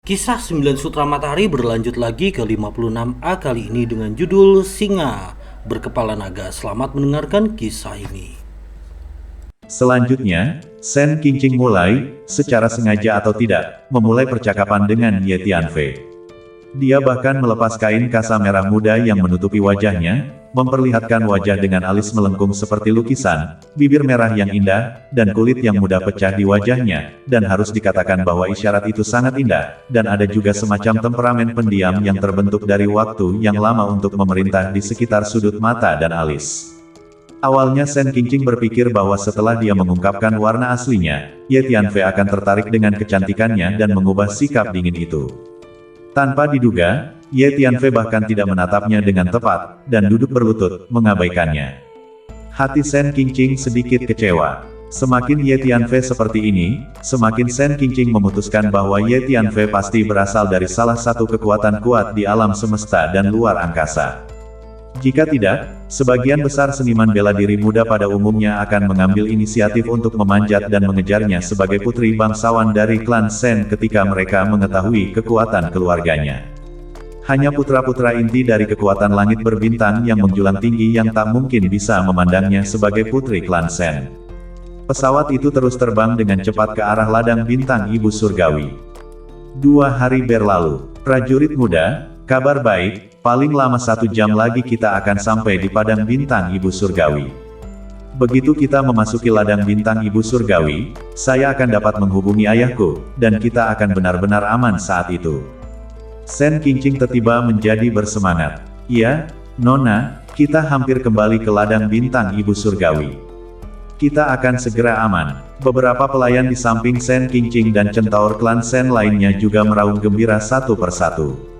Kisah 9 Sutra Matahari berlanjut lagi ke 56A kali ini dengan judul Singa Berkepala Naga. Selamat mendengarkan kisah ini. Selanjutnya, Sen Qingqing mulai, secara sengaja atau tidak, memulai percakapan dengan Ye Tianfei. Dia bahkan melepas kain kasa merah muda yang menutupi wajahnya, memperlihatkan wajah dengan alis melengkung seperti lukisan, bibir merah yang indah, dan kulit yang mudah pecah di wajahnya, dan harus dikatakan bahwa isyarat itu sangat indah, dan ada juga semacam temperamen pendiam yang terbentuk dari waktu yang lama untuk memerintah di sekitar sudut mata dan alis. Awalnya Sen Qingqing berpikir bahwa setelah dia mengungkapkan warna aslinya, Ye Tianfei akan tertarik dengan kecantikannya dan mengubah sikap dingin itu. Tanpa diduga, Ye Tianfei bahkan tidak menatapnya dengan tepat, dan duduk berlutut, mengabaikannya. Hati Sen Qingqing sedikit kecewa. Semakin Ye Tianfei seperti ini, semakin Sen Qingqing memutuskan bahwa Ye Tianfei pasti berasal dari salah satu kekuatan kuat di alam semesta dan luar angkasa. Jika tidak, sebagian besar seniman bela diri muda pada umumnya akan mengambil inisiatif untuk memanjat dan mengejarnya sebagai putri bangsawan dari klan Sen ketika mereka mengetahui kekuatan keluarganya. Hanya putra-putra inti dari kekuatan langit berbintang yang menjulang tinggi yang tak mungkin bisa memandangnya sebagai putri klan Sen. Pesawat itu terus terbang dengan cepat ke arah ladang bintang Ibu Surgawi. 2 hari berlalu. Prajurit muda, kabar baik. Paling lama 1 jam lagi kita akan sampai di padang bintang Ibu Surgawi. Begitu kita memasuki ladang bintang Ibu Surgawi, saya akan dapat menghubungi ayahku, dan kita akan benar-benar aman saat itu. Sen Qingqing tiba-tiba menjadi bersemangat. Iya, Nona, kita hampir kembali ke ladang bintang Ibu Surgawi. Kita akan segera aman. Beberapa pelayan di samping Sen Qingqing dan centaur klan Sen lainnya juga meraung gembira satu persatu.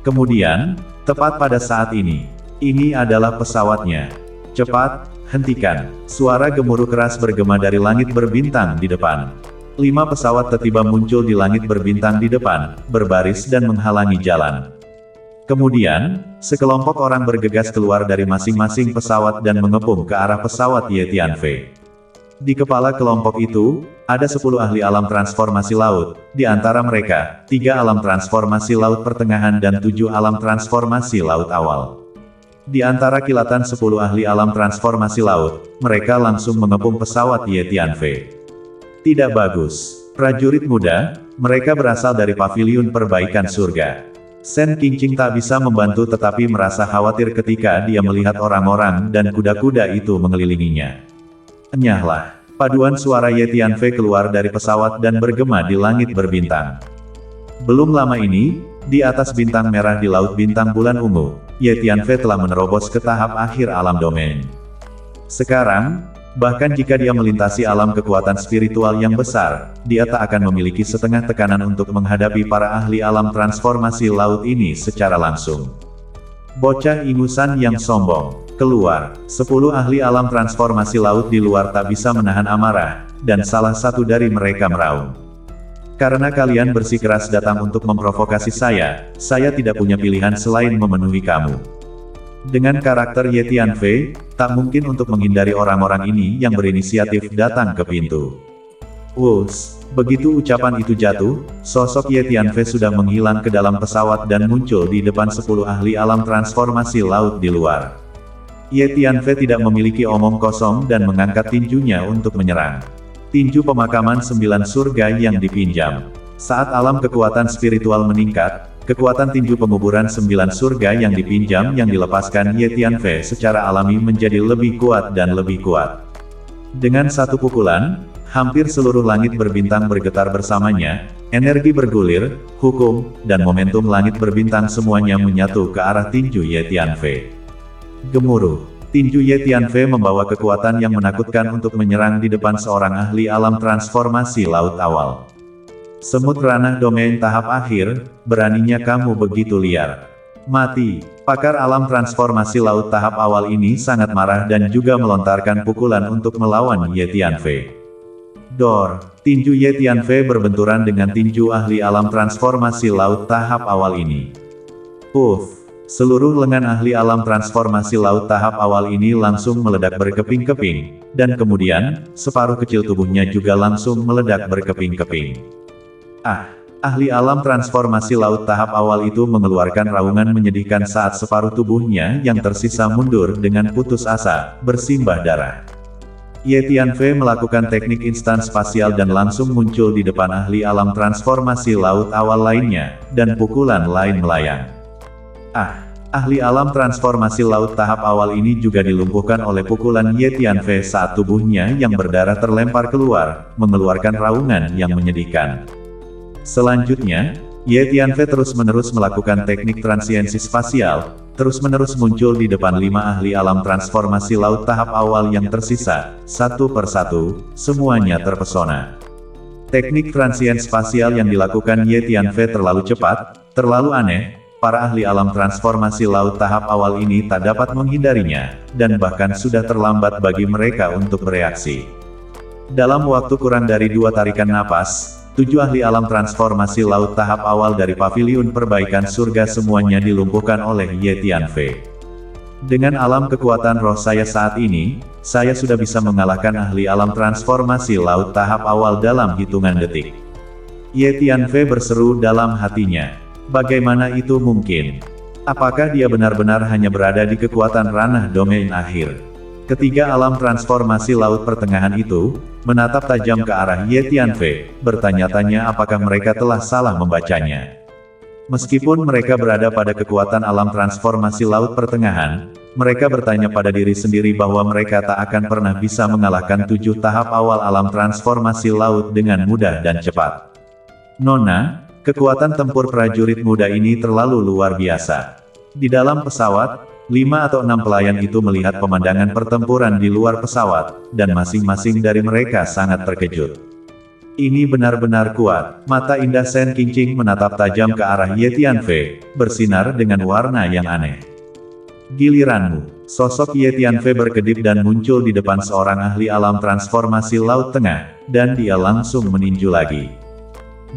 Kemudian, tepat pada saat ini adalah pesawatnya. Cepat, hentikan. Suara gemuruh keras bergema dari langit berbintang di depan. 5 pesawat tiba-tiba muncul di langit berbintang di depan, berbaris dan menghalangi jalan. Kemudian, sekelompok orang bergegas keluar dari masing-masing pesawat dan mengepung ke arah pesawat Ye Tianfei. Di kepala kelompok itu, ada 10 ahli alam transformasi laut, di antara mereka, 3 alam transformasi laut pertengahan dan 7 alam transformasi laut awal. Di antara kilatan 10 ahli alam transformasi laut, mereka langsung mengepung pesawat Ye Tianfei. Tidak bagus. Prajurit muda, mereka berasal dari paviliun perbaikan surga. Sen Qingqing tak bisa membantu tetapi merasa khawatir ketika dia melihat orang-orang dan kuda-kuda itu mengelilinginya. Enyahlah. Paduan suara Ye Tianfei keluar dari pesawat dan bergema di langit berbintang. Belum lama ini, di atas bintang merah di laut bintang bulan ungu, Ye Tianfei telah menerobos ke tahap akhir alam domain. Sekarang, bahkan jika dia melintasi alam kekuatan spiritual yang besar, dia tak akan memiliki setengah tekanan untuk menghadapi para ahli alam transformasi laut ini secara langsung. Bocah ingusan yang sombong. Keluar. 10 ahli alam transformasi laut di luar tak bisa menahan amarah, dan salah satu dari mereka meraung. Karena kalian bersikeras datang untuk memprovokasi saya tidak punya pilihan selain memenuhi kamu. Dengan karakter Ye Tianfei, tak mungkin untuk menghindari orang-orang ini yang berinisiatif datang ke pintu. Wus, begitu ucapan itu jatuh, sosok Ye Tianfei sudah menghilang ke dalam pesawat dan muncul di depan 10 ahli alam transformasi laut di luar. Ye Tianfei tidak memiliki omong kosong dan mengangkat tinjunya untuk menyerang. Tinju pemakaman 9 surga yang dipinjam. Saat alam kekuatan spiritual meningkat, kekuatan tinju penguburan 9 surga yang dipinjam yang dilepaskan Ye Tianfei secara alami menjadi lebih kuat dan lebih kuat. Dengan satu pukulan, hampir seluruh langit berbintang bergetar bersamanya, energi bergulir, hukum, dan momentum langit berbintang semuanya menyatu ke arah tinju Ye Tianfei. Gemuruh. Tinju Ye Tianfei membawa kekuatan yang menakutkan untuk menyerang di depan seorang ahli alam transformasi laut awal. Semut ranah domain tahap akhir, beraninya kamu begitu liar. Mati. Pakar alam transformasi laut tahap awal ini sangat marah dan juga melontarkan pukulan untuk melawan Ye Tianfei. Dor. Tinju Ye Tianfei berbenturan dengan tinju ahli alam transformasi laut tahap awal ini. Uff. Seluruh lengan ahli alam transformasi laut tahap awal ini langsung meledak berkeping-keping, dan kemudian, separuh kecil tubuhnya juga langsung meledak berkeping-keping. Ah! Ahli alam transformasi laut tahap awal itu mengeluarkan raungan menyedihkan saat separuh tubuhnya yang tersisa mundur dengan putus asa, bersimbah darah. Ye Tianfei melakukan teknik instan spasial dan langsung muncul di depan ahli alam transformasi laut awal lainnya, dan pukulan lain melayang. Ahli alam transformasi laut tahap awal ini juga dilumpuhkan oleh pukulan Ye Tianfei saat tubuhnya yang berdarah terlempar keluar, mengeluarkan raungan yang menyedihkan. Selanjutnya, Ye Tianfei terus-menerus melakukan teknik transiensi spasial, terus-menerus muncul di depan 5 ahli alam transformasi laut tahap awal yang tersisa, satu persatu, semuanya terpesona. Teknik transien spasial yang dilakukan Ye Tianfei terlalu cepat, terlalu aneh, para ahli alam transformasi laut tahap awal ini tak dapat menghindarinya, dan bahkan sudah terlambat bagi mereka untuk bereaksi. Dalam waktu kurang dari 2 tarikan napas, 7 ahli alam transformasi laut tahap awal dari paviliun perbaikan surga semuanya dilumpuhkan oleh Ye Tianfei. Dengan alam kekuatan roh saya saat ini, saya sudah bisa mengalahkan ahli alam transformasi laut tahap awal dalam hitungan detik. Ye Tianfei berseru dalam hatinya. Bagaimana itu mungkin? Apakah dia benar-benar hanya berada di kekuatan ranah domain akhir? Ketiga alam transformasi laut pertengahan itu, menatap tajam ke arah Ye Tianfei, bertanya-tanya apakah mereka telah salah membacanya. Meskipun mereka berada pada kekuatan alam transformasi laut pertengahan, mereka bertanya pada diri sendiri bahwa mereka tak akan pernah bisa mengalahkan 7 tahap awal alam transformasi laut dengan mudah dan cepat. Nona, kekuatan tempur prajurit muda ini terlalu luar biasa. Di dalam pesawat, 5 atau 6 pelayan itu melihat pemandangan pertempuran di luar pesawat, dan masing-masing dari mereka sangat terkejut. Ini benar-benar kuat. Mata indah Shen Qingqing menatap tajam ke arah Ye Tianfei, bersinar dengan warna yang aneh. Giliranmu. Sosok Ye Tianfei berkedip dan muncul di depan seorang ahli alam transformasi laut tengah, dan dia langsung meninju lagi.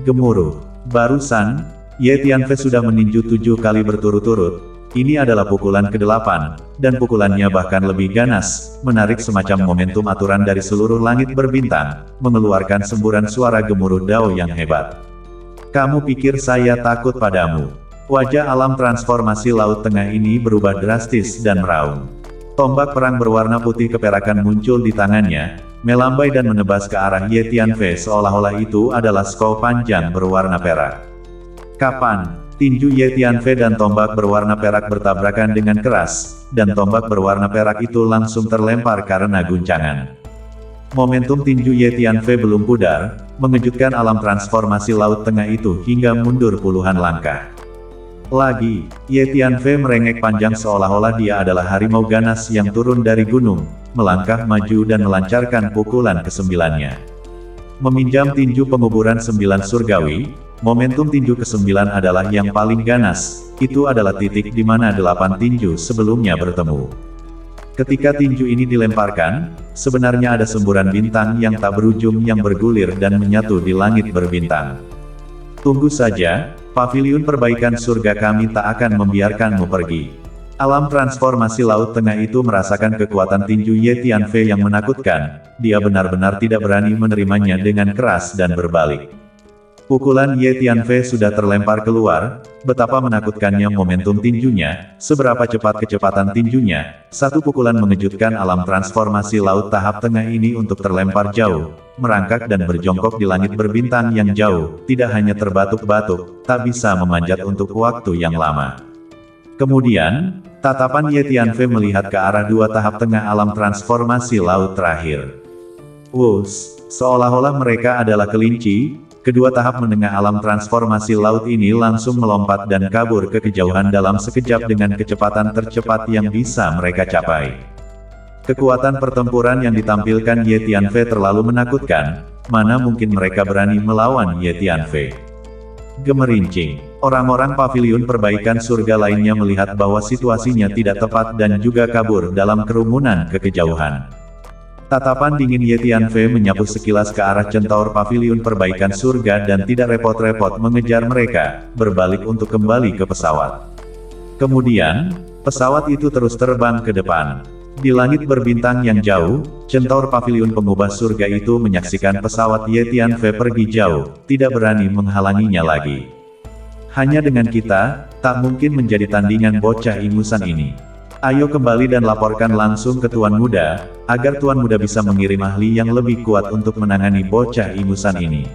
Gemuruh. Barusan, Ye Tianfei sudah meninju 7 kali berturut-turut. Ini adalah pukulan ke-8, dan pukulannya bahkan lebih ganas, menarik semacam momentum aturan dari seluruh langit berbintang, mengeluarkan semburan suara gemuruh dao yang hebat. Kamu pikir saya takut padamu? Wajah alam transformasi laut tengah ini berubah drastis dan meraung. Tombak perang berwarna putih keperakan muncul di tangannya, melambai dan menebas ke arah Ye Tianfei seolah-olah itu adalah skau panjang berwarna perak. Kapan? Tinju Ye Tianfei dan tombak berwarna perak bertabrakan dengan keras, dan tombak berwarna perak itu langsung terlempar karena guncangan. Momentum tinju Ye Tianfei belum pudar, mengejutkan alam transformasi laut tengah itu hingga mundur puluhan langkah. Lagi, Ye Tianfei merengek panjang seolah-olah dia adalah harimau ganas yang turun dari gunung, melangkah maju dan melancarkan pukulan ke-9-nya. Meminjam tinju penguburan 9 surgawi, momentum tinju ke-9 adalah yang paling ganas, itu adalah titik di mana 8 tinju sebelumnya bertemu. Ketika tinju ini dilemparkan, sebenarnya ada semburan bintang yang tak berujung yang bergulir dan menyatu di langit berbintang. Tunggu saja, paviliun perbaikan surga kami tak akan membiarkanmu pergi. Alam transformasi laut tengah itu merasakan kekuatan tinju Ye Tianfei yang menakutkan, dia benar-benar tidak berani menerimanya dengan keras dan berbalik. Pukulan Ye Tianfei sudah terlempar keluar, betapa menakutkannya momentum tinjunya, seberapa cepat kecepatan tinjunya, satu pukulan mengejutkan alam transformasi laut tahap tengah ini untuk terlempar jauh, merangkak dan berjongkok di langit berbintang yang jauh, tidak hanya terbatuk-batuk, tak bisa memanjat untuk waktu yang lama. Kemudian, tatapan Ye Tianfei melihat ke arah 2 tahap tengah alam transformasi laut terakhir. Wus, seolah-olah mereka adalah kelinci, kedua tahap menengah alam transformasi laut ini langsung melompat dan kabur ke kejauhan dalam sekejap dengan kecepatan tercepat yang bisa mereka capai. Kekuatan pertempuran yang ditampilkan Ye Tianfei terlalu menakutkan, mana mungkin mereka berani melawan Ye Tianfei. Gemerincing. Orang-orang paviliun perbaikan surga lainnya melihat bahwa situasinya tidak tepat dan juga kabur dalam kerumunan ke kejauhan. Tatapan dingin Ye Tianfei menyapu sekilas ke arah centaur paviliun perbaikan surga dan tidak repot-repot mengejar mereka, berbalik untuk kembali ke pesawat. Kemudian, pesawat itu terus terbang ke depan. Di langit berbintang yang jauh, centaur paviliun pengubah surga itu menyaksikan pesawat Ye Tianfei pergi jauh, tidak berani menghalanginya lagi. Hanya dengan kita, tak mungkin menjadi tandingan bocah ingusan ini. Ayo kembali dan laporkan langsung ke Tuan Muda, agar Tuan Muda bisa mengirim ahli yang lebih kuat untuk menangani bocah ingusan ini.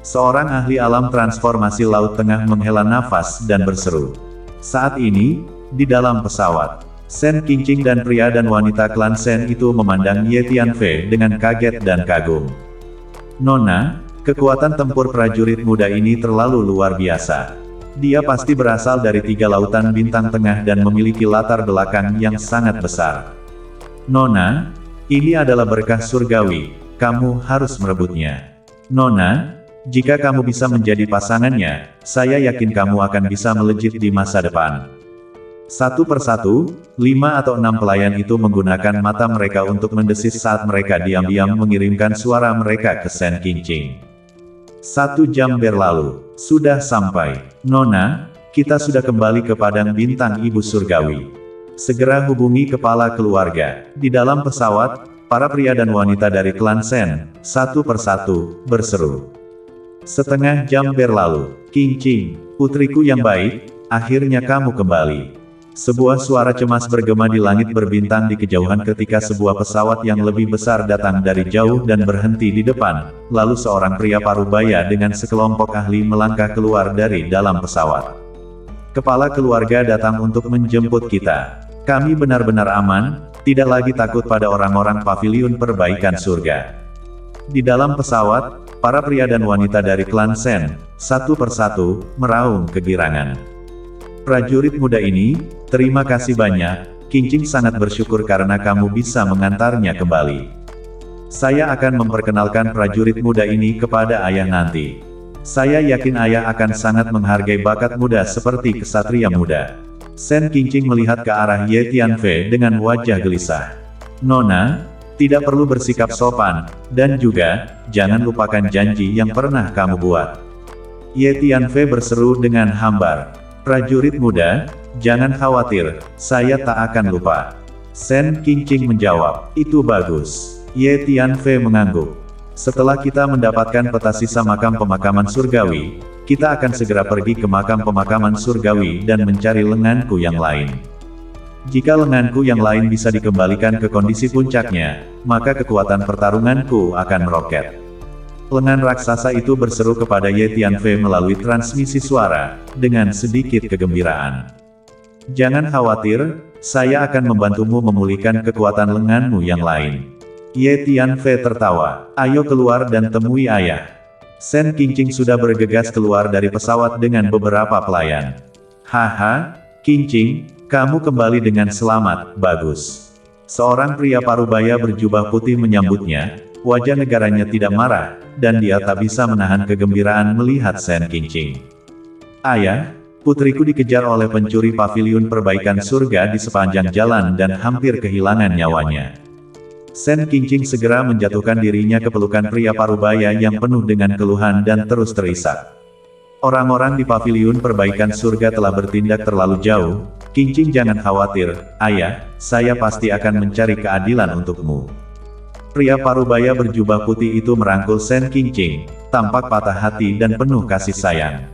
Seorang ahli alam transformasi laut tengah menghela nafas dan berseru. Saat ini, di dalam pesawat, Sen Qingqing dan pria dan wanita klan Sen itu memandang Ye Tianfei dengan kaget dan kagum. Nona, kekuatan tempur prajurit muda ini terlalu luar biasa. Dia pasti berasal dari 3 lautan bintang tengah dan memiliki latar belakang yang sangat besar. Nona, ini adalah berkah surgawi, kamu harus merebutnya. Nona, jika kamu bisa menjadi pasangannya, saya yakin kamu akan bisa melejit di masa depan. Satu persatu, 5 atau 6 pelayan itu menggunakan mata mereka untuk mendesis saat mereka diam-diam mengirimkan suara mereka ke Sen Qingqing. 1 jam berlalu, sudah sampai. Nona, kita sudah kembali ke padang bintang Ibu Surgawi. Segera hubungi kepala keluarga. Di dalam pesawat, para pria dan wanita dari klan Sen, satu persatu, berseru. Setengah jam berlalu. Qingqing, putriku yang baik, akhirnya kamu kembali. Sebuah suara cemas bergema di langit berbintang di kejauhan ketika sebuah pesawat yang lebih besar datang dari jauh dan berhenti di depan, lalu seorang pria parubaya dengan sekelompok ahli melangkah keluar dari dalam pesawat. Kepala keluarga datang untuk menjemput kita. Kami benar-benar aman, tidak lagi takut pada orang-orang paviliun perbaikan surga. Di dalam pesawat, para pria dan wanita dari klan Sen, satu persatu, meraung kegirangan. Prajurit muda ini, terima kasih banyak, Qingqing sangat bersyukur karena kamu bisa mengantarnya kembali. Saya akan memperkenalkan prajurit muda ini kepada ayah nanti. Saya yakin ayah akan sangat menghargai bakat muda seperti kesatria muda. Sen Qingqing melihat ke arah Ye Tianfei dengan wajah gelisah. Nona, tidak perlu bersikap sopan, dan juga, jangan lupakan janji yang pernah kamu buat. Ye Tianfei berseru dengan hambar. Prajurit muda, jangan khawatir, saya tak akan lupa. Sen Qingqing menjawab, itu bagus. Ye Tianfei mengangguk. Setelah kita mendapatkan peta sisa makam pemakaman surgawi, kita akan segera pergi ke makam pemakaman surgawi dan mencari lenganku yang lain. Jika lenganku yang lain bisa dikembalikan ke kondisi puncaknya, maka kekuatan pertarunganku akan meroket. Lengan raksasa itu berseru kepada Ye Tianfei melalui transmisi suara, dengan sedikit kegembiraan. Jangan khawatir, saya akan membantumu memulihkan kekuatan lenganmu yang lain. Ye Tianfei tertawa, ayo keluar dan temui ayah. Sen Qingqing sudah bergegas keluar dari pesawat dengan beberapa pelayan. Haha, Qingqing, kamu kembali dengan selamat, bagus. Seorang pria parubaya berjubah putih menyambutnya, wajah negaranya tidak marah, dan dia tak bisa menahan kegembiraan melihat Sen Qingqing. Ayah, putriku dikejar oleh pencuri paviliun perbaikan surga di sepanjang jalan dan hampir kehilangan nyawanya. Sen Qingqing segera menjatuhkan dirinya ke pelukan pria parubaya yang penuh dengan keluhan dan terus terisak. Orang-orang di paviliun perbaikan surga telah bertindak terlalu jauh. Qingqing jangan khawatir, ayah, saya pasti akan mencari keadilan untukmu. Pria parubaya berjubah putih itu merangkul Sen Qingqing, tampak patah hati dan penuh kasih sayang.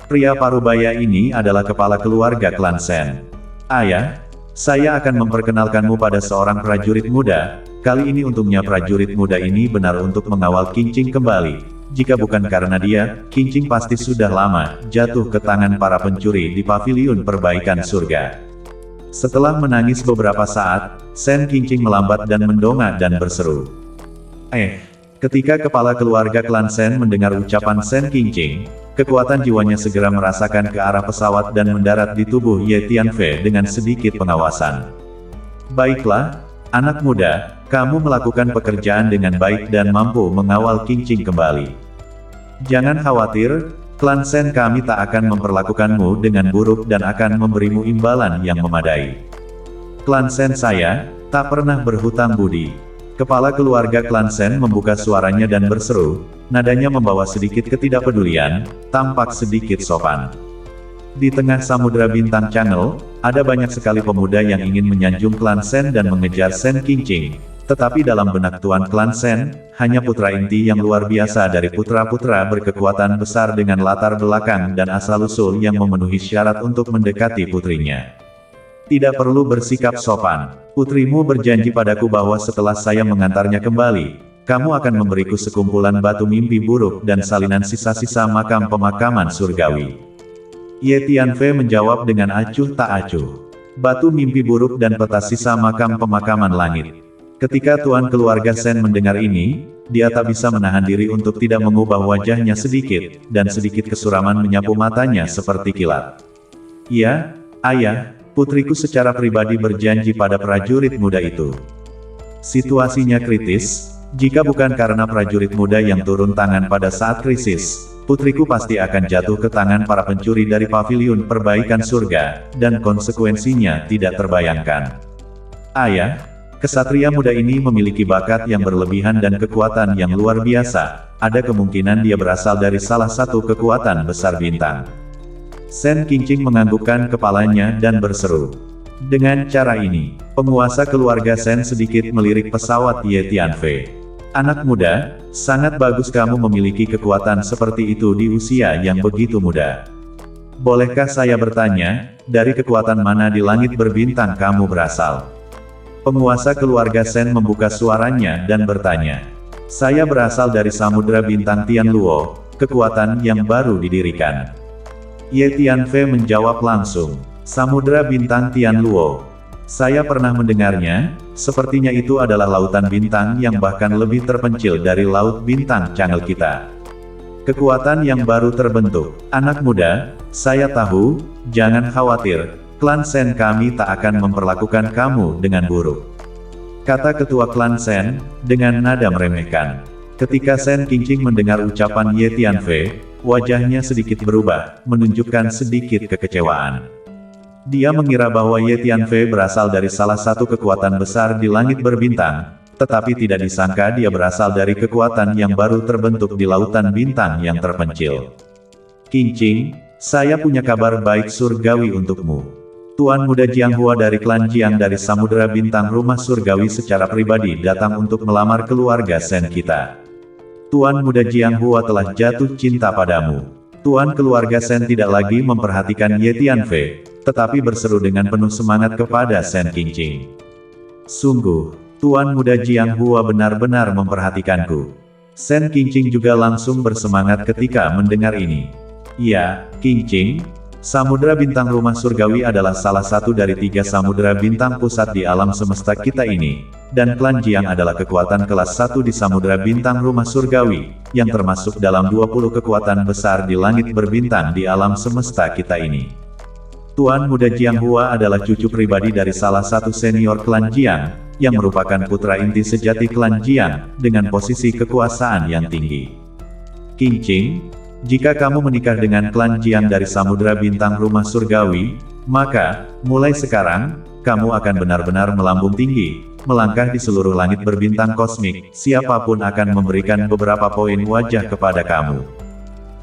Pria parubaya ini adalah kepala keluarga klan Sen. Ayah, saya akan memperkenalkanmu pada seorang prajurit muda, kali ini untungnya prajurit muda ini benar untuk mengawal Qingqing kembali. Jika bukan karena dia, Qingqing pasti sudah lama jatuh ke tangan para pencuri di paviliun perbaikan surga. Setelah menangis beberapa saat, Sen Qingqing melambat dan mendongak dan berseru. Ketika kepala keluarga klan Sen mendengar ucapan Sen Qingqing, kekuatan jiwanya segera merasakan ke arah pesawat dan mendarat di tubuh Ye Tianfei dengan sedikit pengawasan. Baiklah, anak muda, kamu melakukan pekerjaan dengan baik dan mampu mengawal Qingqing kembali. Jangan khawatir, klan Sen kami tak akan memperlakukanmu dengan buruk dan akan memberimu imbalan yang memadai. Klan Sen saya, tak pernah berhutang budi. Kepala keluarga klan Sen membuka suaranya dan berseru, nadanya membawa sedikit ketidakpedulian, tampak sedikit sopan. Di tengah Samudra Bintang Channel, Ada banyak sekali pemuda yang ingin menyanjung klan Shen dan mengejar Shen Qingqing. Tetapi dalam benak Tuan klan Shen, hanya putra inti yang luar biasa dari putra-putra berkekuatan besar dengan latar belakang dan asal-usul yang memenuhi syarat untuk mendekati putrinya. Tidak perlu bersikap sopan. Putrimu berjanji padaku bahwa setelah saya mengantarnya kembali, kamu akan memberiku sekumpulan batu mimpi buruk dan salinan sisa-sisa makam pemakaman surgawi. Ye Tianfei menjawab dengan acuh tak acuh. Batu mimpi buruk dan peta sisa makam pemakaman langit. Ketika tuan keluarga Shen mendengar ini, dia tak bisa menahan diri untuk tidak mengubah wajahnya sedikit, dan sedikit kesuraman menyapu matanya seperti kilat. Ya, ayah, putriku secara pribadi berjanji pada prajurit muda itu. Situasinya kritis. Jika bukan karena prajurit muda yang turun tangan pada saat krisis, putriku pasti akan jatuh ke tangan para pencuri dari paviliun perbaikan surga, dan konsekuensinya tidak terbayangkan. Ayah, kesatria muda ini memiliki bakat yang berlebihan dan kekuatan yang luar biasa. Ada kemungkinan dia berasal dari salah satu kekuatan besar bintang. Shen Qingqing menganggukkan kepalanya dan berseru. Dengan cara ini, penguasa keluarga Shen sedikit melirik pesawat Ye Tianfei. Anak muda, sangat bagus kamu memiliki kekuatan seperti itu di usia yang begitu muda. Bolehkah saya bertanya, dari kekuatan mana di langit berbintang kamu berasal? Penguasa keluarga Shen membuka suaranya dan bertanya. Saya berasal dari Samudra Bintang Tianluo, kekuatan yang baru didirikan. Ye Tianfei menjawab langsung. Samudra Bintang Tianluo. Saya pernah mendengarnya, sepertinya itu adalah lautan bintang yang bahkan lebih terpencil dari laut bintang Chang'e kita. Kekuatan yang baru terbentuk. Anak muda, saya tahu, jangan khawatir, klan Shen kami tak akan memperlakukan kamu dengan buruk. Kata ketua klan Shen, dengan nada meremehkan. Ketika Shen Qingqing mendengar ucapan Ye Tianfei, wajahnya sedikit berubah, menunjukkan sedikit kekecewaan. Dia mengira bahwa Ye Tianfei berasal dari salah satu kekuatan besar di langit berbintang, tetapi tidak disangka dia berasal dari kekuatan yang baru terbentuk di lautan bintang yang terpencil. Qingqing, saya punya kabar baik surgawi untukmu. Tuan muda Jianghua dari klan Jiang dari Samudra Bintang Rumah Surgawi secara pribadi datang untuk melamar keluarga Shen kita. Tuan muda Jianghua telah jatuh cinta padamu. Tuan keluarga Shen tidak lagi memperhatikan Ye Tianfei, tetapi berseru dengan penuh semangat kepada Shen Qingqing. Sungguh, Tuan muda Jianghua benar-benar memperhatikanku. Shen Qingqing juga langsung bersemangat ketika mendengar ini. Ya, Qingqing, Samudra Bintang Rumah Surgawi adalah salah satu dari 3 samudra bintang pusat di alam semesta kita ini, dan klan Jiang adalah kekuatan kelas 1 di Samudra Bintang Rumah Surgawi, yang termasuk dalam 20 kekuatan besar di langit berbintang di alam semesta kita ini. Tuan muda Jianghua adalah cucu pribadi dari salah satu senior klan Jiang, yang merupakan putra inti sejati klan Jiang, dengan posisi kekuasaan yang tinggi. Qingqing, jika kamu menikah dengan klan Jiang dari Samudra Bintang Rumah Surgawi, maka, mulai sekarang, kamu akan benar-benar melambung tinggi, melangkah di seluruh langit berbintang kosmik, siapapun akan memberikan beberapa poin wajah kepada kamu.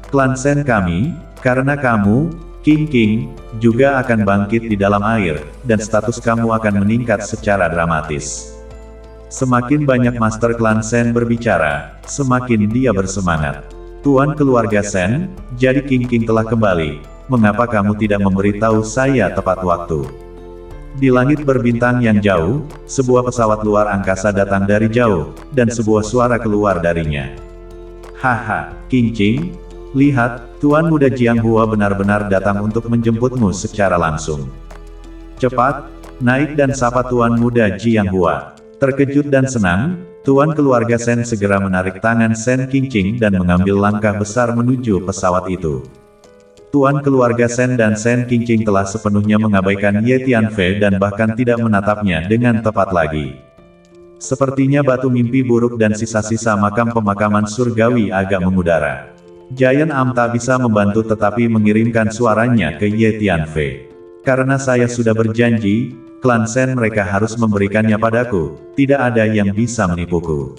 Klan Shen kami, karena kamu, Qingqing, juga akan bangkit di dalam air, dan status kamu akan meningkat secara dramatis. Semakin banyak master klan Shen berbicara, semakin dia bersemangat. Tuan keluarga Shen, jadi Qingqing telah kembali, mengapa kamu tidak memberitahu saya tepat waktu? Di langit berbintang yang jauh, sebuah pesawat luar angkasa datang dari jauh, dan sebuah suara keluar darinya. Haha, Qingqing, lihat, Tuan muda Jianghua benar-benar datang untuk menjemputmu secara langsung. Cepat, naik dan sapa Tuan muda Jianghua. Terkejut dan senang, Tuan keluarga Shen segera menarik tangan Shen Qingqing dan mengambil langkah besar menuju pesawat itu. Tuan keluarga Shen dan Shen Qingqing telah sepenuhnya mengabaikan Ye Tianfei dan bahkan tidak menatapnya dengan tepat lagi. Sepertinya batu mimpi buruk dan sisa-sisa makam pemakaman surgawi agak mengudara. Giant Am tak bisa membantu tetapi mengirimkan suaranya ke Ye Tianfei. Karena saya sudah berjanji, klan Shen mereka harus memberikannya padaku, tidak ada yang bisa menipuku.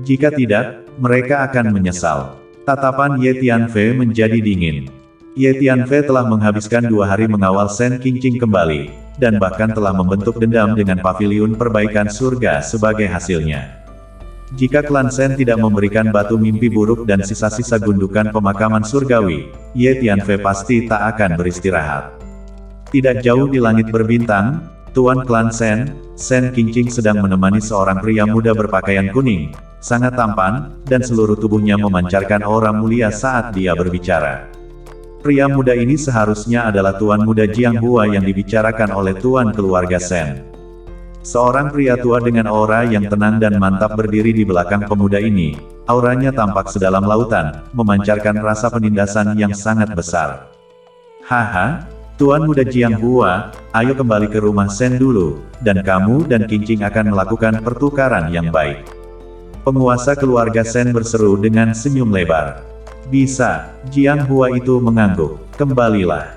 Jika tidak, mereka akan menyesal. Tatapan Ye Tianfei menjadi dingin. Ye Tianfei telah menghabiskan 2 hari mengawal Shen Qingqing kembali, dan bahkan telah membentuk dendam dengan paviliun perbaikan surga sebagai hasilnya. Jika klan Shen tidak memberikan batu mimpi buruk dan sisa-sisa gundukan pemakaman surgawi, Ye Tianfei pasti tak akan beristirahat. Tidak jauh di langit berbintang, Tuan klan Shen Qingqing sedang menemani seorang pria muda berpakaian kuning, sangat tampan, dan seluruh tubuhnya memancarkan aura mulia saat dia berbicara. Pria muda ini seharusnya adalah Tuan Muda Jiang Hua yang dibicarakan oleh Tuan keluarga Shen. Seorang pria tua dengan aura yang tenang dan mantap berdiri di belakang pemuda ini. Auranya tampak sedalam lautan, memancarkan rasa penindasan yang sangat besar. Haha, Tuan Muda Jiang Hua, ayo kembali ke rumah Shen dulu, dan kamu dan Qingqing akan melakukan pertukaran yang baik. Penguasa keluarga Shen berseru dengan senyum lebar. Bisa, Jiang Hua itu mengangguk. Kembalilah.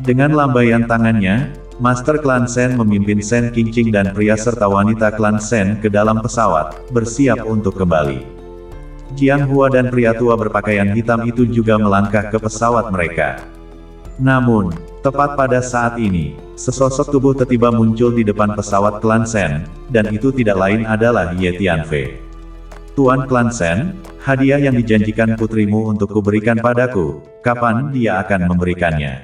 Dengan lambaian tangannya, Master klan Shen memimpin Shen Qingqing dan pria serta wanita klan Shen ke dalam pesawat, bersiap untuk kembali. Jiang Hua dan pria tua berpakaian hitam itu juga melangkah ke pesawat mereka. Namun, tepat pada saat ini, sesosok tubuh tiba-tiba muncul di depan pesawat klan Shen, dan itu tidak lain adalah Ye Tianfei. Tuan klan Shen, hadiah yang dijanjikan putrimu untuk kuberikan padaku, kapan dia akan memberikannya?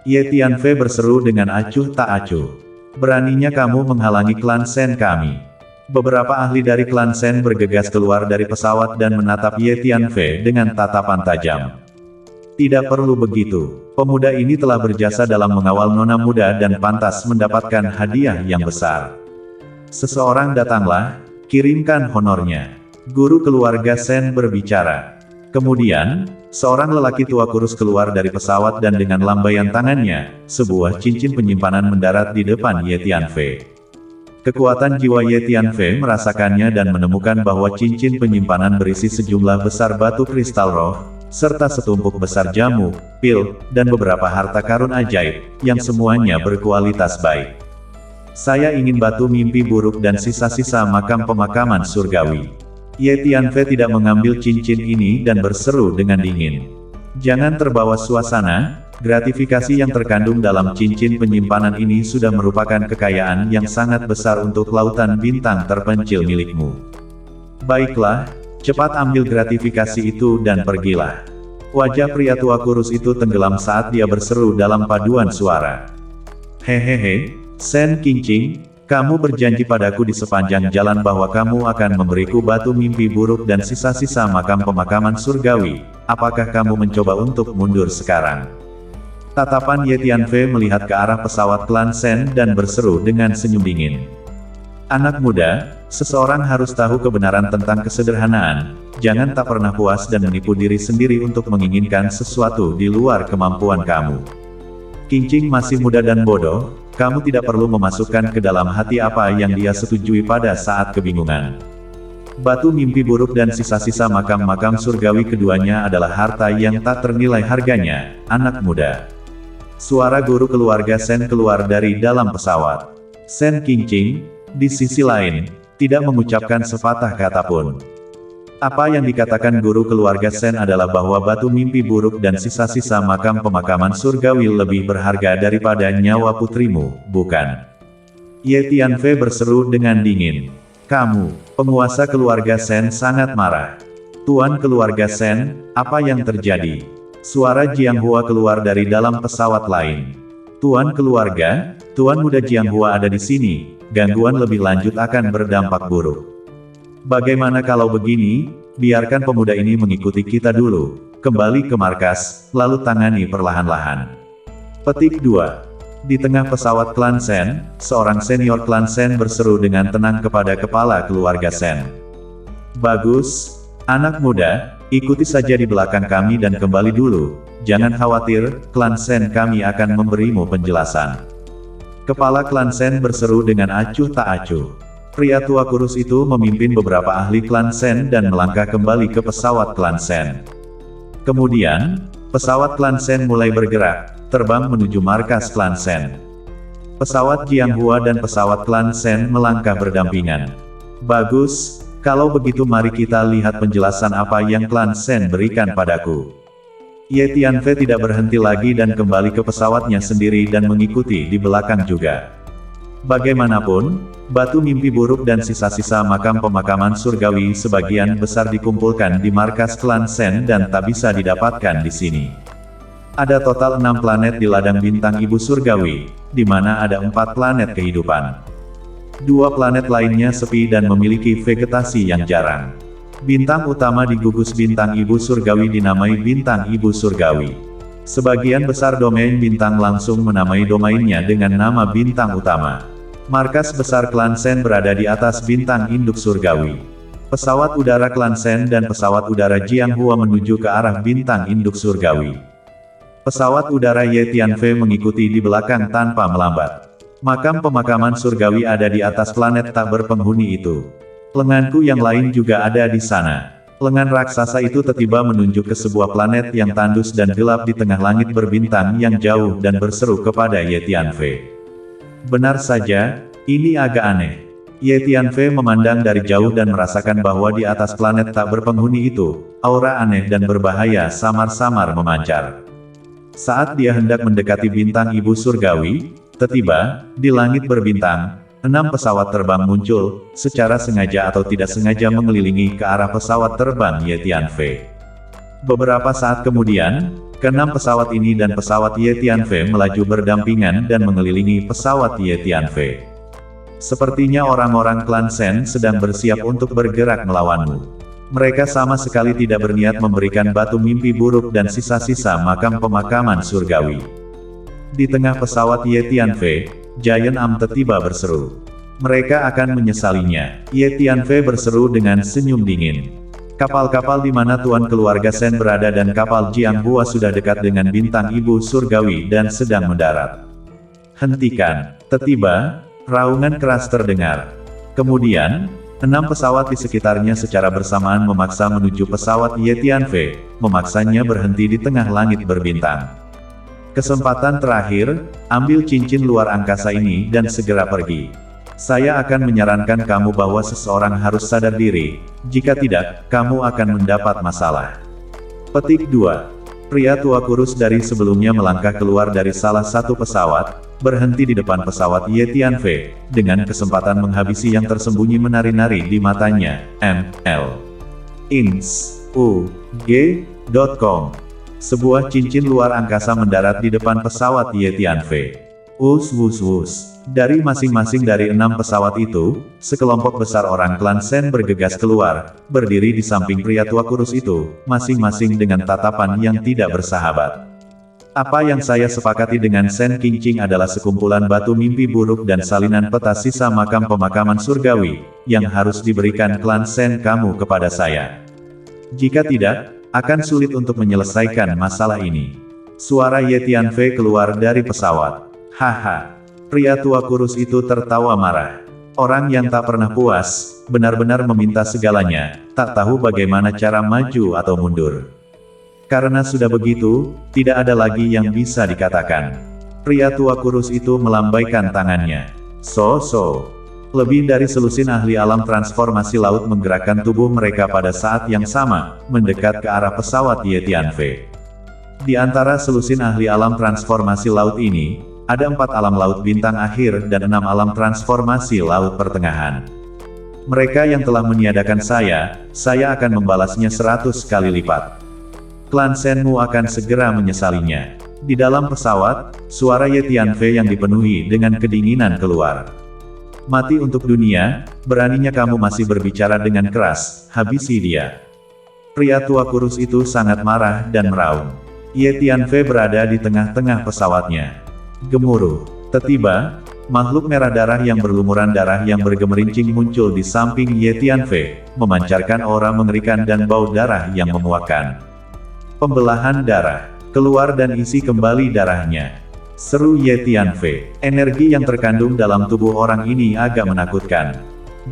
Ye Tianfei berseru dengan acuh tak acuh. Beraninya kamu menghalangi klan Shen kami. Beberapa ahli dari klan Shen bergegas keluar dari pesawat dan menatap Ye Tianfei dengan tatapan tajam. Tidak perlu begitu. Pemuda ini telah berjasa dalam mengawal nona muda dan pantas mendapatkan hadiah yang besar. Seseorang datanglah, kirimkan honornya. Guru keluarga Shen berbicara. Kemudian, seorang lelaki tua kurus keluar dari pesawat dan dengan lambaian tangannya, sebuah cincin penyimpanan mendarat di depan Ye Tianfei. Kekuatan jiwa Ye Tianfei merasakannya dan menemukan bahwa cincin penyimpanan berisi sejumlah besar batu kristal roh, serta setumpuk besar jamu, pil, dan beberapa harta karun ajaib, yang semuanya berkualitas baik. Saya ingin batu mimpi buruk dan sisa-sisa makam pemakaman surgawi. Ye Tianfei tidak mengambil cincin ini dan berseru dengan dingin. Jangan terbawa suasana, gratifikasi yang terkandung dalam cincin penyimpanan ini sudah merupakan kekayaan yang sangat besar untuk lautan bintang terpencil milikmu. Baiklah, cepat ambil gratifikasi itu dan pergilah. Wajah pria tua kurus itu tenggelam saat dia berseru dalam paduan suara. Hehehe, Shen Qingqing, kamu berjanji padaku di sepanjang jalan bahwa kamu akan memberiku batu mimpi buruk dan sisa-sisa makam pemakaman surgawi. Apakah kamu mencoba untuk mundur sekarang? Tatapan Ye Tianfei melihat ke arah pesawat klan Shen dan berseru dengan senyum dingin. Anak muda, seseorang harus tahu kebenaran tentang kesederhanaan. Jangan tak pernah puas dan menipu diri sendiri untuk menginginkan sesuatu di luar kemampuan kamu. Qingqing masih muda dan bodoh, kamu tidak perlu memasukkan ke dalam hati apa yang dia setujui pada saat kebingungan. Batu mimpi buruk dan sisa-sisa makam-makam surgawi keduanya adalah harta yang tak ternilai harganya, anak muda. Suara guru keluarga Shen keluar dari dalam pesawat. Shen Qingqing, di sisi lain, tidak mengucapkan sepatah kata pun. Apa yang dikatakan guru keluarga Shen adalah bahwa batu mimpi buruk dan sisa-sisa makam pemakaman surgawi lebih berharga daripada nyawa putrimu, bukan? Ye Tianfei berseru dengan dingin. Kamu, penguasa keluarga Shen sangat marah. Tuan keluarga Shen, apa yang terjadi? Suara Jiang Hua keluar dari dalam pesawat lain. Tuan keluarga, Tuan Muda Jiang Hua ada di sini. Gangguan lebih lanjut akan berdampak buruk. Bagaimana kalau begini, biarkan pemuda ini mengikuti kita dulu, kembali ke markas, lalu tangani perlahan-lahan. Petik 2. Di tengah pesawat klan Shen, seorang senior klan Shen berseru dengan tenang kepada kepala keluarga Shen. Bagus, anak muda, ikuti saja di belakang kami dan kembali dulu, jangan khawatir, klan Shen kami akan memberimu penjelasan. Kepala klan Shen berseru dengan acuh tak acuh. Pria tua kurus itu memimpin beberapa ahli klan Shen dan melangkah kembali ke pesawat klan Shen. Kemudian, pesawat klan Shen mulai bergerak, terbang menuju markas klan Shen. Pesawat Jiang Hua dan pesawat klan Shen melangkah berdampingan. Bagus, kalau begitu mari kita lihat penjelasan apa yang klan Shen berikan padaku. Ye Tianfei tidak berhenti lagi dan kembali ke pesawatnya sendiri dan mengikuti di belakang juga. Bagaimanapun, batu mimpi buruk dan sisa-sisa makam pemakaman surgawi sebagian besar dikumpulkan di markas klan Shen dan tak bisa didapatkan di sini. Ada total 6 planet di ladang bintang ibu surgawi, di mana ada 4 planet kehidupan. 2 planet lainnya sepi dan memiliki vegetasi yang jarang. Bintang utama di gugus bintang ibu surgawi dinamai bintang ibu surgawi. Sebagian besar domain bintang langsung menamai domainnya dengan nama bintang utama. Markas besar klan Shen berada di atas bintang induk surgawi. Pesawat udara klan Shen dan pesawat udara Jianghua menuju ke arah bintang induk surgawi. Pesawat udara Ye Tianfei mengikuti di belakang tanpa melambat. Makam pemakaman surgawi ada di atas planet tak berpenghuni itu. Lenganku yang lain juga ada di sana. Lengan raksasa itu tiba-tiba menunjuk ke sebuah planet yang tandus dan gelap di tengah langit berbintang yang jauh dan berseru kepada Ye Tianfei. Benar saja, ini agak aneh. Ye Tianfei memandang dari jauh dan merasakan bahwa di atas planet tak berpenghuni itu, aura aneh dan berbahaya samar-samar memancar. Saat dia hendak mendekati bintang ibu surgawi, tiba-tiba, di langit berbintang, 6 pesawat terbang muncul, secara sengaja atau tidak sengaja mengelilingi ke arah pesawat terbang Ye Tianfei. Beberapa saat kemudian, ke-6 pesawat ini dan pesawat Ye Tianfei melaju berdampingan dan mengelilingi pesawat Ye Tianfei. Sepertinya orang-orang klan Shen sedang bersiap untuk bergerak melawanmu. Mereka sama sekali tidak berniat memberikan batu mimpi buruk dan sisa-sisa makam pemakaman surgawi. Di tengah pesawat Ye Tianfei, Giant Am tiba berseru. Mereka akan menyesalinya. Ye Tianfei berseru dengan senyum dingin. Kapal-kapal di mana tuan keluarga Shen berada dan kapal Jianghua sudah dekat dengan bintang ibu surgawi dan sedang mendarat. Hentikan. Tiba-tiba, raungan keras terdengar. Kemudian, 6 pesawat di sekitarnya secara bersamaan memaksa menuju pesawat Ye Tianfei, memaksanya berhenti di tengah langit berbintang. Kesempatan terakhir, ambil cincin luar angkasa ini dan segera pergi. Saya akan menyarankan kamu bahwa seseorang harus sadar diri, jika tidak, kamu akan mendapat masalah. Petik 2. Pria tua kurus dari sebelumnya melangkah keluar dari salah satu pesawat, berhenti di depan pesawat Ye Tianfei, dengan kesempatan menghabisi yang tersembunyi menari-nari di matanya, ML.ins.ug.com. Sebuah cincin luar angkasa mendarat di depan pesawat Ye Tianfei. Wus wus wus. Dari masing-masing dari 6 pesawat itu, sekelompok besar orang klan Shen bergegas keluar, berdiri di samping pria tua kurus itu, masing-masing dengan tatapan yang tidak bersahabat. Apa yang saya sepakati dengan Shen Qingqing adalah sekumpulan batu mimpi buruk dan salinan peta sisa makam pemakaman surgawi, yang harus diberikan klan Shen kamu kepada saya. Jika tidak, akan sulit untuk menyelesaikan masalah ini. Suara Ye Tianfei keluar dari pesawat. Haha. Pria tua kurus itu tertawa marah. Orang yang tak pernah puas, benar-benar meminta segalanya, tak tahu bagaimana cara maju atau mundur. Karena sudah begitu, tidak ada lagi yang bisa dikatakan. Pria tua kurus itu melambaikan tangannya. Lebih dari selusin ahli alam transformasi laut menggerakkan tubuh mereka pada saat yang sama, mendekat ke arah pesawat Ye Tianfei. Di antara selusin ahli alam transformasi laut ini, ada 4 alam laut bintang akhir dan 6 alam transformasi laut pertengahan. Mereka yang telah meniadakan saya akan membalasnya 100 kali lipat. Klan Shenmu akan segera menyesalinya. Di dalam pesawat, suara Ye Tianfei yang dipenuhi dengan kedinginan keluar. Mati untuk dunia, beraninya kamu masih berbicara dengan keras, habisi dia. Pria tua kurus itu sangat marah dan meraung. Ye Tianfei berada di tengah-tengah pesawatnya. Gemuruh. Tiba-tiba, makhluk merah darah yang berlumuran darah yang bergemerincing muncul di samping Ye Tianfei, memancarkan aura mengerikan dan bau darah yang memuakkan. Pembelahan darah. Keluar dan isi kembali darahnya. Seru Ye Tianfei. Energi yang terkandung dalam tubuh orang ini agak menakutkan.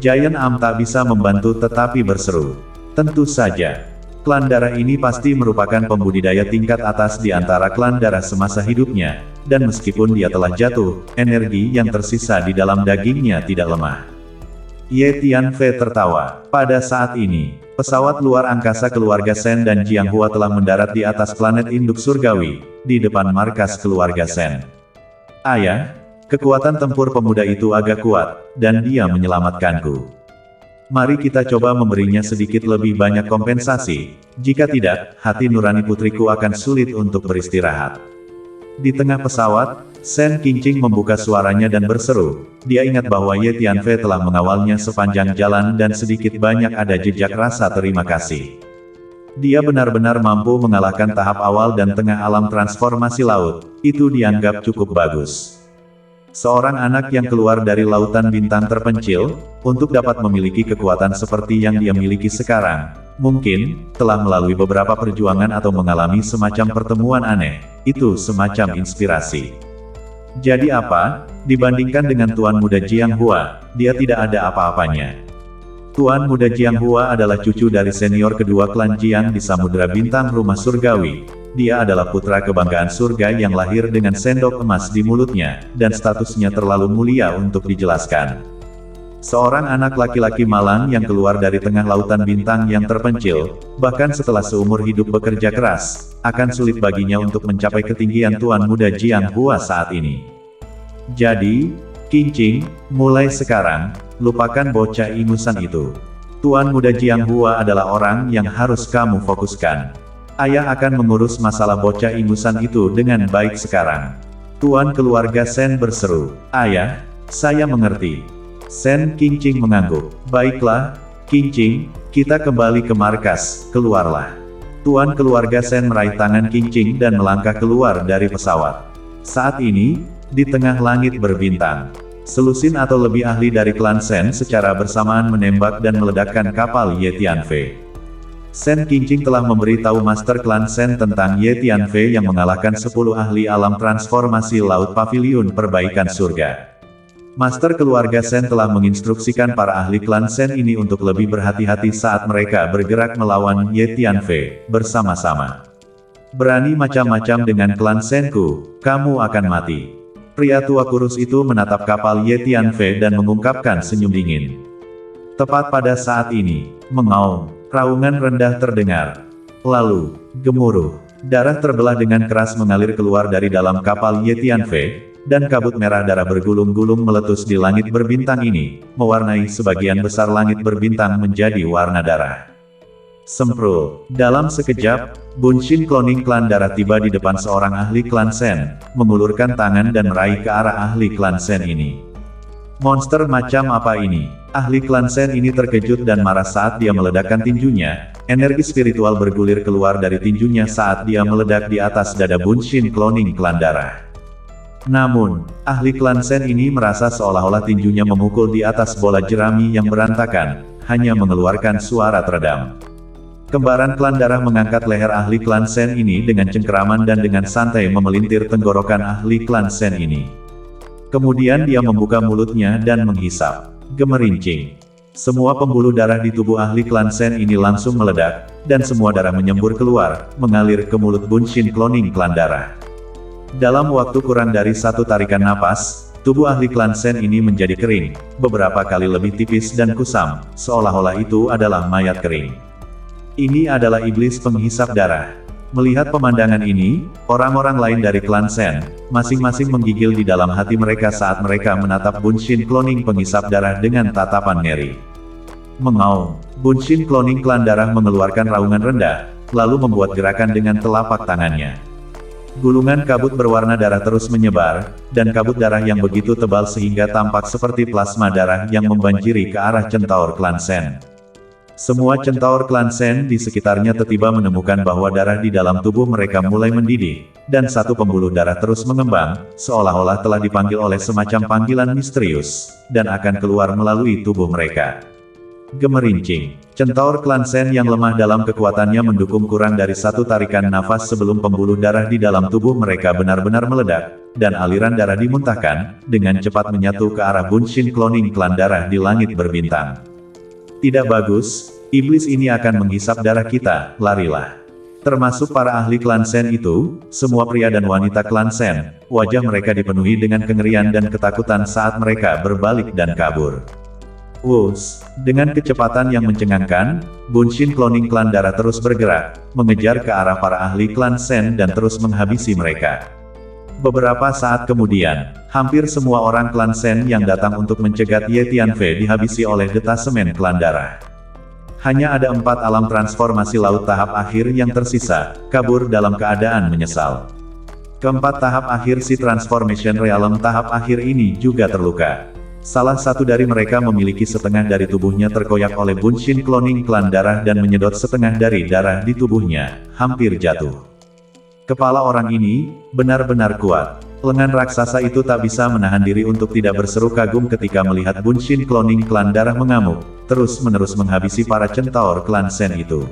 Giant Am tak bisa membantu tetapi berseru. Tentu saja. Klan darah ini pasti merupakan pembudidaya tingkat atas di antara klan darah semasa hidupnya, dan meskipun dia telah jatuh, energi yang tersisa di dalam dagingnya tidak lemah. Ye Tianfei tertawa. Pada saat ini, Pesawat luar angkasa keluarga Sen dan Jianghua telah mendarat di atas planet induk surgawi, di depan markas keluarga Sen. Ayah, kekuatan tempur pemuda itu agak kuat, dan dia menyelamatkanku. Mari kita coba memberinya sedikit lebih banyak kompensasi, jika tidak, hati nurani putriku akan sulit untuk beristirahat. Di tengah pesawat, Sen Qingqing membuka suaranya dan berseru. Dia ingat bahwa Ye Tianfei telah mengawalnya sepanjang jalan dan sedikit banyak ada jejak rasa terima kasih. Dia benar-benar mampu mengalahkan tahap awal dan tengah alam transformasi laut, itu dianggap cukup bagus. Seorang anak yang keluar dari lautan bintang terpencil, untuk dapat memiliki kekuatan seperti yang dia miliki sekarang, mungkin, telah melalui beberapa perjuangan atau mengalami semacam pertemuan aneh, itu semacam inspirasi. Jadi apa, dibandingkan dengan Tuan Muda Jianghua, dia tidak ada apa-apanya. Tuan Muda Jianghua adalah cucu dari senior kedua klan Jiang di Samudra Bintang Rumah Surgawi. Dia adalah putra kebanggaan surga yang lahir dengan sendok emas di mulutnya, dan statusnya terlalu mulia untuk dijelaskan. Seorang anak laki-laki malang yang keluar dari tengah lautan bintang yang terpencil, bahkan setelah seumur hidup bekerja keras, akan sulit baginya untuk mencapai ketinggian Tuan Muda Jianghua saat ini. Jadi, Qingqing, mulai sekarang, lupakan bocah ingusan itu. Tuan Muda Jianghua adalah orang yang harus kamu fokuskan. Ayah akan mengurus masalah bocah ingusan itu dengan baik sekarang. Tuan keluarga Sen berseru. Ayah, saya mengerti. Sen Qingqing mengangguk. Baiklah, Qingqing, kita kembali ke markas, keluarlah. Tuan keluarga Sen meraih tangan Qingqing dan melangkah keluar dari pesawat. Saat ini, di tengah langit berbintang, selusin atau lebih ahli dari klan Sen secara bersamaan menembak dan meledakkan kapal Ye Tianfei. Sen Qingqing telah memberitahu Master Klan Sen tentang Ye Tianfei yang mengalahkan 10 ahli alam transformasi laut paviliun perbaikan surga. Master keluarga Sen telah menginstruksikan para ahli klan Sen ini untuk lebih berhati-hati saat mereka bergerak melawan Ye Tianfei bersama-sama. Berani macam-macam dengan klan Senku, kamu akan mati. Pria tua kurus itu menatap kapal Ye Tianfei dan mengungkapkan senyum dingin. Tepat pada saat ini, mengaum. Raungan rendah terdengar. Lalu, gemuruh. Darah terbelah dengan keras mengalir keluar dari dalam kapal Ye Tianfei, dan kabut merah darah bergulung-gulung meletus di langit berbintang ini, mewarnai sebagian besar langit berbintang menjadi warna darah. Semprul. Dalam sekejap, Bunshin Cloning Klan Darah tiba di depan seorang ahli klan Sen, mengulurkan tangan dan meraih ke arah ahli klan Sen ini. Monster macam apa ini? Ahli klan Sen ini terkejut dan marah saat dia meledakkan tinjunya. Energi spiritual bergulir keluar dari tinjunya saat dia meledak di atas dada Bunshin Cloning Klan Darah. Namun, ahli klan Sen ini merasa seolah-olah tinjunya memukul di atas bola jerami yang berantakan, hanya mengeluarkan suara teredam. Kembaran klan darah mengangkat leher ahli klan Sen ini dengan cengkeraman dan dengan santai memelintir tenggorokan ahli klan Sen ini. Kemudian dia membuka mulutnya dan menghisap. Gemerincing. Semua pembuluh darah di tubuh ahli klan Sen ini langsung meledak, dan semua darah menyembur keluar, mengalir ke mulut Bunshin Cloning Klan Darah. Dalam waktu kurang dari satu tarikan napas, tubuh ahli klan Sen ini menjadi kering, beberapa kali lebih tipis dan kusam, seolah-olah itu adalah mayat kering. Ini adalah iblis penghisap darah. Melihat pemandangan ini, orang-orang lain dari klan Sen, masing-masing menggigil di dalam hati mereka saat mereka menatap Bunshin Cloning penghisap darah dengan tatapan ngeri. Mengaum, Bunshin Cloning Klan Darah mengeluarkan raungan rendah, lalu membuat gerakan dengan telapak tangannya. Gulungan kabut berwarna darah terus menyebar, dan kabut darah yang begitu tebal sehingga tampak seperti plasma darah yang membanjiri ke arah centaur klan Sen. Semua centaur klan Sen di sekitarnya tiba-tiba menemukan bahwa darah di dalam tubuh mereka mulai mendidih, dan satu pembuluh darah terus mengembang, seolah-olah telah dipanggil oleh semacam panggilan misterius, dan akan keluar melalui tubuh mereka. Gemerincing. Centaur klan Sen yang lemah dalam kekuatannya mendukung kurang dari satu tarikan nafas sebelum pembuluh darah di dalam tubuh mereka benar-benar meledak, dan aliran darah dimuntahkan, dengan cepat menyatu ke arah Bunshin Cloning Klan Darah di langit berbintang. Tidak bagus, iblis ini akan menghisap darah kita, larilah. Termasuk para ahli klan Sen itu, semua pria dan wanita klan Sen, wajah mereka dipenuhi dengan kengerian dan ketakutan saat mereka berbalik dan kabur. Wus, dengan kecepatan yang mencengangkan, Bunshin Cloning klan darah terus bergerak, mengejar ke arah para ahli klan Sen dan terus menghabisi mereka. Beberapa saat kemudian, hampir semua orang klan Sen yang datang untuk mencegat Ye Tianfei dihabisi oleh detasemen klan darah. Hanya ada 4 alam transformasi laut tahap akhir yang tersisa, kabur dalam keadaan menyesal. Keempat tahap akhir si Transformation Realm tahap akhir ini juga terluka. Salah satu dari mereka memiliki setengah dari tubuhnya terkoyak oleh Bunshin Cloning klan darah dan menyedot setengah dari darah di tubuhnya, hampir jatuh. Kepala orang ini benar-benar kuat. Lengan raksasa itu tak bisa menahan diri untuk tidak berseru kagum ketika melihat Bunshin Cloning klan darah mengamuk, terus-menerus menghabisi para centaur klan Sen itu.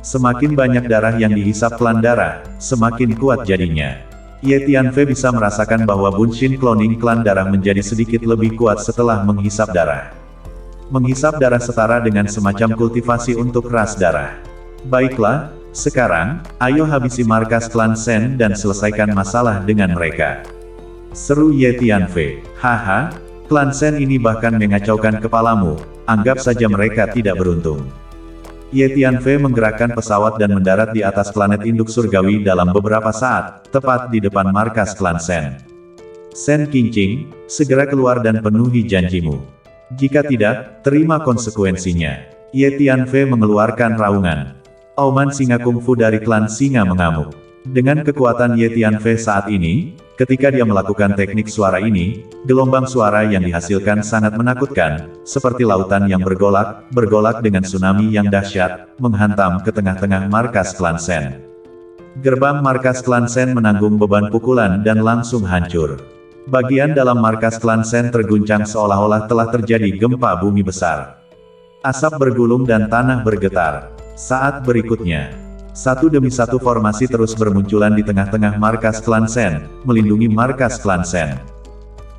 Semakin banyak darah yang dihisap klan darah, semakin kuat jadinya. Ye Tianfei bisa merasakan bahwa Bunshin Cloning klan darah menjadi sedikit lebih kuat setelah menghisap darah. Menghisap darah setara dengan semacam kultivasi untuk ras darah. Baiklah, sekarang, ayo habisi markas klan Sen dan selesaikan masalah dengan mereka. Seru Ye Tianfei. Haha, klan Sen ini bahkan mengacaukan kepalamu, anggap saja mereka tidak beruntung. Ye Tianfei menggerakkan pesawat dan mendarat di atas planet induk surgawi dalam beberapa saat, tepat di depan markas klan Sen. Sen Qingqing, segera keluar dan penuhi janjimu. Jika tidak, terima konsekuensinya. Ye Tianfei mengeluarkan raungan. Auman singa kungfu dari klan singa mengamuk. Dengan kekuatan Ye Tianfei saat ini, ketika dia melakukan teknik suara ini, gelombang suara yang dihasilkan sangat menakutkan, seperti lautan yang bergolak dengan tsunami yang dahsyat, menghantam ke tengah-tengah markas klan Sen. Gerbang markas klan Sen menanggung beban pukulan dan langsung hancur. Bagian dalam markas klan Sen terguncang seolah-olah telah terjadi gempa bumi besar. Asap bergulung dan tanah bergetar. Saat berikutnya, satu demi satu formasi terus bermunculan di tengah-tengah markas klan Sen, melindungi markas klan Sen.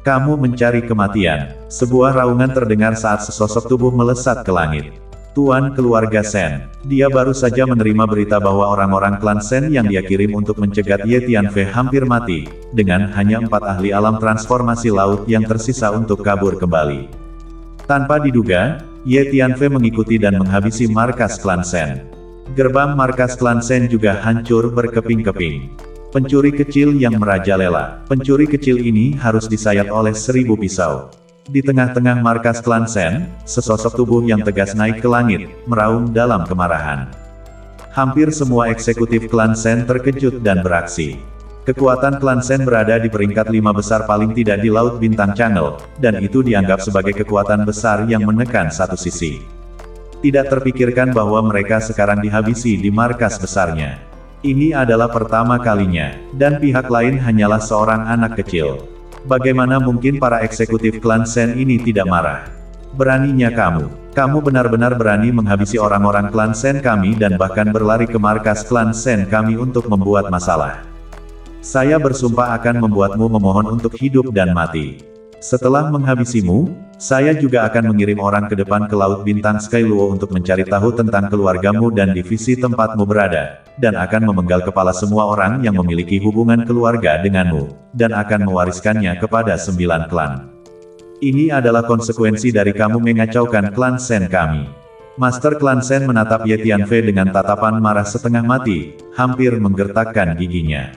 Kamu mencari kematian. Sebuah raungan terdengar saat sesosok tubuh melesat ke langit. Tuan keluarga Sen, dia baru saja menerima berita bahwa orang-orang klan Sen yang dia kirim untuk mencegat Ye Tianfei hampir mati, dengan hanya 4 ahli alam transformasi laut yang tersisa untuk kabur kembali. Tanpa diduga, Ye Tianfei mengikuti dan menghabisi markas klan Sen. Gerbang markas klan Sen juga hancur berkeping-keping. Pencuri kecil yang merajalela. Pencuri kecil ini harus disayat oleh 1000 pisau. Di tengah-tengah markas klan Sen, sesosok tubuh yang tegas naik ke langit, meraung dalam kemarahan. Hampir semua eksekutif klan Sen terkejut dan beraksi. Kekuatan klan Sen berada di peringkat 5 besar paling tidak di Laut Bintang Channel, dan itu dianggap sebagai kekuatan besar yang menekan satu sisi. Tidak terpikirkan bahwa mereka sekarang dihabisi di markas besarnya. Ini adalah pertama kalinya, dan pihak lain hanyalah seorang anak kecil. Bagaimana mungkin para eksekutif klan Sen ini tidak marah? Beraninya kamu benar-benar berani menghabisi orang-orang klan Sen kami dan bahkan berlari ke markas klan Sen kami untuk membuat masalah. Saya bersumpah akan membuatmu memohon untuk hidup dan mati. Setelah menghabisimu, saya juga akan mengirim orang ke depan ke Laut Bintang Skyluo untuk mencari tahu tentang keluargamu dan divisi tempatmu berada, dan akan memenggal kepala semua orang yang memiliki hubungan keluarga denganmu, dan akan mewariskannya kepada 9 klan. Ini adalah konsekuensi dari kamu mengacaukan klan Sen kami. Master klan Sen menatap Ye Tianfei dengan tatapan marah setengah mati, hampir menggertakkan giginya.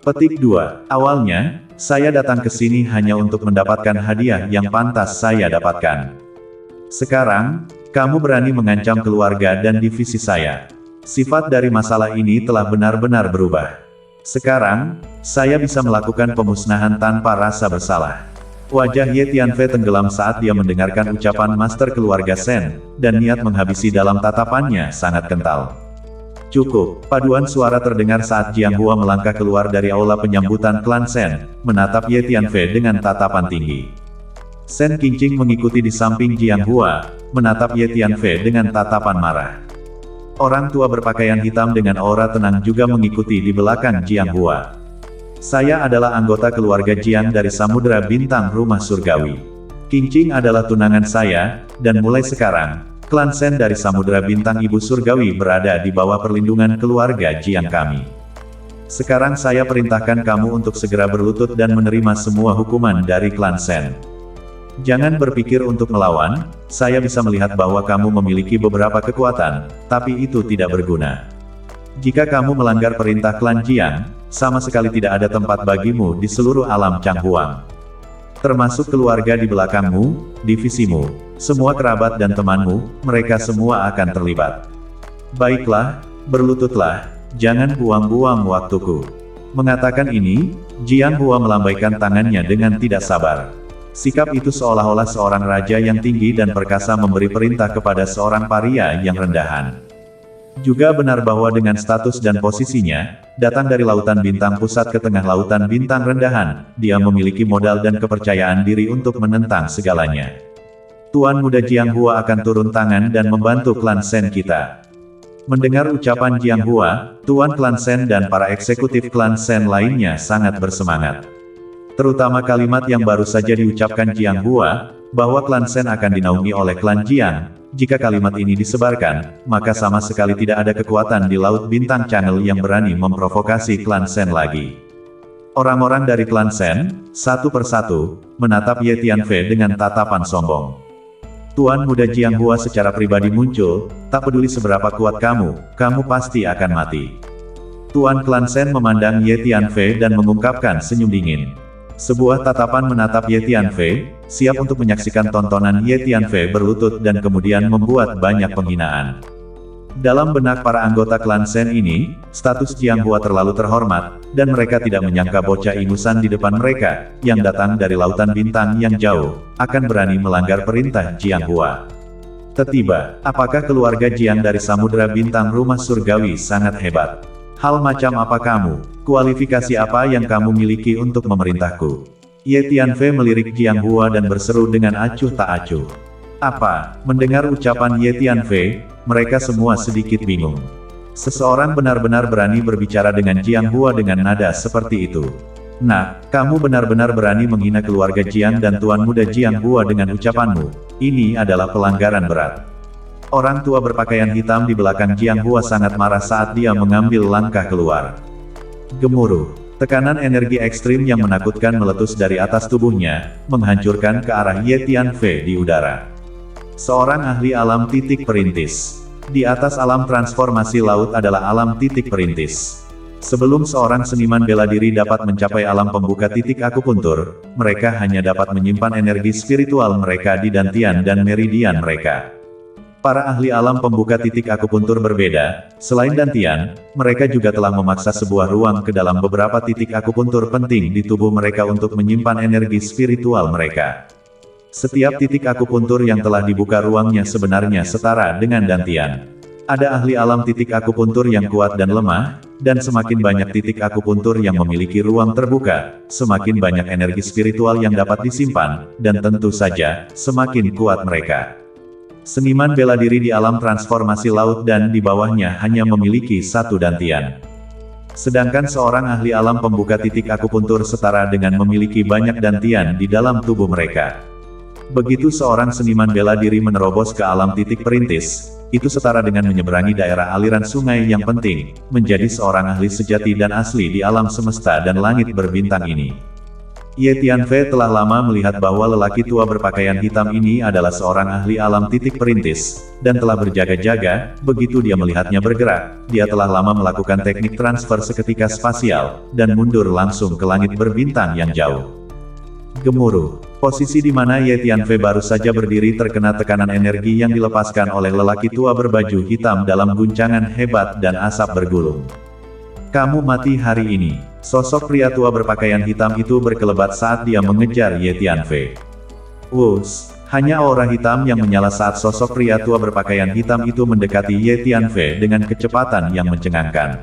Petik 2. Awalnya, saya datang ke sini hanya untuk mendapatkan hadiah yang pantas saya dapatkan. Sekarang, kamu berani mengancam keluarga dan divisi saya. Sifat dari masalah ini telah benar-benar berubah. Sekarang, saya bisa melakukan pemusnahan tanpa rasa bersalah. Wajah Ye Tianfei tenggelam saat dia mendengarkan ucapan Master keluarga Sen, dan niat menghabisi dalam tatapannya sangat kental. Cukup, paduan suara terdengar saat Jiang Hua melangkah keluar dari aula penyambutan klan Sen, menatap Ye Tianfei dengan tatapan tinggi. Sen Qingqing mengikuti di samping Jiang Hua, menatap Ye Tianfei dengan tatapan marah. Orang tua berpakaian hitam dengan aura tenang juga mengikuti di belakang Jiang Hua. Saya adalah anggota keluarga Jiang dari Samudra Bintang Rumah Surgawi. Qingqing adalah tunangan saya, dan mulai sekarang, klan Sen dari Samudra Bintang Ibu Surgawi berada di bawah perlindungan keluarga Jiang kami. Sekarang saya perintahkan kamu untuk segera berlutut dan menerima semua hukuman dari klan Sen. Jangan berpikir untuk melawan, saya bisa melihat bahwa kamu memiliki beberapa kekuatan, tapi itu tidak berguna. Jika kamu melanggar perintah klan Jiang, sama sekali tidak ada tempat bagimu di seluruh alam Changhuang. Termasuk keluarga di belakangmu, divisimu, semua kerabat dan temanmu, mereka semua akan terlibat. Baiklah, berlututlah, jangan buang-buang waktuku. Mengatakan ini, Jiang Hua melambaikan tangannya dengan tidak sabar. Sikap itu seolah-olah seorang raja yang tinggi dan perkasa memberi perintah kepada seorang paria yang rendahan. Juga benar bahwa dengan status dan posisinya, datang dari lautan bintang pusat ke tengah lautan bintang rendahan, dia memiliki modal dan kepercayaan diri untuk menentang segalanya. Tuan Muda Jiang Hua akan turun tangan dan membantu klan Shen kita. Mendengar ucapan Jiang Hua, Tuan klan Shen dan para eksekutif klan Shen lainnya sangat bersemangat. Terutama kalimat yang baru saja diucapkan Jiang Hua, bahwa klan Shen akan dinaungi oleh klan Jiang. Jika kalimat ini disebarkan, maka sama sekali tidak ada kekuatan di Laut Bintang Channel yang berani memprovokasi klan Shen lagi. Orang-orang dari klan Shen, satu persatu, menatap Ye Tianfei dengan tatapan sombong. Tuan Muda Jiang Hua secara pribadi muncul, tak peduli seberapa kuat kamu pasti akan mati. Tuan klan Shen memandang Ye Tianfei dan mengungkapkan senyum dingin. Sebuah tatapan menatap Ye Tianfei, siap untuk menyaksikan tontonan Ye Tianfei berlutut dan kemudian membuat banyak penghinaan. Dalam benak para anggota klan Shen ini, status Jiang Hua terlalu terhormat, dan mereka tidak menyangka bocah ingusan di depan mereka, yang datang dari lautan bintang yang jauh, akan berani melanggar perintah Jiang Hua. Tiba-tiba, apakah keluarga Jiang dari Samudra Bintang Rumah Surgawi sangat hebat? Hal macam apa kamu? Kualifikasi apa yang kamu miliki untuk memerintahku? Ye Tianfei melirik Jiang Hua dan berseru dengan acuh tak acuh. Apa? Mendengar ucapan Ye Tianfei, mereka semua sedikit bingung. Seseorang benar-benar berani berbicara dengan Jiang Hua dengan nada seperti itu. Nah, kamu benar-benar berani menghina keluarga Jiang dan Tuan Muda Jiang Hua dengan ucapanmu. Ini adalah pelanggaran berat. Orang tua berpakaian hitam di belakang Jiang Hua sangat marah saat dia mengambil langkah keluar. Gemuruh. Tekanan energi ekstrim yang menakutkan meletus dari atas tubuhnya, menghancurkan ke arah Ye Tianfei di udara. Seorang ahli alam titik perintis. Di atas alam transformasi laut adalah alam titik perintis. Sebelum seorang seniman bela diri dapat mencapai alam pembuka titik akupuntur, mereka hanya dapat menyimpan energi spiritual mereka di dantian dan meridian mereka. Para ahli alam pembuka titik akupuntur berbeda, selain dantian, mereka juga telah memaksa sebuah ruang ke dalam beberapa titik akupuntur penting di tubuh mereka untuk menyimpan energi spiritual mereka. Setiap titik akupuntur yang telah dibuka ruangnya sebenarnya setara dengan dantian. Ada ahli alam titik akupuntur yang kuat dan lemah, dan semakin banyak titik akupuntur yang memiliki ruang terbuka, semakin banyak energi spiritual yang dapat disimpan, dan tentu saja, semakin kuat mereka. Seniman bela diri di alam transformasi laut dan di bawahnya hanya memiliki satu dantian. Sedangkan seorang ahli alam pembuka titik akupuntur setara dengan memiliki banyak dantian di dalam tubuh mereka. Begitu seorang seniman bela diri menerobos ke alam titik perintis, itu setara dengan menyeberangi daerah aliran sungai yang penting, menjadi seorang ahli sejati dan asli di alam semesta dan langit berbintang ini. Ye Tianfei telah lama melihat bahwa lelaki tua berpakaian hitam ini adalah seorang ahli alam titik perintis, dan telah berjaga-jaga. Begitu dia melihatnya bergerak, dia telah lama melakukan teknik transfer seketika spasial, dan mundur langsung ke langit berbintang yang jauh. Gemuruh. Posisi di mana Ye Tianfei baru saja berdiri terkena tekanan energi yang dilepaskan oleh lelaki tua berbaju hitam dalam guncangan hebat dan asap bergulung. Kamu mati hari ini. Sosok pria tua berpakaian hitam itu berkelebat saat dia mengejar Ye Tianfei. Wus, hanya aura hitam yang menyala saat sosok pria tua berpakaian hitam itu mendekati Ye Tianfei dengan kecepatan yang mencengangkan.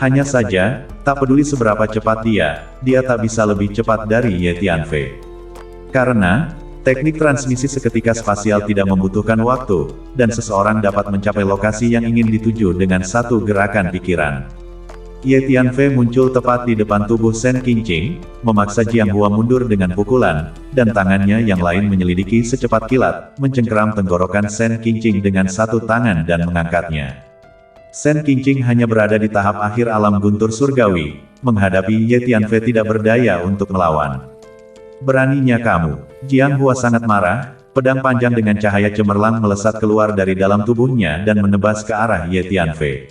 Hanya saja, tak peduli seberapa cepat dia tak bisa lebih cepat dari Ye Tianfei. Karena, teknik transmisi seketika spasial tidak membutuhkan waktu, dan seseorang dapat mencapai lokasi yang ingin dituju dengan satu gerakan pikiran. Ye Tianfei muncul tepat di depan tubuh Shen Qingqing, memaksa Jiang Hua mundur dengan pukulan, dan tangannya yang lain menyelidiki secepat kilat, mencengkeram tenggorokan Shen Qingqing dengan satu tangan dan mengangkatnya. Shen Qingqing hanya berada di tahap akhir alam guntur surgawi, menghadapi Ye Tianfei tidak berdaya untuk melawan. Beraninya kamu. Jiang Hua sangat marah, pedang panjang dengan cahaya cemerlang melesat keluar dari dalam tubuhnya dan menebas ke arah Ye Tianfei.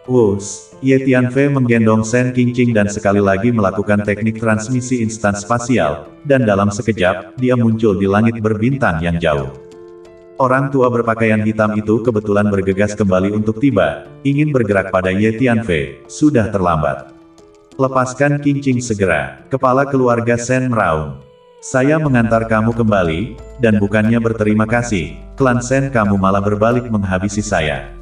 Wus, Ye Tianfei menggendong Shen Qingqing dan sekali lagi melakukan teknik transmisi instan spasial, dan dalam sekejap, dia muncul di langit berbintang yang jauh. Orang tua berpakaian hitam itu kebetulan bergegas kembali untuk tiba, ingin bergerak pada Ye Tianfei, sudah terlambat. Lepaskan Qingqing segera, kepala keluarga Shen meraung. Saya mengantar kamu kembali, dan bukannya berterima kasih, klan Shen kamu malah berbalik menghabisi saya.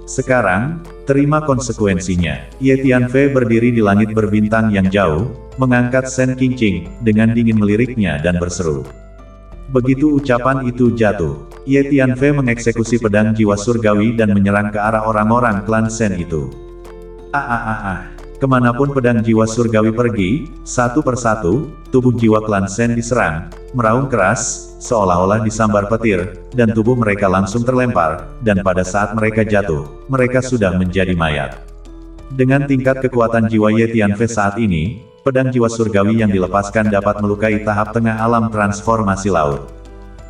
Sekarang, terima konsekuensinya. Ye Tianfei berdiri di langit berbintang yang jauh, mengangkat Shen Qingqing, dengan dingin meliriknya dan berseru. Begitu ucapan itu jatuh, Ye Tianfei mengeksekusi pedang jiwa surgawi dan menyerang ke arah orang-orang klan Shen itu. Kemanapun pedang jiwa surgawi pergi, satu persatu, tubuh jiwa klan Shen diserang, meraung keras, seolah-olah disambar petir, dan tubuh mereka langsung terlempar, dan pada saat mereka jatuh, mereka sudah menjadi mayat. Dengan tingkat kekuatan jiwa Ye Tianfei saat ini, pedang jiwa surgawi yang dilepaskan dapat melukai tahap tengah alam transformasi laut.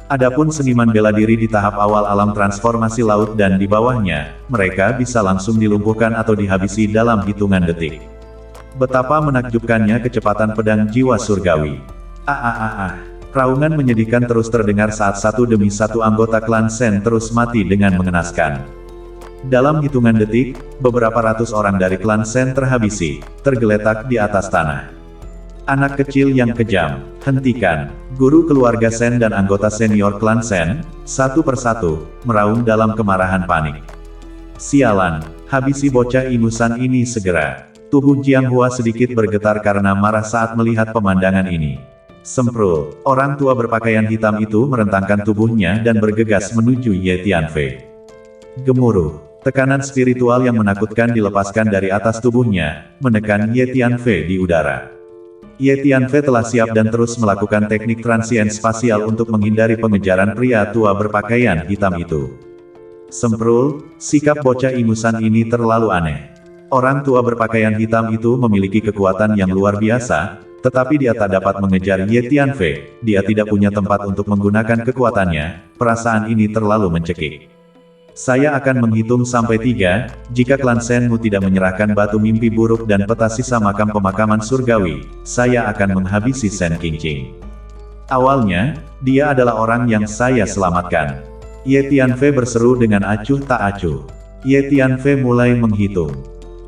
Adapun seniman bela diri di tahap awal alam transformasi laut dan di bawahnya, mereka bisa langsung dilumpuhkan atau dihabisi dalam hitungan detik. Betapa menakjubkannya kecepatan pedang jiwa surgawi. Raungan menyedihkan terus terdengar saat satu demi satu anggota klan Shen terus mati dengan mengenaskan. Dalam hitungan detik, beberapa ratus orang dari klan Shen terhabisi, tergeletak di atas tanah. Anak kecil yang kejam, hentikan. Guru keluarga Shen dan anggota senior klan Shen, satu persatu, meraung dalam kemarahan panik. Sialan, habisi bocah ingusan ini segera. Tubuh Jiang Hua sedikit bergetar karena marah saat melihat pemandangan ini. Semprul, orang tua berpakaian hitam itu merentangkan tubuhnya dan bergegas menuju Ye Tianfei. Gemuruh, tekanan spiritual yang menakutkan dilepaskan dari atas tubuhnya, menekan Ye Tianfei di udara. Ye Tianfei telah siap dan terus melakukan teknik transien spasial untuk menghindari pengejaran pria tua berpakaian hitam itu. Semprul, sikap bocah ingusan ini terlalu aneh. Orang tua berpakaian hitam itu memiliki kekuatan yang luar biasa, tetapi dia tak dapat mengejar Ye Tianfei, dia tidak punya tempat untuk menggunakan kekuatannya, perasaan ini terlalu mencekik. Saya akan menghitung sampai 3, jika klan Shenmu tidak menyerahkan batu mimpi buruk dan peta sisa makam pemakaman surgawi, saya akan menghabisi Shen Qingqing. Awalnya, dia adalah orang yang saya selamatkan. Ye Tianfei berseru dengan acuh tak acuh. Ye Tianfei mulai menghitung.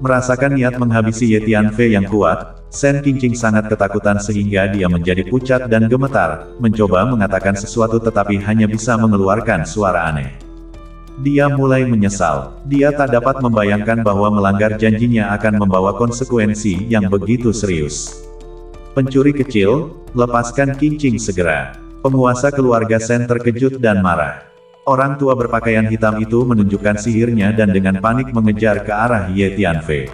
Merasakan niat menghabisi Ye Tianfei yang kuat, Shen Qingqing sangat ketakutan sehingga dia menjadi pucat dan gemetar, mencoba mengatakan sesuatu tetapi hanya bisa mengeluarkan suara aneh. Dia mulai menyesal, dia tak dapat membayangkan bahwa melanggar janjinya akan membawa konsekuensi yang begitu serius. Pencuri kecil, lepaskan Qingqing segera. Penguasa keluarga Shen terkejut dan marah. Orang tua berpakaian hitam itu menunjukkan sihirnya dan dengan panik mengejar ke arah Ye Tianfei.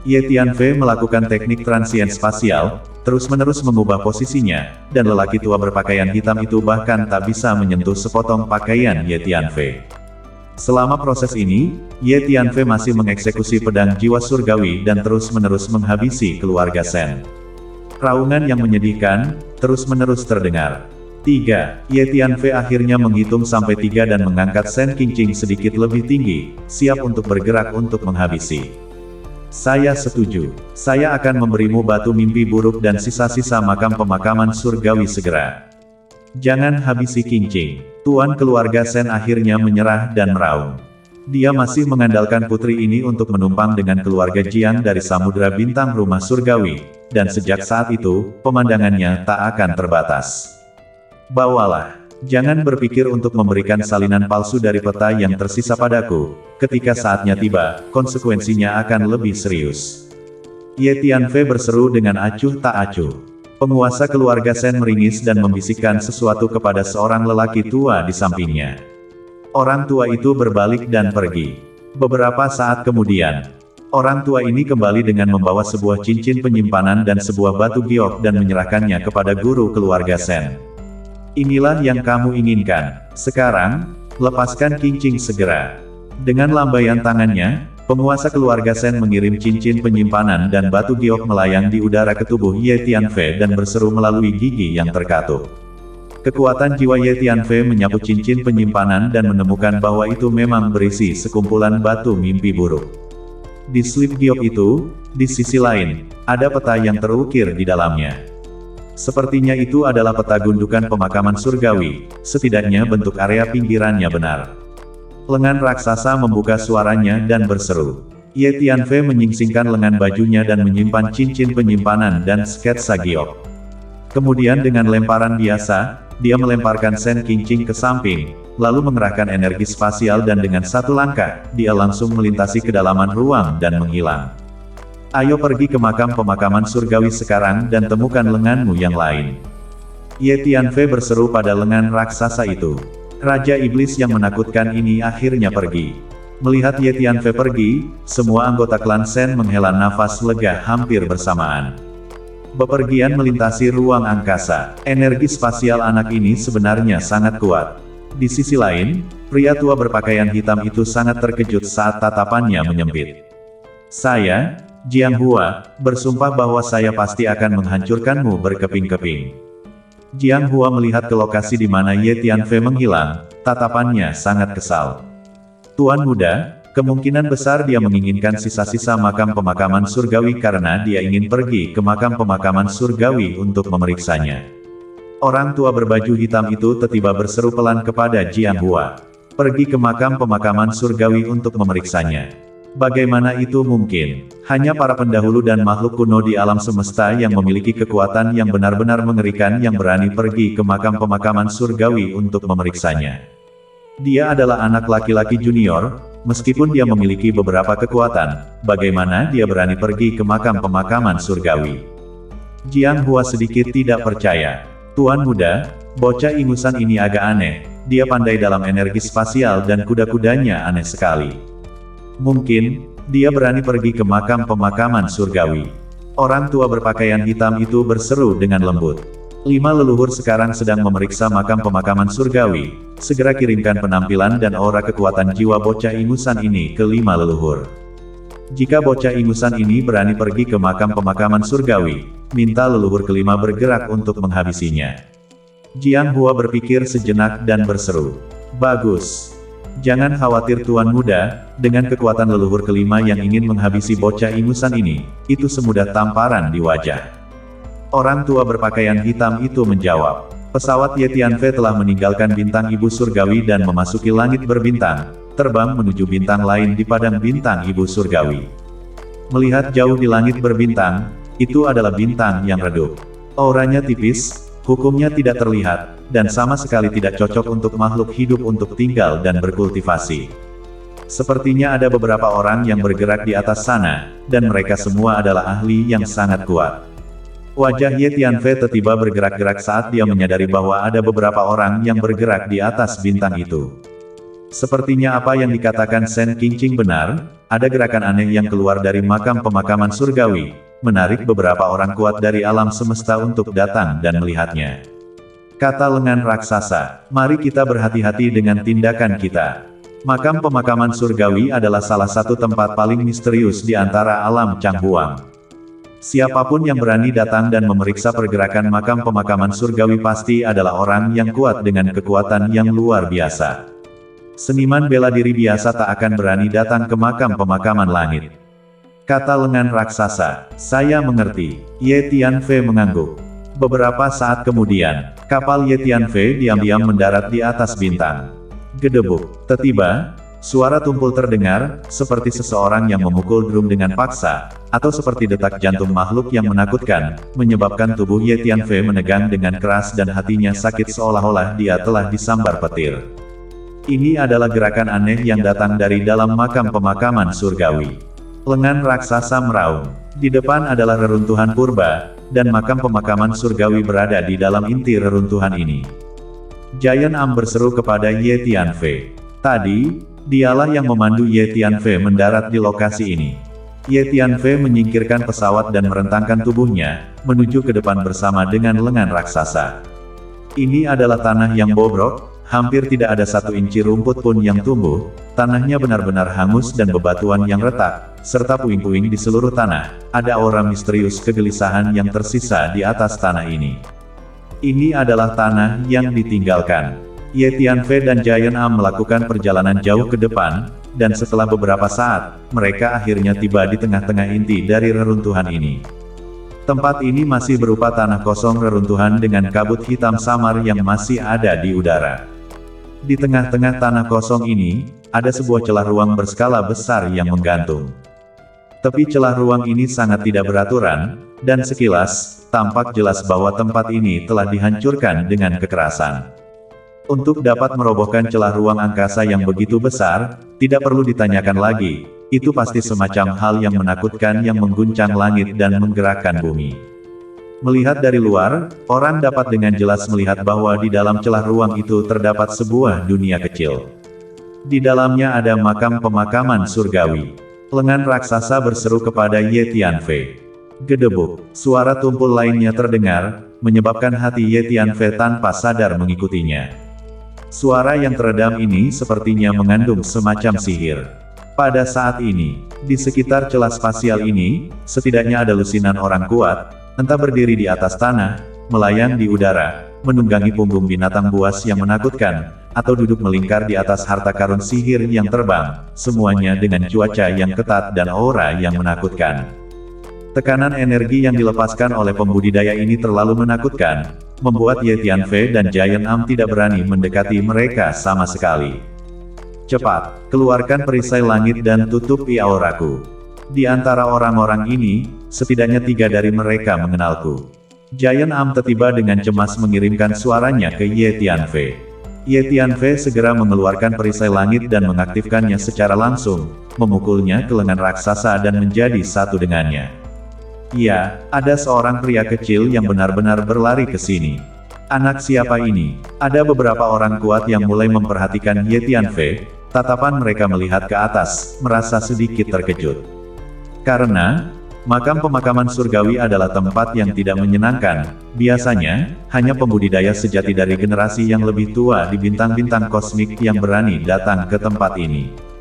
Ye Tianfei melakukan teknik transien spasial, terus-menerus mengubah posisinya, dan lelaki tua berpakaian hitam itu bahkan tak bisa menyentuh sepotong pakaian Ye Tianfei. Selama proses ini, Ye Tianfei masih mengeksekusi pedang jiwa surgawi dan terus-menerus menghabisi keluarga Shen. Raungan yang menyedihkan, terus-menerus terdengar. 3. Ye Tianfei akhirnya menghitung sampai 3 dan mengangkat Shen Qingqing sedikit lebih tinggi, siap untuk bergerak untuk menghabisi. Saya setuju. Saya akan memberimu batu mimpi buruk dan sisa-sisa makam pemakaman surgawi segera. Jangan habisi Qingqing. Tuan keluarga Shen akhirnya menyerah dan meraung. Dia masih mengandalkan putri ini untuk menumpang dengan keluarga Jiang dari Samudra Bintang Rumah Surgawi, dan sejak saat itu, pemandangannya tak akan terbatas. Bawalah. Jangan berpikir untuk memberikan salinan palsu dari peta yang tersisa padaku. Ketika saatnya tiba, konsekuensinya akan lebih serius. Ye Tianfei berseru dengan acuh tak acuh. Penguasa keluarga Shen meringis dan membisikkan sesuatu kepada seorang lelaki tua di sampingnya. Orang tua itu berbalik dan pergi. Beberapa saat kemudian, orang tua ini kembali dengan membawa sebuah cincin penyimpanan dan sebuah batu giok dan menyerahkannya kepada guru keluarga Shen. Inilah yang kamu inginkan. Sekarang, lepaskan Qingqing segera. Dengan lambaian tangannya, Penguasa keluarga Sen mengirim cincin penyimpanan dan batu giok melayang di udara ke tubuh Ye Tianfei dan berseru melalui gigi yang terkatup. Kekuatan jiwa Ye Tianfei menyapu cincin penyimpanan dan menemukan bahwa itu memang berisi sekumpulan batu mimpi buruk. Di slip giok itu, di sisi lain, ada peta yang terukir di dalamnya. Sepertinya itu adalah peta gundukan pemakaman surgawi, setidaknya bentuk area pinggirannya benar. Lengan raksasa membuka suaranya dan berseru. Ye Tianfei menyingsingkan lengan bajunya dan menyimpan cincin penyimpanan dan sketsa giok. Kemudian dengan lemparan biasa, dia melemparkan Sen Qingqing ke samping, lalu mengerahkan energi spasial dan dengan satu langkah, dia langsung melintasi kedalaman ruang dan menghilang. Ayo pergi ke makam pemakaman surgawi sekarang dan temukan lenganmu yang lain. Ye Tianfei berseru pada lengan raksasa itu. Raja Iblis yang menakutkan ini akhirnya pergi. Melihat Ye Tianfei pergi, semua anggota klan Sen menghela nafas lega hampir bersamaan. Bepergian melintasi ruang angkasa, energi spasial anak ini sebenarnya sangat kuat. Di sisi lain, pria tua berpakaian hitam itu sangat terkejut saat tatapannya menyempit. Saya, Jiang Hua, bersumpah bahwa saya pasti akan menghancurkanmu berkeping-keping. Jiang Hua melihat ke lokasi di mana Ye Tianfei menghilang, tatapannya sangat kesal. Tuan muda, kemungkinan besar dia menginginkan sisa-sisa makam pemakaman surgawi karena dia ingin pergi ke makam pemakaman surgawi untuk memeriksanya. Orang tua berbaju hitam itu tiba-tiba berseru pelan kepada Jiang Hua. Pergi ke makam pemakaman surgawi untuk memeriksanya. Bagaimana itu mungkin? Hanya para pendahulu dan makhluk kuno di alam semesta yang memiliki kekuatan yang benar-benar mengerikan yang berani pergi ke makam pemakaman surgawi untuk memeriksanya. Dia adalah anak laki-laki junior, meskipun dia memiliki beberapa kekuatan, bagaimana dia berani pergi ke makam pemakaman surgawi? Jiang Hua sedikit tidak percaya. Tuan muda, bocah ingusan ini agak aneh, dia pandai dalam energi spasial dan kuda-kudanya aneh sekali. Mungkin, dia berani pergi ke makam pemakaman surgawi. Orang tua berpakaian hitam itu berseru dengan lembut. 5 leluhur sekarang sedang memeriksa makam pemakaman surgawi. Segera kirimkan penampilan dan aura kekuatan jiwa bocah ingusan ini ke 5 leluhur. Jika bocah ingusan ini berani pergi ke makam pemakaman surgawi, minta leluhur kelima bergerak untuk menghabisinya. Jiang Hua berpikir sejenak dan berseru. Bagus. Jangan khawatir tuan muda, dengan kekuatan leluhur kelima yang ingin menghabisi bocah ingusan ini, itu semudah tamparan di wajah. Orang tua berpakaian hitam itu menjawab. Pesawat Ye Tianfei telah meninggalkan bintang ibu surgawi dan memasuki langit berbintang, terbang menuju bintang lain di padang bintang ibu surgawi. Melihat jauh di langit berbintang, itu adalah bintang yang redup. Auranya tipis, hukumnya tidak terlihat, dan sama sekali tidak cocok untuk makhluk hidup untuk tinggal dan berkultivasi. Sepertinya ada beberapa orang yang bergerak di atas sana, dan mereka semua adalah ahli yang sangat kuat. Wajah Ye Tianfei tiba-tiba bergerak-gerak saat dia menyadari bahwa ada beberapa orang yang bergerak di atas bintang itu. Sepertinya apa yang dikatakan Sen Qingqing benar, ada gerakan aneh yang keluar dari makam pemakaman surgawi, menarik beberapa orang kuat dari alam semesta untuk datang dan melihatnya. Kata lengan raksasa, mari kita berhati-hati dengan tindakan kita. Makam pemakaman surgawi adalah salah satu tempat paling misterius di antara alam Changhuang. Siapapun yang berani datang dan memeriksa pergerakan makam pemakaman surgawi pasti adalah orang yang kuat dengan kekuatan yang luar biasa. Seniman bela diri biasa tak akan berani datang ke makam pemakaman langit. Kata lengan raksasa, saya mengerti. Ye Tianfei mengangguk. Beberapa saat kemudian, kapal Ye Tianfei diam-diam mendarat di atas bintang. Gedebuk. Tiba-tiba, suara tumpul terdengar, seperti seseorang yang memukul drum dengan paksa, atau seperti detak jantung makhluk yang menakutkan, menyebabkan tubuh Ye Tianfei menegang dengan keras dan hatinya sakit seolah-olah dia telah disambar petir. Ini adalah gerakan aneh yang datang dari dalam makam pemakaman surgawi. Lengan raksasa meraung. Di depan adalah reruntuhan purba, dan makam pemakaman surgawi berada di dalam inti reruntuhan ini. Giant Am berseru kepada Ye Tianfei. Tadi, dialah yang memandu Ye Tianfei mendarat di lokasi ini. Ye Tianfei menyingkirkan pesawat dan merentangkan tubuhnya, menuju ke depan bersama dengan lengan raksasa. Ini adalah tanah yang bobrok, Hampir tidak ada 1 inci rumput pun yang tumbuh, tanahnya benar-benar hangus dan bebatuan yang retak, serta puing-puing di seluruh tanah. Ada aura misterius kegelisahan yang tersisa di atas tanah ini. Ini adalah tanah yang ditinggalkan. Ye Tianfei dan Giant Am melakukan perjalanan jauh ke depan, dan setelah beberapa saat, mereka akhirnya tiba di tengah-tengah inti dari reruntuhan ini. Tempat ini masih berupa tanah kosong reruntuhan dengan kabut hitam samar yang masih ada di udara. Di tengah-tengah tanah kosong ini, ada sebuah celah ruang berskala besar yang menggantung. Tepi celah ruang ini sangat tidak beraturan, dan sekilas, tampak jelas bahwa tempat ini telah dihancurkan dengan kekerasan. Untuk dapat merobohkan celah ruang angkasa yang begitu besar, tidak perlu ditanyakan lagi, itu pasti semacam hal yang menakutkan yang mengguncang langit dan menggerakkan bumi. Melihat dari luar, orang dapat dengan jelas melihat bahwa di dalam celah ruang itu terdapat sebuah dunia kecil. Di dalamnya ada makam pemakaman surgawi. Lengan raksasa berseru kepada Ye Tianfei. Gedebuk, suara tumpul lainnya terdengar, menyebabkan hati Ye Tianfei tanpa sadar mengikutinya. Suara yang teredam ini sepertinya mengandung semacam sihir. Pada saat ini, di sekitar celah spasial ini, setidaknya ada lusinan orang kuat, entah berdiri di atas tanah, melayang di udara, menunggangi punggung binatang buas yang menakutkan, atau duduk melingkar di atas harta karun sihir yang terbang, semuanya dengan cuaca yang ketat dan aura yang menakutkan. Tekanan energi yang dilepaskan oleh pembudidaya ini terlalu menakutkan, membuat Ye Tianfei dan Giant Am tidak berani mendekati mereka sama sekali. Cepat, keluarkan perisai langit dan tutupi auraku. Di antara orang-orang ini, setidaknya 3 dari mereka mengenalku. Giant Am tiba dengan cemas mengirimkan suaranya ke Ye Tianfei. Ye Tianfei segera mengeluarkan perisai langit dan mengaktifkannya secara langsung, memukulnya ke lengan raksasa dan menjadi satu dengannya. Ya, ada seorang pria kecil yang benar-benar berlari ke sini. Anak siapa ini? Ada beberapa orang kuat yang mulai memperhatikan Ye Tianfei, tatapan mereka melihat ke atas, merasa sedikit terkejut. Karena, makam pemakaman surgawi adalah tempat yang tidak menyenangkan, biasanya, hanya pembudidaya sejati dari generasi yang lebih tua di bintang-bintang kosmik yang berani datang ke tempat ini.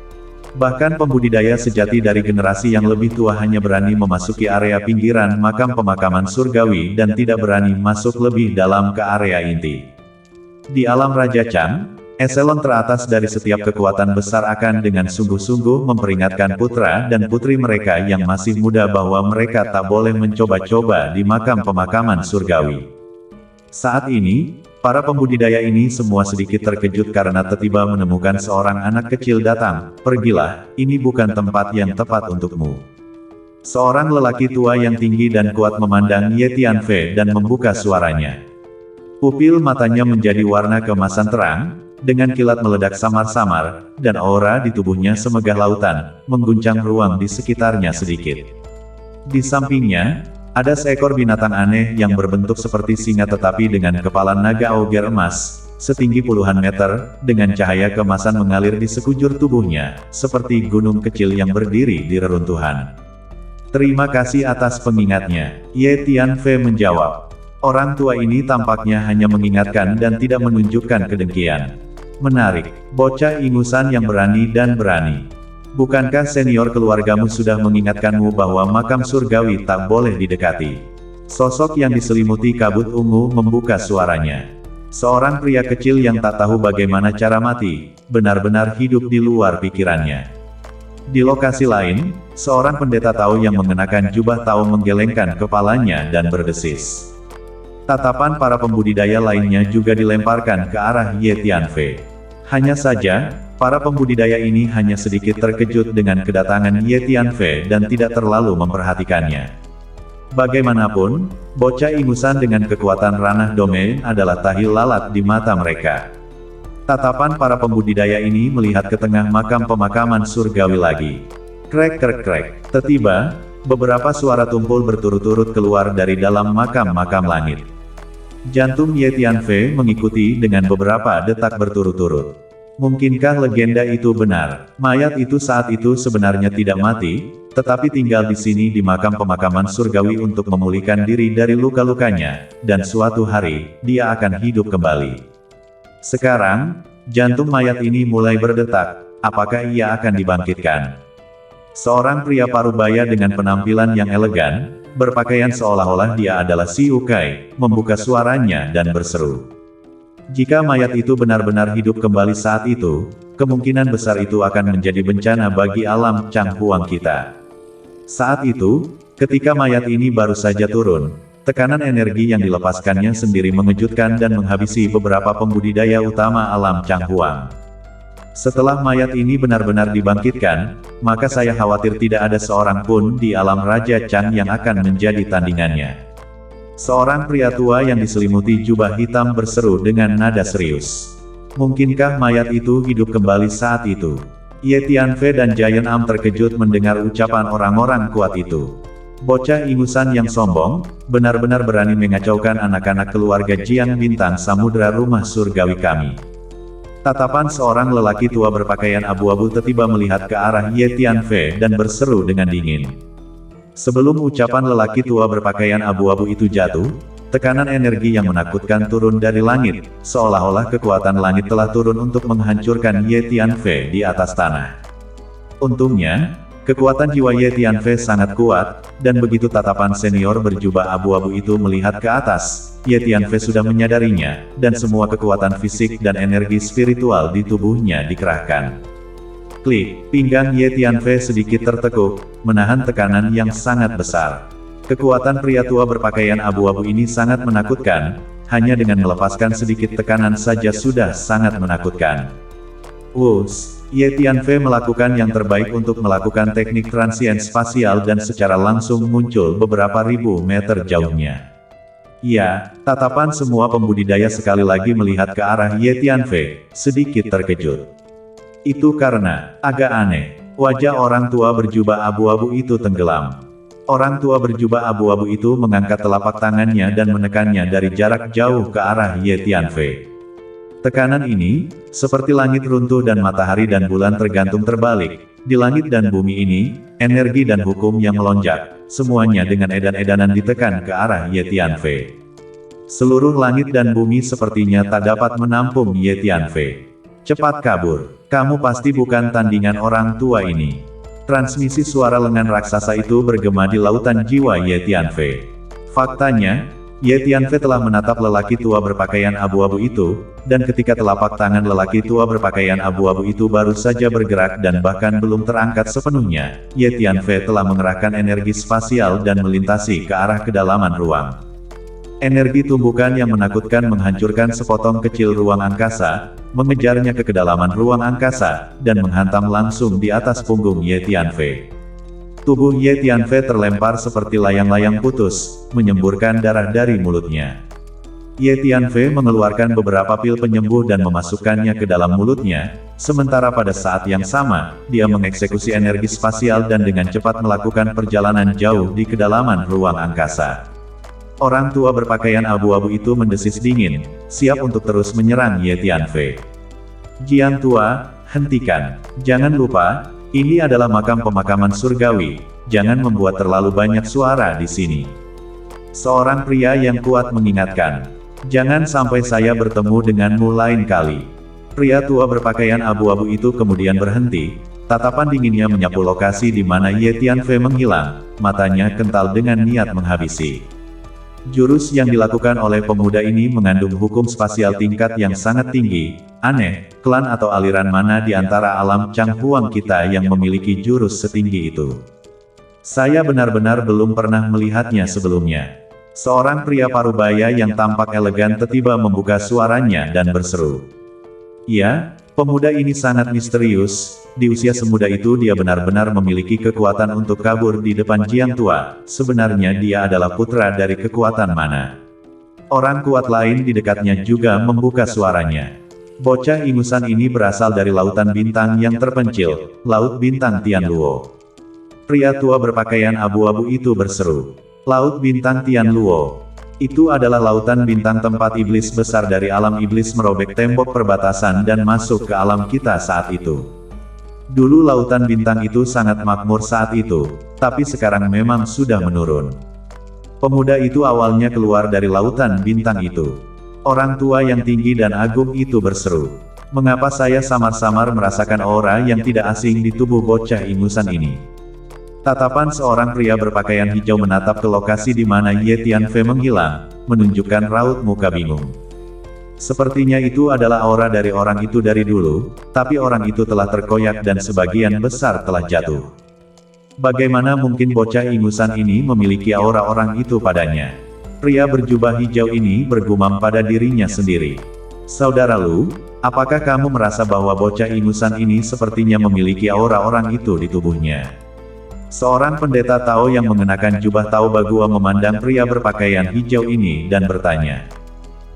Bahkan pembudidaya sejati dari generasi yang lebih tua hanya berani memasuki area pinggiran makam pemakaman surgawi dan tidak berani masuk lebih dalam ke area inti. Di alam Raja Chan, eselon teratas dari setiap kekuatan besar akan dengan sungguh-sungguh memperingatkan putra dan putri mereka yang masih muda bahwa mereka tak boleh mencoba-coba di makam pemakaman surgawi. Saat ini, para pembudidaya ini semua sedikit terkejut karena tiba-tiba menemukan seorang anak kecil datang. Pergilah, ini bukan tempat yang tepat untukmu. Seorang lelaki tua yang tinggi dan kuat memandang Ye Tianfei dan membuka suaranya. Pupil matanya menjadi warna keemasan terang, dengan kilat meledak samar-samar, dan aura di tubuhnya semegah lautan, mengguncang ruang di sekitarnya sedikit. Di sampingnya, ada seekor binatang aneh yang berbentuk seperti singa tetapi dengan kepala naga auger emas, setinggi puluhan meter, dengan cahaya keemasan mengalir di sekujur tubuhnya, seperti gunung kecil yang berdiri di reruntuhan. Terima kasih atas pengingatnya, Ye Tianfei menjawab. Orang tua ini tampaknya hanya mengingatkan dan tidak menunjukkan kedengkian. Menarik, bocah ingusan yang berani dan berani. Bukankah senior keluargamu sudah mengingatkanmu bahwa makam surgawi tak boleh didekati? Sosok yang diselimuti kabut ungu membuka suaranya. Seorang pria kecil yang tak tahu bagaimana cara mati, benar-benar hidup di luar pikirannya. Di lokasi lain, seorang pendeta Tao yang mengenakan jubah Tao menggelengkan kepalanya dan berdesis. Tatapan para pembudidaya lainnya juga dilemparkan ke arah Ye Tianfei. Hanya saja, para pembudidaya ini hanya sedikit terkejut dengan kedatangan Ye Tianfei dan tidak terlalu memperhatikannya. Bagaimanapun, bocah ingusan dengan kekuatan ranah domain adalah tahi lalat di mata mereka. Tatapan para pembudidaya ini melihat ke tengah makam pemakaman surgawi lagi. Krek krek krek. Tiba-tiba, beberapa suara tumpul berturut-turut keluar dari dalam makam-makam langit. Jantung Ye Tianfei mengikuti dengan beberapa detak berturut-turut. Mungkinkah legenda itu benar? Mayat itu saat itu sebenarnya tidak mati, tetapi tinggal di sini di makam pemakaman surgawi untuk memulihkan diri dari luka-lukanya, dan suatu hari, dia akan hidup kembali. Sekarang, jantung mayat ini mulai berdetak. Apakah ia akan dibangkitkan? Seorang pria parubaya dengan penampilan yang elegan, berpakaian seolah-olah dia adalah si Ukai, membuka suaranya dan berseru. Jika mayat itu benar-benar hidup kembali saat itu, kemungkinan besar itu akan menjadi bencana bagi alam Changhuang kita. Saat itu, ketika mayat ini baru saja turun, tekanan energi yang dilepaskannya sendiri mengejutkan dan menghabisi beberapa pembudidaya utama alam Changhuang. Setelah mayat ini benar-benar dibangkitkan, maka saya khawatir tidak ada seorang pun di alam Raja Chang yang akan menjadi tandingannya. Seorang pria tua yang diselimuti jubah hitam berseru dengan nada serius. Mungkinkah mayat itu hidup kembali saat itu? Ye Tianfei dan Giant Am terkejut mendengar ucapan orang-orang kuat itu. Bocah ingusan yang sombong, benar-benar berani mengacaukan anak-anak keluarga Jiang Bintang Samudra rumah surgawi kami. Tatapan seorang lelaki tua berpakaian abu-abu tiba-tiba melihat ke arah Ye Tianfei dan berseru dengan dingin. Sebelum ucapan lelaki tua berpakaian abu-abu itu jatuh, tekanan energi yang menakutkan turun dari langit, seolah-olah kekuatan langit telah turun untuk menghancurkan Ye Tianfei di atas tanah. Untungnya, kekuatan jiwa Ye Tianfei sangat kuat, dan begitu tatapan senior berjubah abu-abu itu melihat ke atas, Ye Tianfei sudah menyadarinya, dan semua kekuatan fisik dan energi spiritual di tubuhnya dikerahkan. Klik, pinggang Ye Tianfei sedikit tertekuk, menahan tekanan yang sangat besar. Kekuatan pria tua berpakaian abu-abu ini sangat menakutkan, hanya dengan melepaskan sedikit tekanan saja sudah sangat menakutkan. Wus, Ye Tianfei melakukan yang terbaik untuk melakukan teknik transien spasial dan secara langsung muncul beberapa ribu meter jauhnya. Ya, tatapan semua pembudidaya sekali lagi melihat ke arah Ye Tianfei, sedikit terkejut. Itu karena, agak aneh, wajah orang tua berjubah abu-abu itu tenggelam. Orang tua berjubah abu-abu itu mengangkat telapak tangannya dan menekannya dari jarak jauh ke arah Ye Tianfei. Tekanan ini, seperti langit runtuh dan matahari dan bulan tergantung terbalik. Di langit dan bumi ini, energi dan hukum yang melonjak, semuanya dengan edan-edanan ditekan ke arah Ye Tianfei. Seluruh langit dan bumi sepertinya tak dapat menampung Ye Tianfei. Cepat kabur, kamu pasti bukan tandingan orang tua ini. Transmisi suara lengan raksasa itu bergema di lautan jiwa Ye Tianfei. Faktanya, Ye Tianfei telah menatap lelaki tua berpakaian abu-abu itu, dan ketika telapak tangan lelaki tua berpakaian abu-abu itu baru saja bergerak dan bahkan belum terangkat sepenuhnya, Ye Tianfei telah mengerahkan energi spasial dan melintasi ke arah kedalaman ruang. Energi tumbukan yang menakutkan menghancurkan sepotong kecil ruang angkasa, mengejarnya ke kedalaman ruang angkasa, dan menghantam langsung di atas punggung Ye Tianfei. Tubuh Ye Tianfei terlempar seperti layang-layang putus, menyemburkan darah dari mulutnya. Ye Tianfei mengeluarkan beberapa pil penyembuh dan memasukkannya ke dalam mulutnya, sementara pada saat yang sama, dia mengeksekusi energi spasial dan dengan cepat melakukan perjalanan jauh di kedalaman ruang angkasa. Orang tua berpakaian abu-abu itu mendesis dingin, siap untuk terus menyerang Ye Tianfei. Jiang tua, hentikan. Jangan lupa, ini adalah makam pemakaman surgawi, jangan membuat terlalu banyak suara di sini. Seorang pria yang kuat mengingatkan. Jangan sampai saya bertemu denganmu lain kali. Pria tua berpakaian abu-abu itu kemudian berhenti, tatapan dinginnya menyapu lokasi di mana Ye Tianfei menghilang, matanya kental dengan niat menghabisi. Jurus yang dilakukan oleh pemuda ini mengandung hukum spasial tingkat yang sangat tinggi. Aneh, klan atau aliran mana di antara alam Changhuang kita yang memiliki jurus setinggi itu? Saya benar-benar belum pernah melihatnya sebelumnya. Seorang pria parubaya yang tampak elegan tiba-tiba membuka suaranya dan berseru. Ya, pemuda ini sangat misterius. Di usia semuda itu dia benar-benar memiliki kekuatan untuk kabur di depan Jiang tua. Sebenarnya dia adalah putra dari kekuatan mana? Orang kuat lain di dekatnya juga membuka suaranya. Bocah ingusan ini berasal dari lautan bintang yang terpencil, Laut Bintang Tianluo. Pria tua berpakaian abu-abu itu berseru. Laut Bintang Tianluo. Itu adalah lautan bintang tempat iblis besar dari alam iblis merobek tembok perbatasan dan masuk ke alam kita saat itu. Dulu lautan bintang itu sangat makmur saat itu, tapi sekarang memang sudah menurun. Pemuda itu awalnya keluar dari lautan bintang itu. Orang tua yang tinggi dan agung itu berseru. Mengapa saya samar-samar merasakan aura yang tidak asing di tubuh bocah ingusan ini? Tatapan seorang pria berpakaian hijau menatap ke lokasi di mana Ye Tianfei menghilang, menunjukkan raut muka bingung. Sepertinya itu adalah aura dari orang itu dari dulu, tapi orang itu telah terkoyak dan sebagian besar telah jatuh. Bagaimana mungkin bocah ingusan ini memiliki aura orang itu padanya? Pria berjubah hijau ini bergumam pada dirinya sendiri. Saudara Lu, apakah kamu merasa bahwa bocah ingusan ini sepertinya memiliki aura orang itu di tubuhnya? Seorang pendeta Tao yang mengenakan jubah Tao Bagua memandang pria berpakaian hijau ini dan bertanya.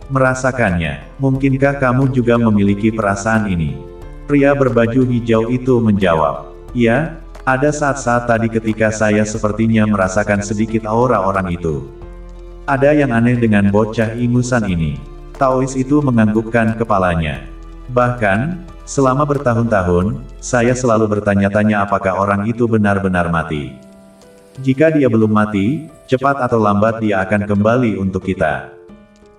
Merasakannya, mungkinkah kamu juga memiliki perasaan ini? Pria berbaju hijau itu menjawab. Ya, ada saat-saat tadi ketika saya sepertinya merasakan sedikit aura orang itu. Ada yang aneh dengan bocah ingusan ini. Taois itu menganggukkan kepalanya. Bahkan, selama bertahun-tahun, saya selalu bertanya-tanya apakah orang itu benar-benar mati. Jika dia belum mati, cepat atau lambat dia akan kembali untuk kita.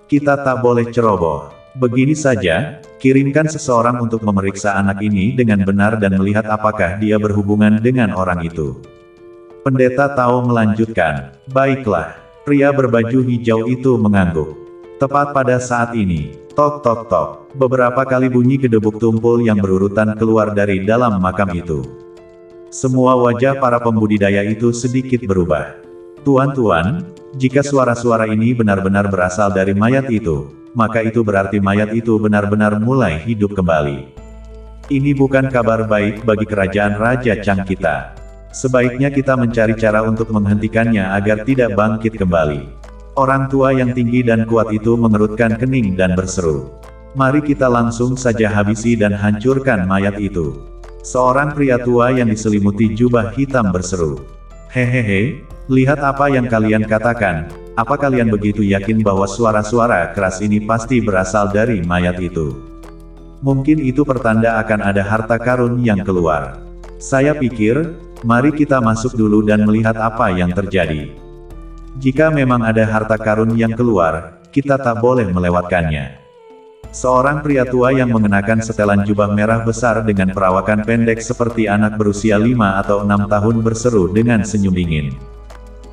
Kita tak boleh ceroboh. Begini saja, kirimkan seseorang untuk memeriksa anak ini dengan benar dan melihat apakah dia berhubungan dengan orang itu. Pendeta Tao melanjutkan. Baiklah. Pria berbaju hijau itu mengangguk. Tepat pada saat ini, tok tok tok, beberapa kali bunyi gedebuk tumpul yang berurutan keluar dari dalam makam itu. Semua wajah para pembudidaya itu sedikit berubah. Tuan-tuan, jika suara-suara ini benar-benar berasal dari mayat itu, maka itu berarti mayat itu benar-benar mulai hidup kembali. Ini bukan kabar baik bagi kerajaan Raja Chang kita. Sebaiknya kita mencari cara untuk menghentikannya agar tidak bangkit kembali. Orang tua yang tinggi dan kuat itu mengerutkan kening dan berseru. Mari kita langsung saja habisi dan hancurkan mayat itu. Seorang pria tua yang diselimuti jubah hitam berseru. Hehehe, lihat apa yang kalian katakan. Apa kalian begitu yakin bahwa suara-suara keras ini pasti berasal dari mayat itu? Mungkin itu pertanda akan ada harta karun yang keluar. Saya pikir, mari kita masuk dulu dan melihat apa yang terjadi. Jika memang ada harta karun yang keluar, kita tak boleh melewatkannya. Seorang pria tua yang mengenakan setelan jubah merah besar dengan perawakan pendek seperti anak berusia 5 atau 6 tahun berseru dengan senyum dingin.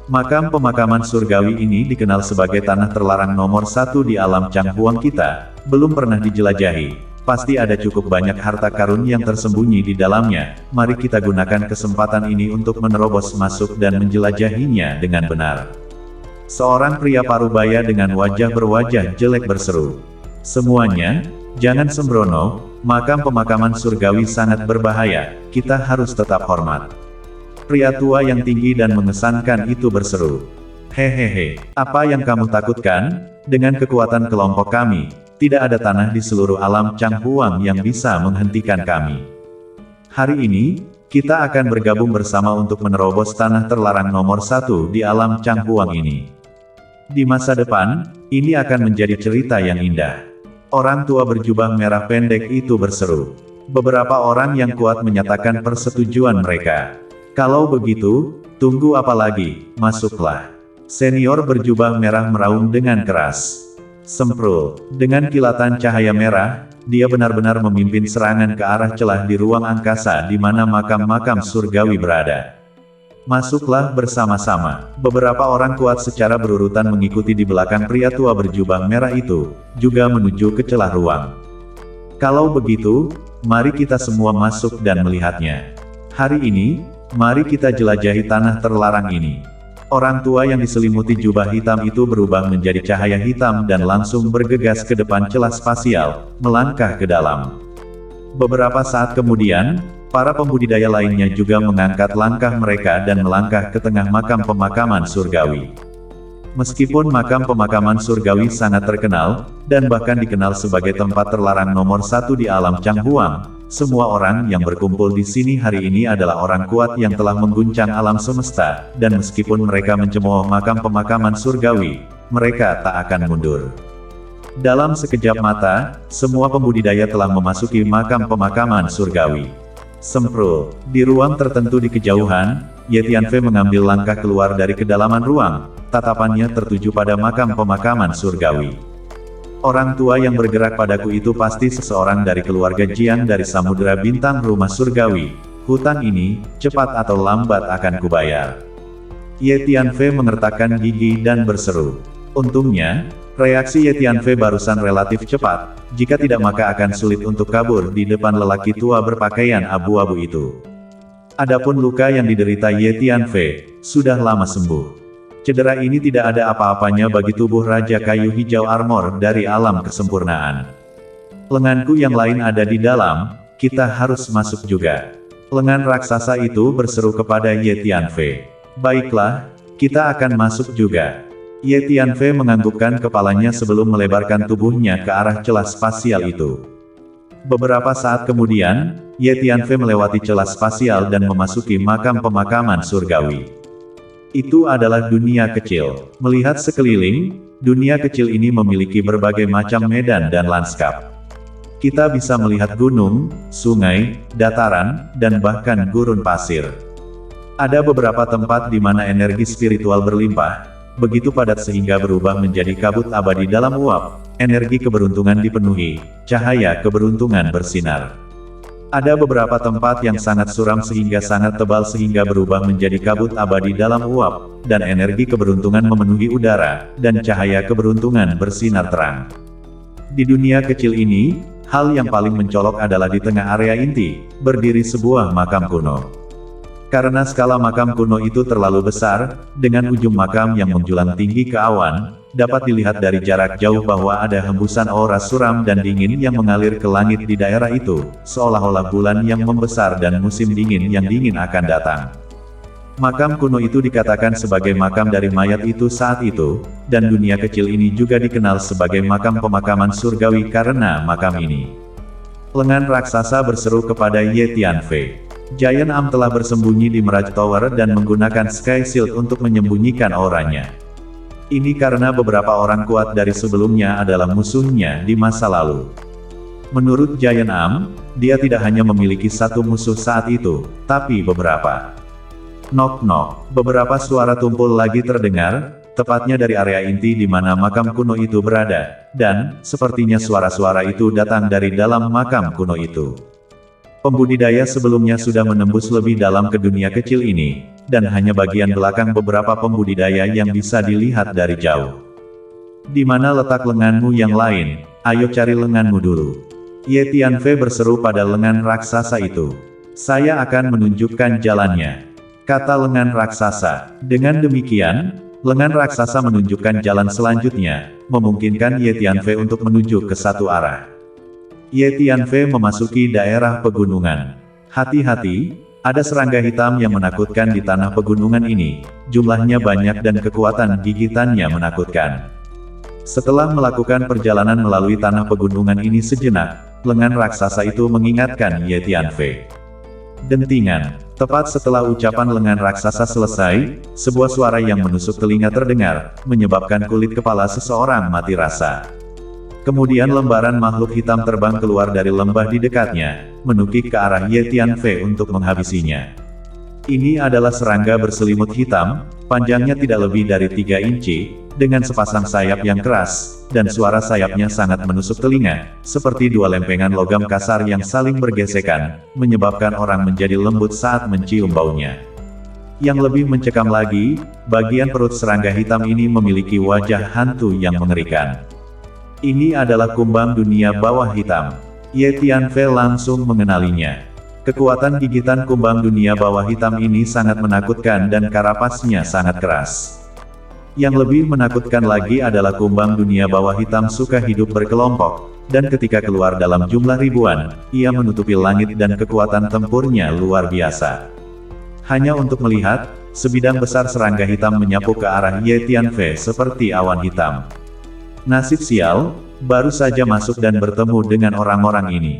Makam pemakaman surgawi ini dikenal sebagai tanah terlarang nomor 1 di alam Changhuang kita, belum pernah dijelajahi. Pasti ada cukup banyak harta karun yang tersembunyi di dalamnya. Mari kita gunakan kesempatan ini untuk menerobos masuk dan menjelajahinya dengan benar. Seorang pria parubaya dengan wajah berwajah jelek berseru. Semuanya, jangan sembrono, makam pemakaman surgawi sangat berbahaya, kita harus tetap hormat. Pria tua yang tinggi dan mengesankan itu berseru. Hehehe, apa yang kamu takutkan? Dengan kekuatan kelompok kami, tidak ada tanah di seluruh alam Changhuang yang bisa menghentikan kami. Hari ini, kita akan bergabung bersama untuk menerobos tanah terlarang nomor 1 di alam Changhuang ini. Di masa depan, ini akan menjadi cerita yang indah. Orang tua berjubah merah pendek itu berseru. Beberapa orang yang kuat menyatakan persetujuan mereka. Kalau begitu, tunggu apa lagi, masuklah. Senior berjubah merah meraung dengan keras. Semprul, dengan kilatan cahaya merah, dia benar-benar memimpin serangan ke arah celah di ruang angkasa di mana makam-makam surgawi berada. Masuklah bersama-sama. Beberapa orang kuat secara berurutan mengikuti di belakang pria tua berjubah merah itu, juga menuju ke celah ruang. Kalau begitu, mari kita semua masuk dan melihatnya. Hari ini, mari kita jelajahi tanah terlarang ini. Orang tua yang diselimuti jubah hitam itu berubah menjadi cahaya hitam dan langsung bergegas ke depan celah spasial, melangkah ke dalam. Beberapa saat kemudian, para pembudidaya lainnya juga mengangkat langkah mereka dan melangkah ke tengah makam pemakaman surgawi. Meskipun makam pemakaman surgawi sangat terkenal, dan bahkan dikenal sebagai tempat terlarang nomor 1 di alam Changhuang, semua orang yang berkumpul di sini hari ini adalah orang kuat yang telah mengguncang alam semesta, dan meskipun mereka mencemooh makam pemakaman surgawi, mereka tak akan mundur. Dalam sekejap mata, semua pembudidaya telah memasuki makam pemakaman surgawi. Semprul, di ruang tertentu di kejauhan, Ye Tianfei mengambil langkah keluar dari kedalaman ruang, tatapannya tertuju pada makam pemakaman surgawi. Orang tua yang bergerak padaku itu pasti seseorang dari keluarga Jiang dari Samudera Bintang Rumah Surgawi. Hutang ini, cepat atau lambat akan kubayar. Ye Tianfei mengertakkan gigi dan berseru. Untungnya, reaksi Ye Tianfei barusan relatif cepat, jika tidak maka akan sulit untuk kabur di depan lelaki tua berpakaian abu-abu itu. Adapun luka yang diderita Ye Tianfei, sudah lama sembuh. Cedera ini tidak ada apa-apanya bagi tubuh Raja Kayu Hijau Armor dari alam kesempurnaan. Lenganku yang lain ada di dalam, kita harus masuk juga. Lengan raksasa itu berseru kepada Ye Tianfei. Baiklah, kita akan masuk juga. Ye Tianfei menganggukkan kepalanya sebelum melebarkan tubuhnya ke arah celah spasial itu. Beberapa saat kemudian, Ye Tianfei melewati celah spasial dan memasuki makam pemakaman surgawi. Itu adalah dunia kecil. Melihat sekeliling, dunia kecil ini memiliki berbagai macam medan dan lanskap. Kita bisa melihat gunung, sungai, dataran, dan bahkan gurun pasir. Ada beberapa tempat di mana energi spiritual berlimpah, begitu padat sehingga berubah menjadi kabut abadi dalam uap, energi keberuntungan dipenuhi, cahaya keberuntungan bersinar. Ada beberapa tempat yang sangat suram sehingga sangat tebal sehingga berubah menjadi kabut abadi dalam uap, dan energi keberuntungan memenuhi udara, dan cahaya keberuntungan bersinar terang. Di dunia kecil ini, hal yang paling mencolok adalah di tengah area inti, berdiri sebuah makam kuno. Karena skala makam kuno itu terlalu besar, dengan ujung makam yang menjulang tinggi ke awan, dapat dilihat dari jarak jauh bahwa ada hembusan aura suram dan dingin yang mengalir ke langit di daerah itu, seolah-olah bulan yang membesar dan musim dingin yang dingin akan datang. Makam kuno itu dikatakan sebagai makam dari mayat itu saat itu, dan dunia kecil ini juga dikenal sebagai makam pemakaman surgawi karena makam ini. Lengan raksasa berseru kepada Ye Tianfei. Giant Am telah bersembunyi di Mirage Tower dan menggunakan Sky Shield untuk menyembunyikan auranya. Ini karena beberapa orang kuat dari sebelumnya adalah musuhnya di masa lalu. Menurut Giant Am, dia tidak hanya memiliki satu musuh saat itu, tapi beberapa. Knock-knock, beberapa suara tumpul lagi terdengar, tepatnya dari area inti di mana makam kuno itu berada, dan, sepertinya suara-suara itu datang dari dalam makam kuno itu. Pembudidaya sebelumnya sudah menembus lebih dalam ke dunia kecil ini, dan hanya bagian belakang beberapa pembudidaya yang bisa dilihat dari jauh. Di mana letak lenganmu yang lain? Ayo cari lenganmu dulu. Ye Tianfei berseru pada lengan raksasa itu. Saya akan menunjukkan jalannya, kata lengan raksasa. Dengan demikian, lengan raksasa menunjukkan jalan selanjutnya, memungkinkan Ye Tianfei untuk menuju ke satu arah. Ye Tianfei memasuki daerah pegunungan. Hati-hati, ada serangga hitam yang menakutkan di tanah pegunungan ini, jumlahnya banyak dan kekuatan gigitannya menakutkan. Setelah melakukan perjalanan melalui tanah pegunungan ini sejenak, lengan raksasa itu mengingatkan Ye Tianfei. Dentingan. Tepat setelah ucapan lengan raksasa selesai, sebuah suara yang menusuk telinga terdengar, menyebabkan kulit kepala seseorang mati rasa. Kemudian lembaran makhluk hitam terbang keluar dari lembah di dekatnya, menukik ke arah Ye Tianfei untuk menghabisinya. Ini adalah serangga berselimut hitam, panjangnya tidak lebih dari 3 inci, dengan sepasang sayap yang keras, dan suara sayapnya sangat menusuk telinga, seperti dua lempengan logam kasar yang saling bergesekan, menyebabkan orang menjadi lembut saat mencium baunya. Yang lebih mencekam lagi, bagian perut serangga hitam ini memiliki wajah hantu yang mengerikan. Ini adalah kumbang dunia bawah hitam. Ye Tianfei langsung mengenalinya. Kekuatan gigitan kumbang dunia bawah hitam ini sangat menakutkan dan karapasnya sangat keras. Yang lebih menakutkan lagi adalah kumbang dunia bawah hitam suka hidup berkelompok, dan ketika keluar dalam jumlah ribuan, ia menutupi langit dan kekuatan tempurnya luar biasa. Hanya untuk melihat, sebidang besar serangga hitam menyapu ke arah Ye Tianfei seperti awan hitam. Nasib sial, baru saja masuk dan bertemu dengan orang-orang ini.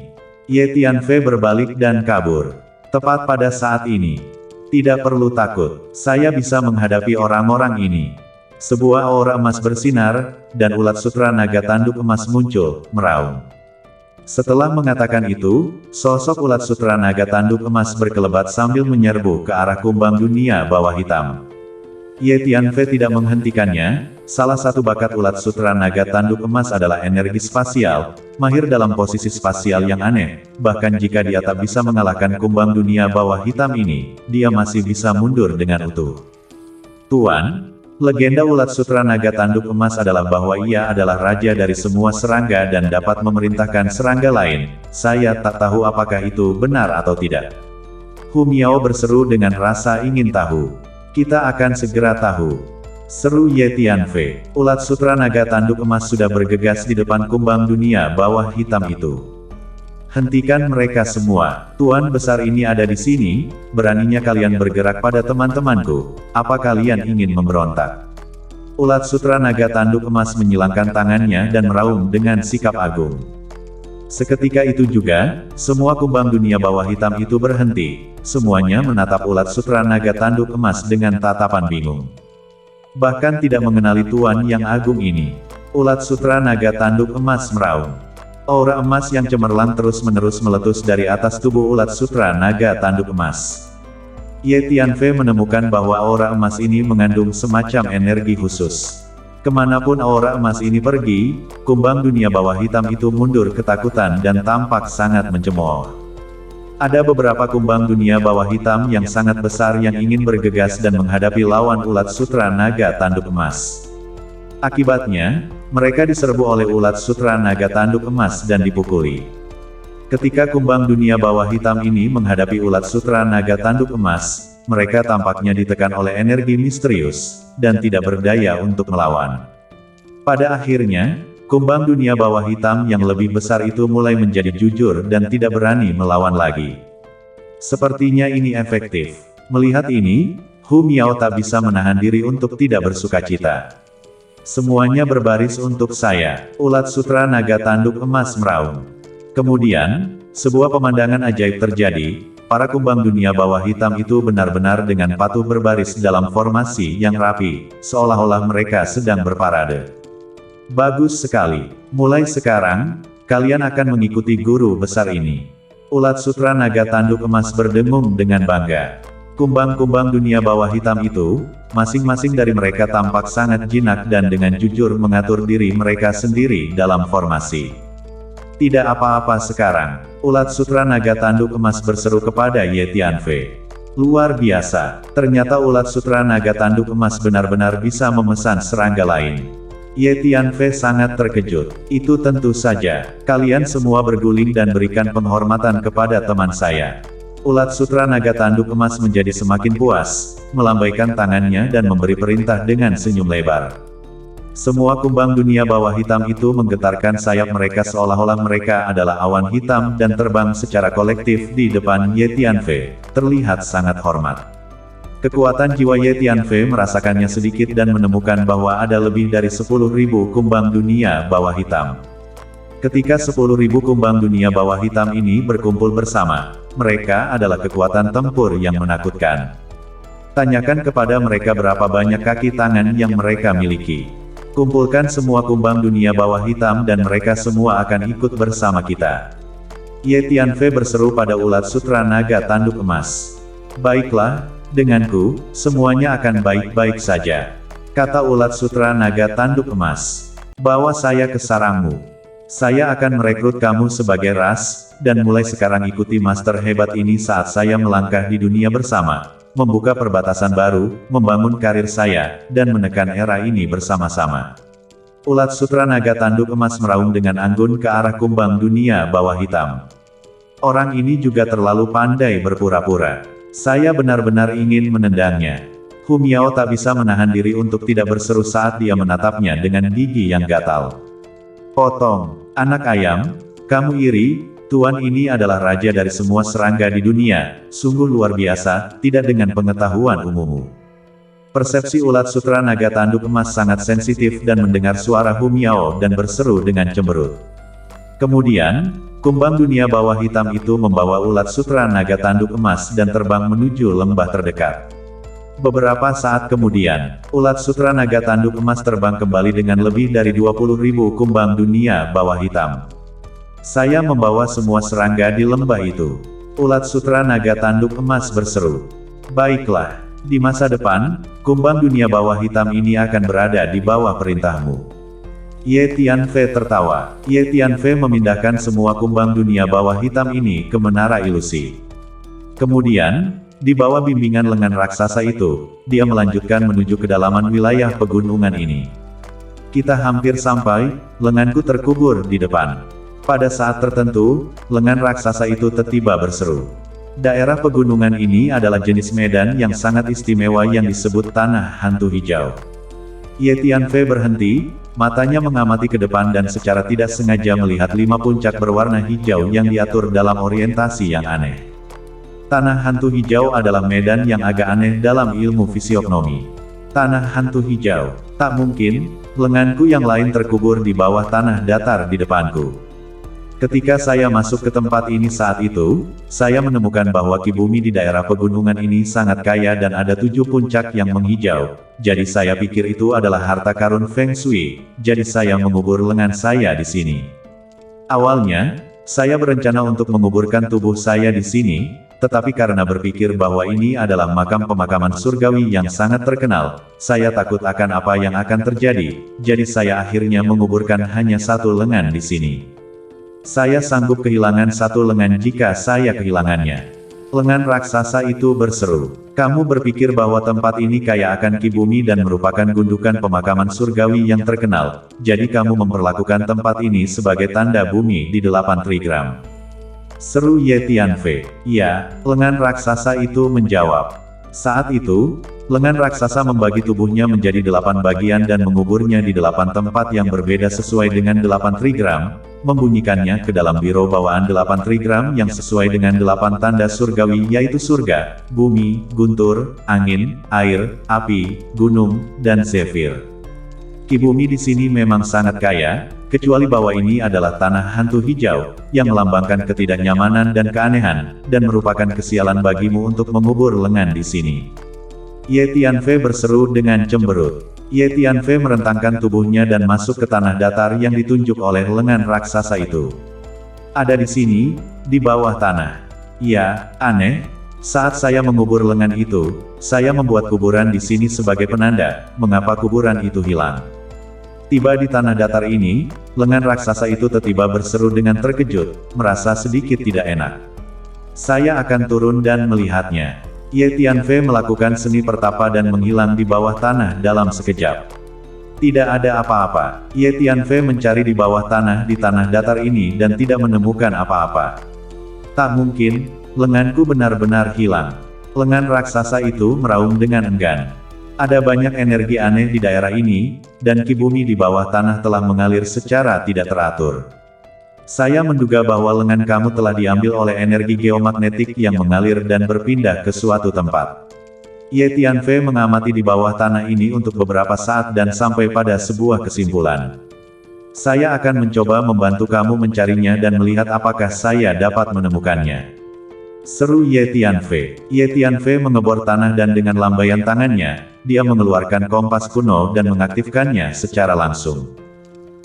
Ye Tianfei berbalik dan kabur. Tepat pada saat ini. Tidak perlu takut, saya bisa menghadapi orang-orang ini. Sebuah aura emas bersinar, dan ulat sutra naga tanduk emas muncul, meraung. Setelah mengatakan itu, sosok ulat sutra naga tanduk emas berkelebat sambil menyerbu ke arah kumbang dunia bawah hitam. Ye Tianfei tidak menghentikannya, Salah satu bakat ulat sutra naga tanduk emas adalah energi spasial, mahir dalam posisi spasial yang aneh. Bahkan jika dia tak bisa mengalahkan kumbang dunia bawah hitam ini, dia masih bisa mundur dengan utuh. Tuan, legenda ulat sutra naga tanduk emas adalah bahwa ia adalah raja dari semua serangga dan dapat memerintahkan serangga lain. Saya tak tahu apakah itu benar atau tidak. Hu Miao berseru dengan rasa ingin tahu. Kita akan segera tahu. Seru Ye Tianfei. Ulat sutra naga tanduk emas sudah bergegas di depan kumbang dunia bawah hitam itu. Hentikan mereka semua. Tuan besar ini ada di sini. Beraninya kalian bergerak pada teman-temanku. Apa kalian ingin memberontak? Ulat sutra naga tanduk emas menyilangkan tangannya dan meraung dengan sikap agung. Seketika itu juga, semua kumbang dunia bawah hitam itu berhenti. Semuanya menatap ulat sutra naga tanduk emas dengan tatapan bingung. Bahkan tidak mengenali tuan yang agung ini. Ulat sutra naga tanduk emas meraung. Aura emas yang cemerlang terus-menerus meletus dari atas tubuh ulat sutra naga tanduk emas. Ye Tianfei menemukan bahwa aura emas ini mengandung semacam energi khusus. Kemanapun aura emas ini pergi, kumbang dunia bawah hitam itu mundur ketakutan dan tampak sangat mencemooh. Ada beberapa kumbang dunia bawah hitam yang sangat besar yang ingin bergegas dan menghadapi lawan ulat sutra naga tanduk emas. Akibatnya, mereka diserbu oleh ulat sutra naga tanduk emas dan dipukuli. Ketika kumbang dunia bawah hitam ini menghadapi ulat sutra naga tanduk emas, mereka tampaknya ditekan oleh energi misterius, dan tidak berdaya untuk melawan. Pada akhirnya, kumbang dunia bawah hitam yang lebih besar itu mulai menjadi jujur dan tidak berani melawan lagi. Sepertinya ini efektif. Melihat ini, Hu Miao tak bisa menahan diri untuk tidak bersukacita. Semuanya berbaris untuk saya. Ulat sutra naga tanduk emas meraung. Kemudian, sebuah pemandangan ajaib terjadi. Para kumbang dunia bawah hitam itu benar-benar dengan patuh berbaris dalam formasi yang rapi, seolah-olah mereka sedang berparade. Bagus sekali. Mulai sekarang, kalian akan mengikuti guru besar ini. Ulat sutra naga tanduk emas berdengung dengan bangga. Kumbang-kumbang dunia bawah hitam itu, masing-masing dari mereka tampak sangat jinak dan dengan jujur mengatur diri mereka sendiri dalam formasi. Tidak apa-apa sekarang. Ulat sutra naga tanduk emas berseru kepada Ye Tianfei. Luar biasa. Ternyata ulat sutra naga tanduk emas benar-benar bisa memesan serangga lain. Ye Tianfei sangat terkejut. Itu tentu saja. Kalian semua berguling dan berikan penghormatan kepada teman saya. Ulat sutra naga tanduk emas menjadi semakin puas, melambaikan tangannya dan memberi perintah dengan senyum lebar. Semua kumbang dunia bawah hitam itu menggetarkan sayap mereka seolah-olah mereka adalah awan hitam dan terbang secara kolektif di depan Ye Tianfei, terlihat sangat hormat. Kekuatan jiwa Ye Tianfei merasakannya sedikit dan menemukan bahwa ada lebih dari 10.000 kumbang dunia bawah hitam. Ketika 10.000 kumbang dunia bawah hitam ini berkumpul bersama, mereka adalah kekuatan tempur yang menakutkan. Tanyakan kepada mereka berapa banyak kaki tangan yang mereka miliki. Kumpulkan semua kumbang dunia bawah hitam dan mereka semua akan ikut bersama kita. Ye Tianfei berseru pada ulat sutra naga tanduk emas. Baiklah. Denganku, semuanya akan baik-baik saja. Kata ulat sutra naga tanduk emas. Bawa saya ke sarangmu. Saya akan merekrut kamu sebagai ras, dan mulai sekarang ikuti master hebat ini saat saya melangkah di dunia bersama, membuka perbatasan baru, membangun karir saya, dan menekan era ini bersama-sama. Ulat sutra naga tanduk emas meraung dengan anggun ke arah kumbang dunia bawah hitam. Orang ini juga terlalu pandai berpura-pura. Saya benar-benar ingin menendangnya. Hu Miao tak bisa menahan diri untuk tidak berseru saat dia menatapnya dengan gigi yang gatal. Potong, anak ayam, kamu iri, tuan ini adalah raja dari semua serangga di dunia, sungguh luar biasa, tidak dengan pengetahuan umummu. Persepsi ulat sutra naga tanduk emas sangat sensitif dan mendengar suara Hu Miao dan berseru dengan cemberut. Kemudian, kumbang dunia bawah hitam itu membawa ulat sutra naga tanduk emas dan terbang menuju lembah terdekat. Beberapa saat kemudian, ulat sutra naga tanduk emas terbang kembali dengan lebih dari 20.000 kumbang dunia bawah hitam. Saya membawa semua serangga di lembah itu. Ulat sutra naga tanduk emas berseru. Baiklah, di masa depan, Kumbang dunia bawah hitam ini akan berada di bawah perintahmu. Ye Tianfei tertawa. Ye Tianfei memindahkan semua kumbang dunia bawah hitam ini ke menara ilusi. Kemudian, di bawah bimbingan lengan raksasa itu, dia melanjutkan menuju kedalaman wilayah pegunungan ini. Kita hampir sampai, lenganku terkubur di depan. Pada saat tertentu, lengan raksasa itu tiba-tiba berseru. Daerah pegunungan ini adalah jenis medan yang sangat istimewa yang disebut tanah hantu hijau. Ye Tianfei berhenti, matanya mengamati ke depan dan secara tidak sengaja melihat 5 puncak berwarna hijau yang diatur dalam orientasi yang aneh. Tanah hantu hijau adalah medan yang agak aneh dalam ilmu fisiognomi. Tanah hantu hijau, tak mungkin, lenganku yang lain terkubur di bawah tanah datar di depanku. Ketika saya masuk ke tempat ini saat itu, saya menemukan bahwa ki bumi di daerah pegunungan ini sangat kaya dan ada 7 puncak yang menghijau. Jadi saya pikir itu adalah harta karun Feng Shui, jadi saya mengubur lengan saya di sini. Awalnya, saya berencana untuk menguburkan tubuh saya di sini, tetapi karena berpikir bahwa ini adalah makam pemakaman surgawi yang sangat terkenal, saya takut akan apa yang akan terjadi, jadi saya akhirnya menguburkan hanya 1 lengan di sini. Saya sanggup kehilangan 1 lengan jika saya kehilangannya. Lengan raksasa itu berseru. Kamu berpikir bahwa tempat ini kaya akan ki bumi dan merupakan gundukan pemakaman surgawi yang terkenal, jadi kamu memperlakukan tempat ini sebagai tanda bumi di 8 trigram. Seru Ye Tianfei. Ya, lengan raksasa itu menjawab. Saat itu, lengan raksasa membagi tubuhnya menjadi 8 bagian dan menguburnya di 8 tempat yang berbeda sesuai dengan 8 trigram, membunyikannya ke dalam biro bawaan 8 trigram yang sesuai dengan 8 tanda surgawi yaitu surga, bumi, guntur, angin, air, api, gunung, dan zefir. Ki bumi di sini memang sangat kaya, kecuali bahwa ini adalah tanah hantu hijau, yang melambangkan ketidaknyamanan dan keanehan, dan merupakan kesialan bagimu untuk mengubur lengan di sini. Ye Tianfei berseru dengan cemberut. Ye Tianfei merentangkan tubuhnya dan masuk ke tanah datar yang ditunjuk oleh lengan raksasa itu. Ada di sini, di bawah tanah. Ya, aneh. Saat saya mengubur lengan itu, saya membuat kuburan di sini sebagai penanda, mengapa kuburan itu hilang. Tiba di tanah datar ini, lengan raksasa itu tiba-tiba berseru dengan terkejut, merasa sedikit tidak enak. Saya akan turun dan melihatnya. Ye Tianfei melakukan seni pertapa dan menghilang di bawah tanah dalam sekejap. Tidak ada apa-apa. Ye Tianfei mencari di bawah tanah di tanah datar ini dan tidak menemukan apa-apa. Tak mungkin, lenganku benar-benar hilang. Lengan raksasa itu meraung dengan enggan. Ada banyak energi aneh di daerah ini, dan ki bumi di bawah tanah telah mengalir secara tidak teratur. Saya menduga bahwa lengan kamu telah diambil oleh energi geomagnetik yang mengalir dan berpindah ke suatu tempat. Ye Tianfei mengamati di bawah tanah ini untuk beberapa saat dan sampai pada sebuah kesimpulan. Saya akan mencoba membantu kamu mencarinya dan melihat apakah saya dapat menemukannya. Seru Ye Tianfei. Ye Tianfei mengebor tanah dan dengan lambaian tangannya, dia mengeluarkan kompas kuno dan mengaktifkannya secara langsung.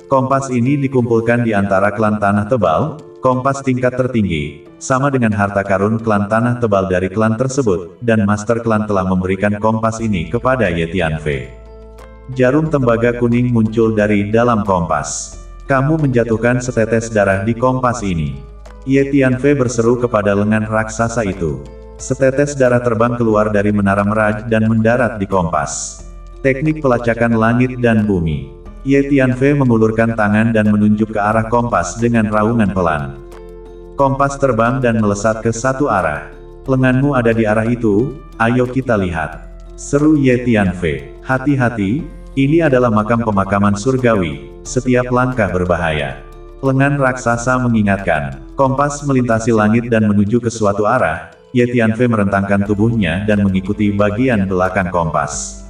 Kompas ini dikumpulkan di antara klan tanah tebal, kompas tingkat tertinggi, sama dengan harta karun klan tanah tebal dari klan tersebut, dan master klan telah memberikan kompas ini kepada Ye Tianfei. Jarum tembaga kuning muncul dari dalam kompas. Kamu menjatuhkan setetes darah di kompas ini. Ye Tianfei berseru kepada lengan raksasa itu. Setetes darah terbang keluar dari menara meraj dan mendarat di kompas. Teknik pelacakan langit dan bumi. Ye Tianfei mengulurkan tangan dan menunjuk ke arah kompas dengan raungan pelan. Kompas terbang dan melesat ke satu arah. Lenganmu ada di arah itu, ayo kita lihat. Seru Ye Tianfei. Hati-hati, ini adalah makam pemakaman surgawi, setiap langkah berbahaya. Lengan raksasa mengingatkan. Kompas melintasi langit dan menuju ke suatu arah. Ye Tianfei merentangkan tubuhnya dan mengikuti bagian belakang kompas.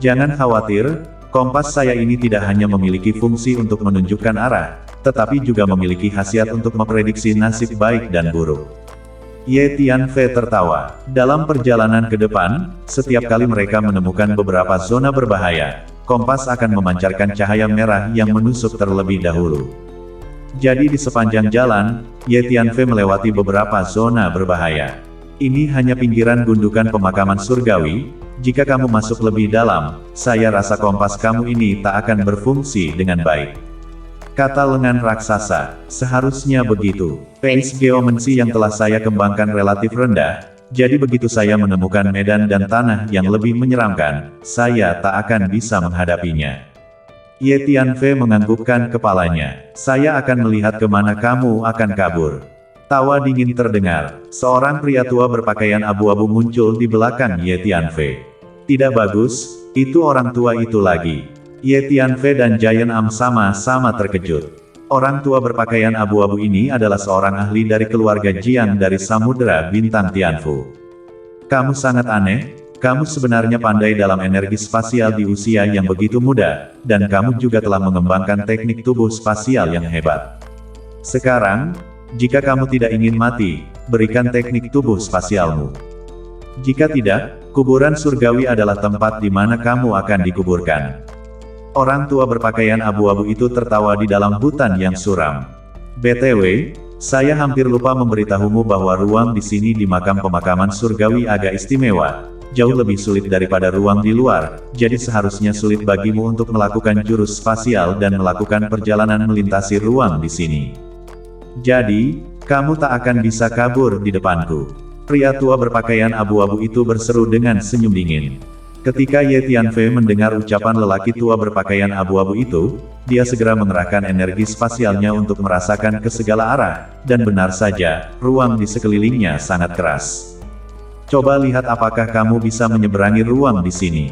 Jangan khawatir, kompas saya ini tidak hanya memiliki fungsi untuk menunjukkan arah, tetapi juga memiliki khasiat untuk memprediksi nasib baik dan buruk. Ye Tianfei tertawa. Dalam perjalanan ke depan, setiap kali mereka menemukan beberapa zona berbahaya, kompas akan memancarkan cahaya merah yang menusuk terlebih dahulu. Jadi di sepanjang jalan, Ye Tianfei melewati beberapa zona berbahaya. Ini hanya pinggiran gundukan pemakaman surgawi, Jika kamu masuk lebih dalam, saya rasa kompas kamu ini tak akan berfungsi dengan baik. Kata lengan raksasa, seharusnya begitu. Pace geomancy yang telah saya kembangkan relatif rendah, jadi begitu saya menemukan medan dan tanah yang lebih menyeramkan, saya tak akan bisa menghadapinya. Ye Tianfei menganggukkan kepalanya. Saya akan melihat kemana kamu akan kabur. Tawa dingin terdengar. Seorang pria tua berpakaian abu-abu muncul di belakang Ye Tianfei. Tidak bagus, itu orang tua itu lagi. Ye Tianfei dan Giant Am sama-sama terkejut. Orang tua berpakaian abu-abu ini adalah seorang ahli dari keluarga Jiang dari Samudera Bintang Tianfu. Kamu sangat aneh, kamu sebenarnya pandai dalam energi spasial di usia yang begitu muda, dan kamu juga telah mengembangkan teknik tubuh spasial yang hebat. Sekarang, jika kamu tidak ingin mati, berikan teknik tubuh spasialmu. Jika tidak, kuburan surgawi adalah tempat di mana kamu akan dikuburkan. Orang tua berpakaian abu-abu itu tertawa di dalam hutan yang suram. BTW, saya hampir lupa memberitahumu bahwa ruang di sini di makam pemakaman surgawi agak istimewa. Jauh lebih sulit daripada ruang di luar, jadi seharusnya sulit bagimu untuk melakukan jurus spasial dan melakukan perjalanan melintasi ruang di sini. Jadi, kamu tak akan bisa kabur di depanku. Pria tua berpakaian abu-abu itu berseru dengan senyum dingin. Ketika Ye Tianfei mendengar ucapan lelaki tua berpakaian abu-abu itu, dia segera mengerahkan energi spasialnya untuk merasakan ke segala arah, dan benar saja, ruang di sekelilingnya sangat keras. Coba lihat apakah kamu bisa menyeberangi ruang di sini.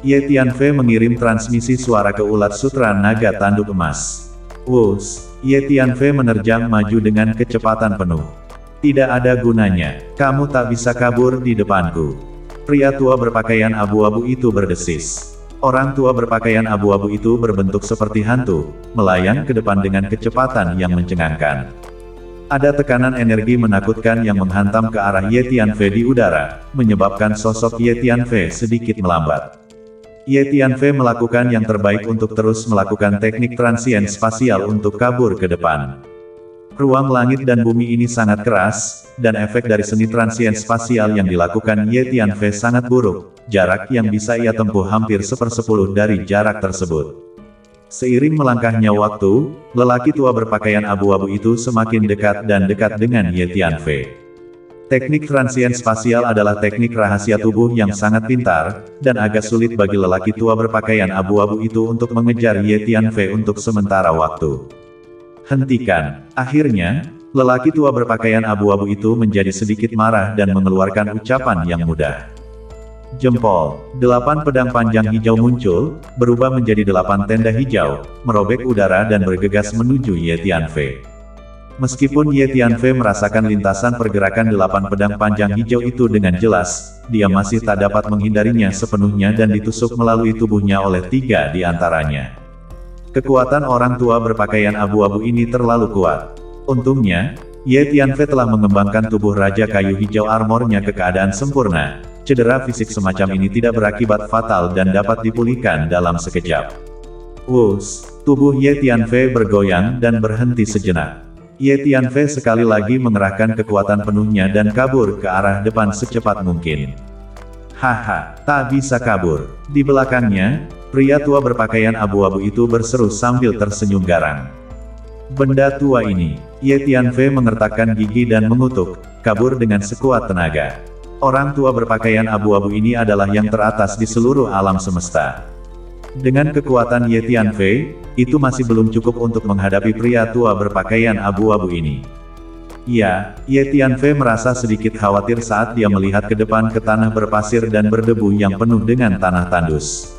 Ye Tianfei mengirim transmisi suara ke ulat sutra naga tanduk emas. Wus, Ye Tianfei menerjang maju dengan kecepatan penuh. Tidak ada gunanya, kamu tak bisa kabur di depanku. Pria tua berpakaian abu-abu itu berdesis. Orang tua berpakaian abu-abu itu berbentuk seperti hantu, melayang ke depan dengan kecepatan yang mencengangkan. Ada tekanan energi menakutkan yang menghantam ke arah Ye Tianfei di udara, menyebabkan sosok Ye Tianfei sedikit melambat. Ye Tianfei melakukan yang terbaik untuk terus melakukan teknik transien spasial untuk kabur ke depan. Ruang langit dan bumi ini sangat keras, dan efek dari seni transien spasial yang dilakukan Ye Tianfei sangat buruk. Jarak yang bisa ia tempuh hampir 1/10 dari jarak tersebut. Seiring melangkahnya waktu, lelaki tua berpakaian abu-abu itu semakin dekat dan dekat dengan Ye Tianfei. Teknik transien spasial adalah teknik rahasia tubuh yang sangat pintar, dan agak sulit bagi lelaki tua berpakaian abu-abu itu untuk mengejar Ye Tianfei untuk sementara waktu. Hentikan. Akhirnya, lelaki tua berpakaian abu-abu itu menjadi sedikit marah dan mengeluarkan ucapan yang mudah. Jempol. 8 pedang panjang hijau muncul, berubah menjadi 8 tenda hijau, merobek udara dan bergegas menuju Ye Tianfei. Meskipun Ye Tianfei merasakan lintasan pergerakan 8 pedang panjang hijau itu dengan jelas, dia masih tak dapat menghindarinya sepenuhnya dan ditusuk melalui tubuhnya oleh 3 di antaranya. Kekuatan orang tua berpakaian abu-abu ini terlalu kuat. Untungnya, Ye Tianfei telah mengembangkan tubuh Raja Kayu Hijau armornya ke keadaan sempurna. Cedera fisik semacam ini tidak berakibat fatal dan dapat dipulihkan dalam sekejap. Wus, tubuh Ye Tianfei bergoyang dan berhenti sejenak. Ye Tianfei sekali lagi mengerahkan kekuatan penuhnya dan kabur ke arah depan secepat mungkin. Haha, tak bisa kabur. Di belakangnya, pria tua berpakaian abu-abu itu berseru sambil tersenyum garang. Benda tua ini, Ye Tianfei mengertakkan gigi dan mengutuk, kabur dengan sekuat tenaga. Orang tua berpakaian abu-abu ini adalah yang teratas di seluruh alam semesta. Dengan kekuatan Ye Tianfei, itu masih belum cukup untuk menghadapi pria tua berpakaian abu-abu ini. Ya, Ye Tianfei merasa sedikit khawatir saat dia melihat ke depan ke tanah berpasir dan berdebu yang penuh dengan tanah tandus.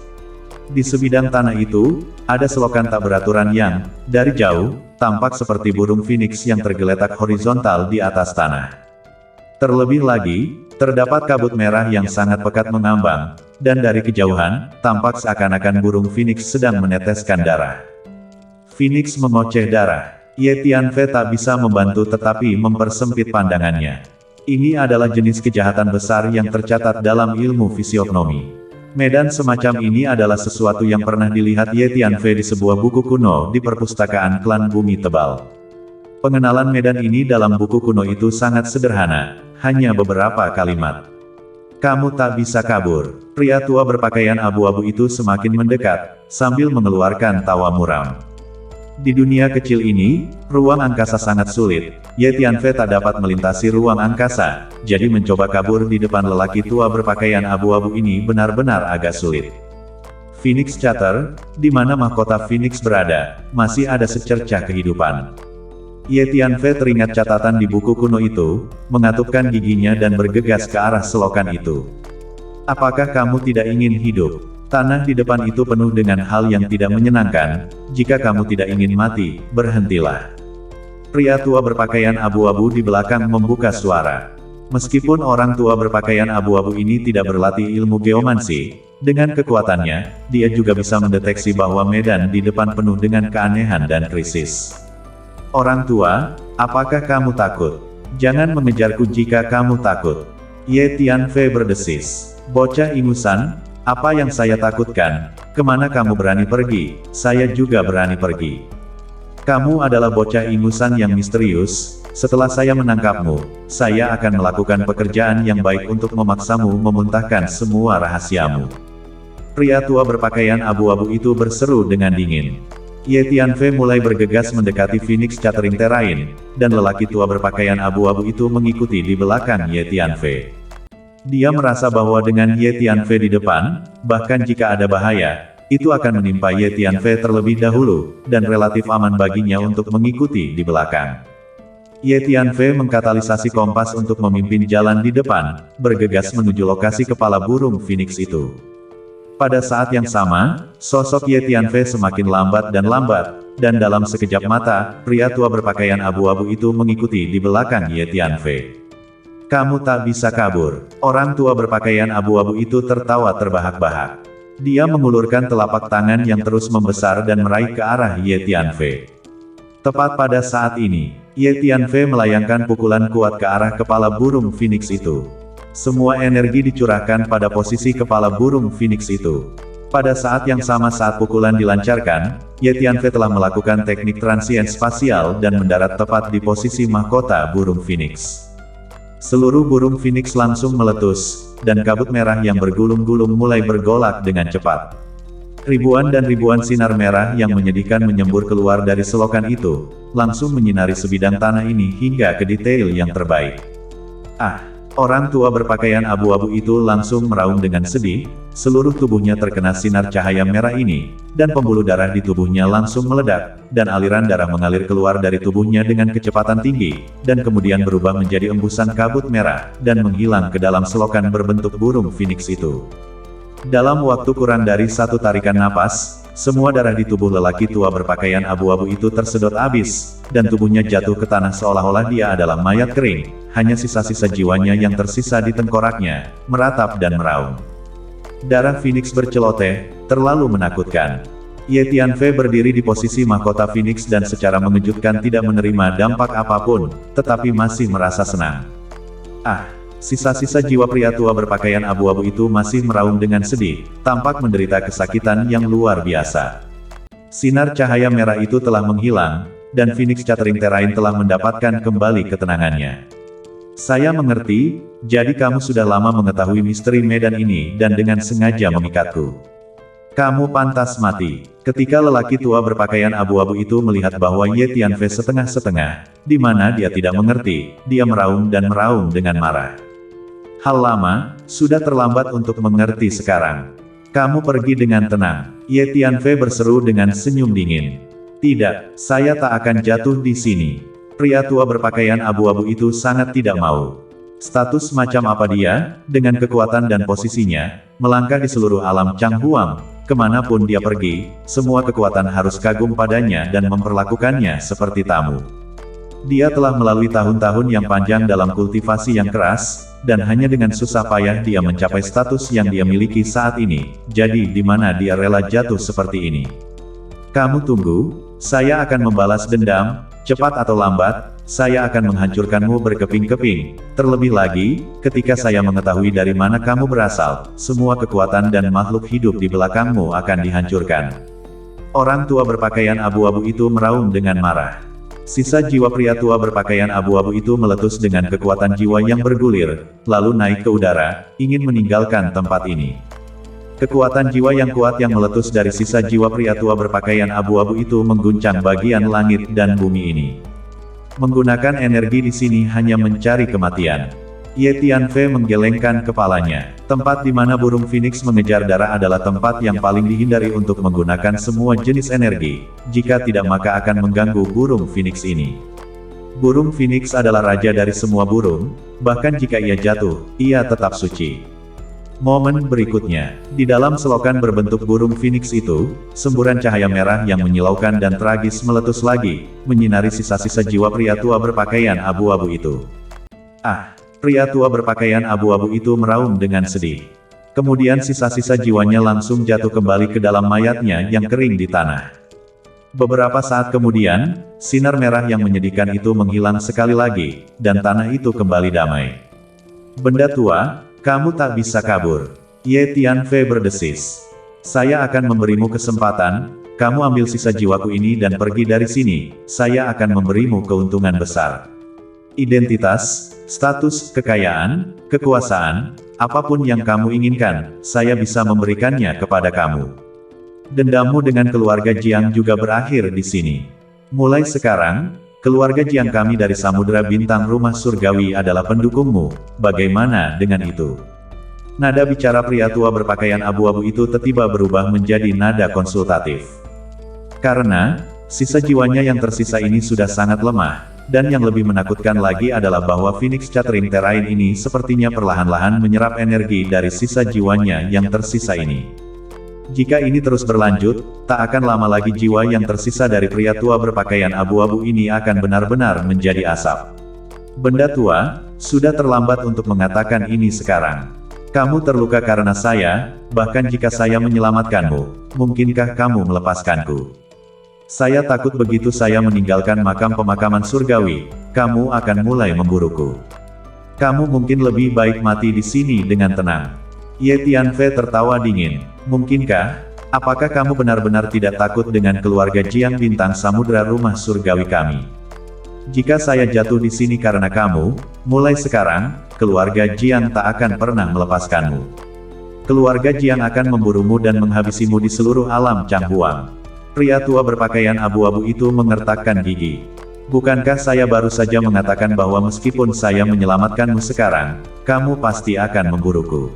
Di sebidang tanah itu, ada selokan tak beraturan yang, dari jauh, tampak seperti burung phoenix yang tergeletak horizontal di atas tanah. Terlebih lagi, terdapat kabut merah yang sangat pekat mengambang, dan dari kejauhan, tampak seakan-akan burung phoenix sedang meneteskan darah. Phoenix mengoceh darah. Ye Tianfei tak bisa membantu tetapi mempersempit pandangannya. Ini adalah jenis kejahatan besar yang tercatat dalam ilmu fisiognomi. Medan semacam ini adalah sesuatu yang pernah dilihat Ye Tianfei di sebuah buku kuno di perpustakaan klan Bumi Tebal. Pengenalan medan ini dalam buku kuno itu sangat sederhana, hanya beberapa kalimat. Kamu tak bisa kabur. Pria tua berpakaian abu-abu itu semakin mendekat, sambil mengeluarkan tawa muram. Di dunia kecil ini, ruang angkasa sangat sulit. Ye Tianfei tak dapat melintasi ruang angkasa, jadi mencoba kabur di depan lelaki tua berpakaian abu-abu ini benar-benar agak sulit. Phoenix Chatter, di mana mahkota Phoenix berada, masih ada secercah kehidupan. Ye Tianfei teringat catatan di buku kuno itu, mengatupkan giginya dan bergegas ke arah selokan itu. Apakah kamu tidak ingin hidup? Tanah di depan itu penuh dengan hal yang tidak menyenangkan. Jika kamu tidak ingin mati, berhentilah. Pria tua berpakaian abu-abu di belakang membuka suara. Meskipun orang tua berpakaian abu-abu ini tidak berlatih ilmu geomansi, dengan kekuatannya, dia juga bisa mendeteksi bahwa medan di depan penuh dengan keanehan dan krisis. Orang tua, apakah kamu takut? Jangan mengejarku jika kamu takut. Ye Tianfei berdesis. Bocah ingusan, apa yang saya takutkan? Kemana kamu berani pergi? Saya juga berani pergi. Kamu adalah bocah ingusan yang misterius. Setelah saya menangkapmu, saya akan melakukan pekerjaan yang baik untuk memaksamu memuntahkan semua rahasiamu. Pria tua berpakaian abu-abu itu berseru dengan dingin. Ye Tianfei mulai bergegas mendekati Phoenix Chattering Terrain, dan lelaki tua berpakaian abu-abu itu mengikuti di belakang Ye Tianfei. Dia merasa bahwa dengan Ye Tianfei di depan, bahkan jika ada bahaya, itu akan menimpa Ye Tianfei terlebih dahulu, dan relatif aman baginya untuk mengikuti di belakang. Ye Tianfei mengkatalisasi kompas untuk memimpin jalan di depan, bergegas menuju lokasi kepala burung Phoenix itu. Pada saat yang sama, sosok Ye Tianfei semakin lambat, dan dalam sekejap mata, pria tua berpakaian abu-abu itu mengikuti di belakang Ye Tianfei. Kamu tak bisa kabur. Orang tua berpakaian abu-abu itu tertawa terbahak-bahak. Dia mengulurkan telapak tangan yang terus membesar dan meraih ke arah Ye Tianfei. Tepat pada saat ini, Ye Tianfei melayangkan pukulan kuat ke arah kepala burung Phoenix itu. Semua energi dicurahkan pada posisi kepala burung Phoenix itu. Pada saat yang sama saat pukulan dilancarkan, Ye Tianfei telah melakukan teknik transien spasial dan mendarat tepat di posisi mahkota burung Phoenix. Seluruh burung Phoenix langsung meletus, dan kabut merah yang bergulung-gulung mulai bergolak dengan cepat. Ribuan dan ribuan sinar merah yang menyedihkan menyembur keluar dari selokan itu, langsung menyinari sebidang tanah ini hingga ke detail yang terbaik. Orang tua berpakaian abu-abu itu langsung meraung dengan sedih, seluruh tubuhnya terkena sinar cahaya merah ini, dan pembuluh darah di tubuhnya langsung meledak, dan aliran darah mengalir keluar dari tubuhnya dengan kecepatan tinggi, dan kemudian berubah menjadi embusan kabut merah, dan menghilang ke dalam selokan berbentuk burung Phoenix itu. Dalam waktu kurang dari satu tarikan napas, semua darah di tubuh lelaki tua berpakaian abu-abu itu tersedot habis, dan tubuhnya jatuh ke tanah seolah-olah dia adalah mayat kering, hanya sisa-sisa jiwanya yang tersisa di tengkoraknya, meratap dan meraung. Darah Phoenix berceloteh, terlalu menakutkan. Ye Tianfei berdiri di posisi mahkota Phoenix dan secara mengejutkan tidak menerima dampak apapun, tetapi masih merasa senang. Sisa-sisa jiwa pria tua berpakaian abu-abu itu masih meraung dengan sedih, tampak menderita kesakitan yang luar biasa. Sinar cahaya merah itu telah menghilang, dan Phoenix Chattering Terrain telah mendapatkan kembali ketenangannya. Saya mengerti, jadi kamu sudah lama mengetahui misteri medan ini dan dengan sengaja memikatku. Kamu pantas mati. Ketika lelaki tua berpakaian abu-abu itu melihat bahwa Ye Tianfei setengah-setengah, di mana dia tidak mengerti, dia meraung dan meraung dengan marah. Hal lama, sudah terlambat untuk mengerti sekarang. Kamu pergi dengan tenang. Ye Tianfei berseru dengan senyum dingin. Tidak, saya tak akan jatuh di sini. Pria tua berpakaian abu-abu itu sangat tidak mau. Status macam apa dia, dengan kekuatan dan posisinya, melangkah di seluruh alam Changhuang, kemanapun dia pergi, semua kekuatan harus kagum padanya dan memperlakukannya seperti tamu. Dia telah melalui tahun-tahun yang panjang dalam kultivasi yang keras, dan hanya dengan susah payah dia mencapai status yang dia miliki saat ini, jadi di mana dia rela jatuh seperti ini. Kamu tunggu, saya akan membalas dendam, cepat atau lambat, saya akan menghancurkanmu berkeping-keping. Terlebih lagi, ketika saya mengetahui dari mana kamu berasal, semua kekuatan dan makhluk hidup di belakangmu akan dihancurkan. Orang tua berpakaian abu-abu itu meraung dengan marah. Sisa jiwa pria tua berpakaian abu-abu itu meletus dengan kekuatan jiwa yang bergulir, lalu naik ke udara, ingin meninggalkan tempat ini. Kekuatan jiwa yang kuat yang meletus dari sisa jiwa pria tua berpakaian abu-abu itu mengguncang bagian langit dan bumi ini. Menggunakan energi di sini hanya mencari kematian. Ye Tianfei menggelengkan kepalanya. Tempat di mana burung phoenix mengejar darah adalah tempat yang paling dihindari untuk menggunakan semua jenis energi. Jika tidak maka akan mengganggu burung phoenix ini. Burung phoenix adalah raja dari semua burung, bahkan jika ia jatuh, ia tetap suci. Momen berikutnya, di dalam selokan berbentuk burung phoenix itu, semburan cahaya merah yang menyilaukan dan tragis meletus lagi, menyinari sisa-sisa jiwa pria tua berpakaian abu-abu itu. Ah! Pria tua berpakaian abu-abu itu meraung dengan sedih. Kemudian sisa-sisa jiwanya langsung jatuh kembali ke dalam mayatnya yang kering di tanah. Beberapa saat kemudian, sinar merah yang menyedihkan itu menghilang sekali lagi, dan tanah itu kembali damai. Benda tua, kamu tak bisa kabur. Ye Tianfei berdesis. Saya akan memberimu kesempatan, kamu ambil sisa jiwaku ini dan pergi dari sini, saya akan memberimu keuntungan besar. Identitas, status, kekayaan, kekuasaan, apapun yang kamu inginkan, saya bisa memberikannya kepada kamu. Dendammu dengan keluarga Jiang juga berakhir di sini. Mulai sekarang, keluarga Jiang kami dari Samudra Bintang Rumah Surgawi adalah pendukungmu, bagaimana dengan itu? Nada bicara pria tua berpakaian abu-abu itu tiba-tiba berubah menjadi nada konsultatif. Karena, sisa jiwanya yang tersisa ini sudah sangat lemah. Dan yang lebih menakutkan lagi adalah bahwa Phoenix Chattering Terrain ini sepertinya perlahan-lahan menyerap energi dari sisa jiwanya yang tersisa ini. Jika ini terus berlanjut, tak akan lama lagi jiwa yang tersisa dari pria tua berpakaian abu-abu ini akan benar-benar menjadi asap. Benda tua, sudah terlambat untuk mengatakan ini sekarang. Kamu terluka karena saya, bahkan jika saya menyelamatkanmu, mungkinkah kamu melepaskanku? Saya takut begitu saya meninggalkan makam pemakaman surgawi, kamu akan mulai memburuku. Kamu mungkin lebih baik mati di sini dengan tenang. Ye Tianfei tertawa dingin. Mungkinkah? Apakah kamu benar-benar tidak takut dengan keluarga Jiang Bintang Samudra Rumah Surgawi kami? Jika saya jatuh di sini karena kamu, mulai sekarang, keluarga Jiang tak akan pernah melepaskanmu. Keluarga Jiang akan memburumu dan menghabisimu di seluruh alam Changhuang. Pria tua berpakaian abu-abu itu mengertakkan gigi. Bukankah saya baru saja mengatakan bahwa meskipun saya menyelamatkanmu sekarang, kamu pasti akan memburuku.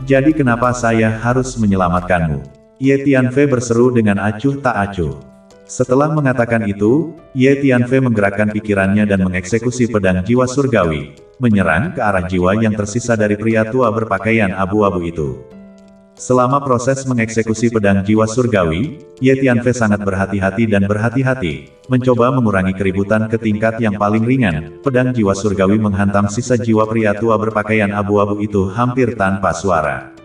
Jadi kenapa saya harus menyelamatkanmu? Ye Tianfei berseru dengan acuh tak acuh. Setelah mengatakan itu, Ye Tianfei menggerakkan pikirannya dan mengeksekusi pedang jiwa surgawi, menyerang ke arah jiwa yang tersisa dari pria tua berpakaian abu-abu itu. Selama proses mengeksekusi pedang jiwa surgawi, Ye Tianfei sangat berhati-hati dan berhati-hati, mencoba mengurangi keributan ke tingkat yang paling ringan. Pedang jiwa surgawi menghantam sisa jiwa pria tua berpakaian abu-abu itu hampir tanpa suara.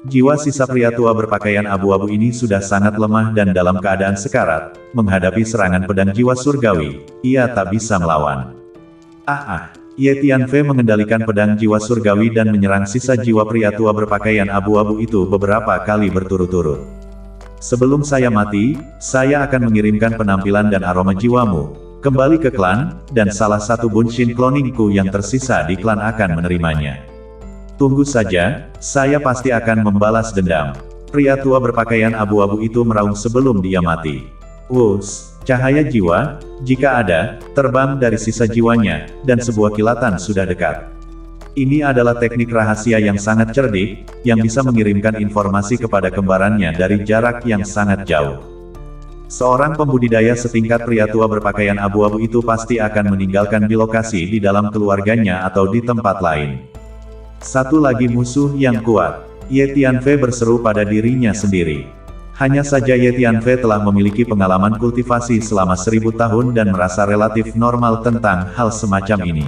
Jiwa sisa pria tua berpakaian abu-abu ini sudah sangat lemah dan dalam keadaan sekarat, menghadapi serangan pedang jiwa surgawi, ia tak bisa melawan. Ye Tianfei mengendalikan pedang jiwa surgawi dan menyerang sisa jiwa pria tua berpakaian abu-abu itu beberapa kali berturut-turut. Sebelum saya mati, saya akan mengirimkan penampilan dan aroma jiwamu kembali ke klan, dan salah satu bunshin cloningku yang tersisa di klan akan menerimanya. Tunggu saja, saya pasti akan membalas dendam. Pria tua berpakaian abu-abu itu meraung sebelum dia mati. Wus! Cahaya jiwa, jika ada, terbang dari sisa jiwanya, dan sebuah kilatan sudah dekat. Ini adalah teknik rahasia yang sangat cerdik, yang bisa mengirimkan informasi kepada kembarannya dari jarak yang sangat jauh. Seorang pembudidaya setingkat pria tua berpakaian abu-abu itu pasti akan meninggalkan bilokasi di dalam keluarganya atau di tempat lain. Satu lagi musuh yang kuat. Ye Tianfei berseru pada dirinya sendiri. Hanya saja Ye Tianfei telah memiliki pengalaman kultivasi selama 1000 tahun dan merasa relatif normal tentang hal semacam ini.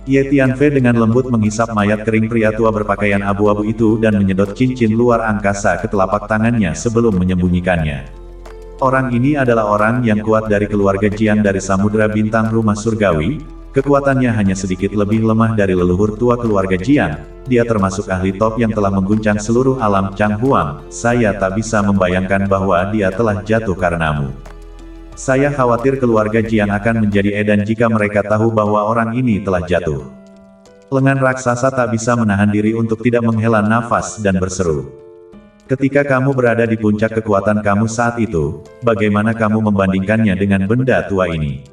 Ye Tianfei dengan lembut menghisap mayat kering pria tua berpakaian abu-abu itu dan menyedot cincin luar angkasa ke telapak tangannya sebelum menyembunyikannya. Orang ini adalah orang yang kuat dari keluarga Jiang dari Samudra Bintang Rumah Surgawi. Kekuatannya hanya sedikit lebih lemah dari leluhur tua keluarga Jiang. Dia termasuk ahli top yang telah mengguncang seluruh alam Changhuang. Saya tak bisa membayangkan bahwa dia telah jatuh karenamu. Saya khawatir keluarga Jiang akan menjadi edan jika mereka tahu bahwa orang ini telah jatuh. Lengan raksasa tak bisa menahan diri untuk tidak menghela nafas dan berseru. Ketika kamu berada di puncak kekuatan kamu saat itu, bagaimana kamu membandingkannya dengan benda tua ini?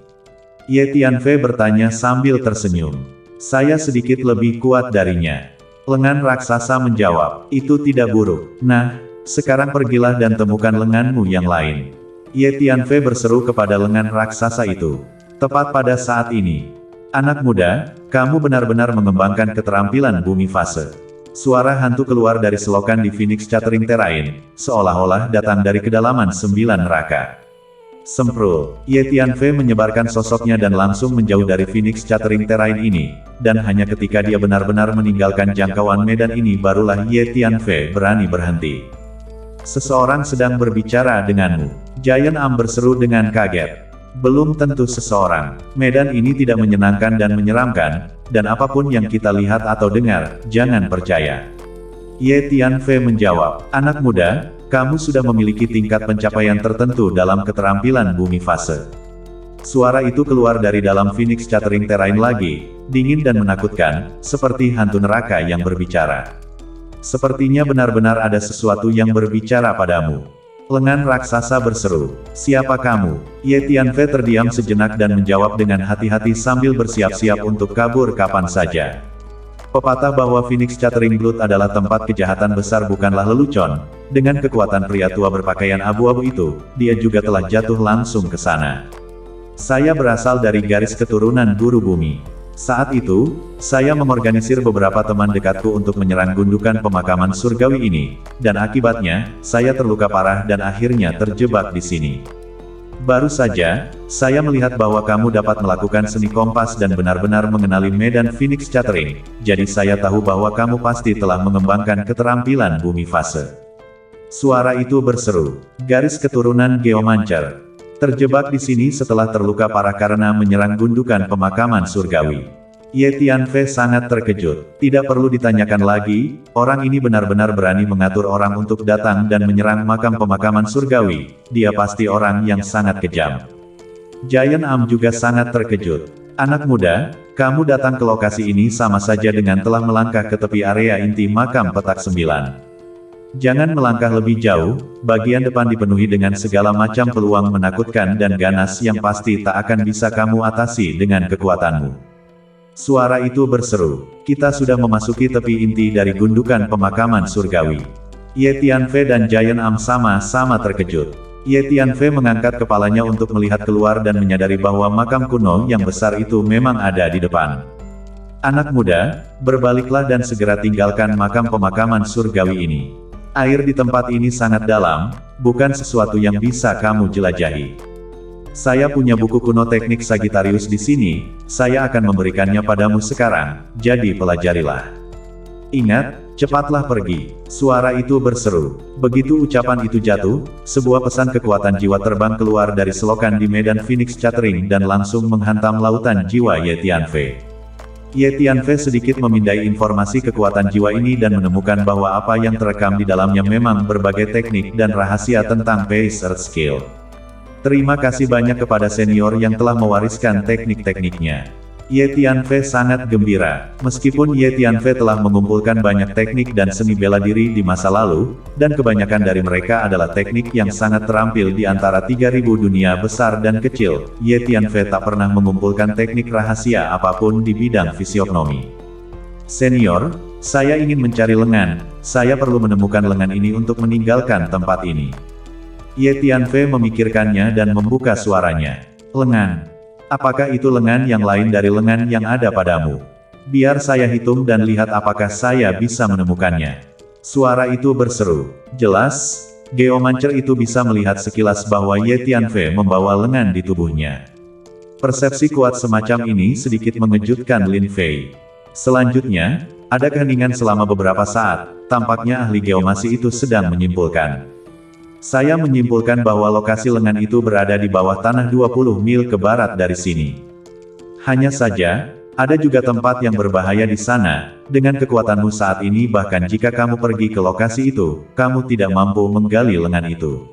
Ye Tianfei bertanya sambil tersenyum. Saya sedikit lebih kuat darinya. Lengan raksasa menjawab, itu tidak buruk. Nah, sekarang pergilah dan temukan lenganmu yang lain. Ye Tianfei berseru kepada lengan raksasa itu. Tepat pada saat ini. Anak muda, kamu benar-benar mengembangkan keterampilan bumi fase. Suara hantu keluar dari selokan di Phoenix Chattering Terrain, seolah-olah datang dari kedalaman 9 neraka. Semprul, Ye Tianfei menyebarkan sosoknya dan langsung menjauh dari Phoenix Chattering Terrain ini, dan hanya ketika dia benar-benar meninggalkan jangkauan medan ini barulah Ye Tianfei berani berhenti. Seseorang sedang berbicara denganmu. Giant Am berseru dengan kaget. Belum tentu seseorang. Medan ini tidak menyenangkan dan menyeramkan, dan apapun yang kita lihat atau dengar, jangan percaya. Ye Tianfei menjawab, anak muda, kamu sudah memiliki tingkat pencapaian tertentu dalam keterampilan bumi fase. Suara itu keluar dari dalam Phoenix Chattering Terrain lagi, dingin dan menakutkan, seperti hantu neraka yang berbicara. Sepertinya benar-benar ada sesuatu yang berbicara padamu. Lengan raksasa berseru, siapa kamu? Ye Tianfei terdiam sejenak dan menjawab dengan hati-hati sambil bersiap-siap untuk kabur kapan saja. Pepatah bahwa Phoenix Chattering Blood adalah tempat kejahatan besar bukanlah lelucon. Dengan kekuatan pria tua berpakaian abu-abu itu, dia juga telah jatuh langsung ke sana. Saya berasal dari garis keturunan guru bumi. Saat itu, saya memorganisir beberapa teman dekatku untuk menyerang gundukan pemakaman surgawi ini, dan akibatnya, saya terluka parah dan akhirnya terjebak di sini. Baru saja, saya melihat bahwa kamu dapat melakukan seni kompas dan benar-benar mengenali medan Phoenix Chattering, jadi saya tahu bahwa kamu pasti telah mengembangkan keterampilan bumi fase. Suara itu berseru, garis keturunan Geomancer. Terjebak di sini setelah terluka parah karena menyerang gundukan pemakaman surgawi. Ye Tianfei sangat terkejut. Tidak perlu ditanyakan lagi, orang ini benar-benar berani mengatur orang untuk datang dan menyerang makam pemakaman surgawi. Dia pasti orang yang sangat kejam. Giant Am juga sangat terkejut. Anak muda, kamu datang ke lokasi ini sama saja dengan telah melangkah ke tepi area inti makam petak 9. Jangan melangkah lebih jauh, bagian depan dipenuhi dengan segala macam peluang menakutkan dan ganas yang pasti tak akan bisa kamu atasi dengan kekuatanmu. Suara itu berseru, kita sudah memasuki tepi inti dari gundukan pemakaman surgawi. Ye Tianfei dan Giant Am sama-sama terkejut. Ye Tianfei mengangkat kepalanya untuk melihat keluar dan menyadari bahwa makam kuno yang besar itu memang ada di depan. Anak muda, berbaliklah dan segera tinggalkan makam pemakaman surgawi ini. Air di tempat ini sangat dalam, bukan sesuatu yang bisa kamu jelajahi. Saya punya buku kuno teknik Sagittarius di sini, saya akan memberikannya padamu sekarang, jadi pelajarilah. Ingat, cepatlah pergi. Suara itu berseru. Begitu ucapan itu jatuh, sebuah pesan kekuatan jiwa terbang keluar dari selokan di medan Phoenix Chattering dan langsung menghantam lautan jiwa Ye Tianfei. Ye Tianfei sedikit memindai informasi kekuatan jiwa ini dan menemukan bahwa apa yang terekam di dalamnya memang berbagai teknik dan rahasia tentang Base Earth Skill. Terima kasih banyak kepada senior yang telah mewariskan teknik-tekniknya. Ye Tianfei sangat gembira. Meskipun Ye Tianfei telah mengumpulkan banyak teknik dan seni bela diri di masa lalu, dan kebanyakan dari mereka adalah teknik yang sangat terampil di antara 3.000 dunia besar dan kecil, Ye Tianfei tak pernah mengumpulkan teknik rahasia apapun di bidang fisiognomi. Senior, saya ingin mencari lengan, saya perlu menemukan lengan ini untuk meninggalkan tempat ini. Ye Tianfei memikirkannya dan membuka suaranya. Lengan. Apakah itu lengan yang lain dari lengan yang ada padamu? Biar saya hitung dan lihat apakah saya bisa menemukannya. Suara itu berseru. Jelas, Geomancer itu bisa melihat sekilas bahwa Ye Tianfei membawa lengan di tubuhnya. Persepsi kuat semacam ini sedikit mengejutkan Lin Fei. Selanjutnya, ada keheningan selama beberapa saat, tampaknya ahli geomasi itu sedang menyimpulkan. Saya menyimpulkan bahwa lokasi lengan itu berada di bawah tanah 20 mil ke barat dari sini. Hanya saja, ada juga tempat yang berbahaya di sana. Dengan kekuatanmu saat ini bahkan jika kamu pergi ke lokasi itu, kamu tidak mampu menggali lengan itu.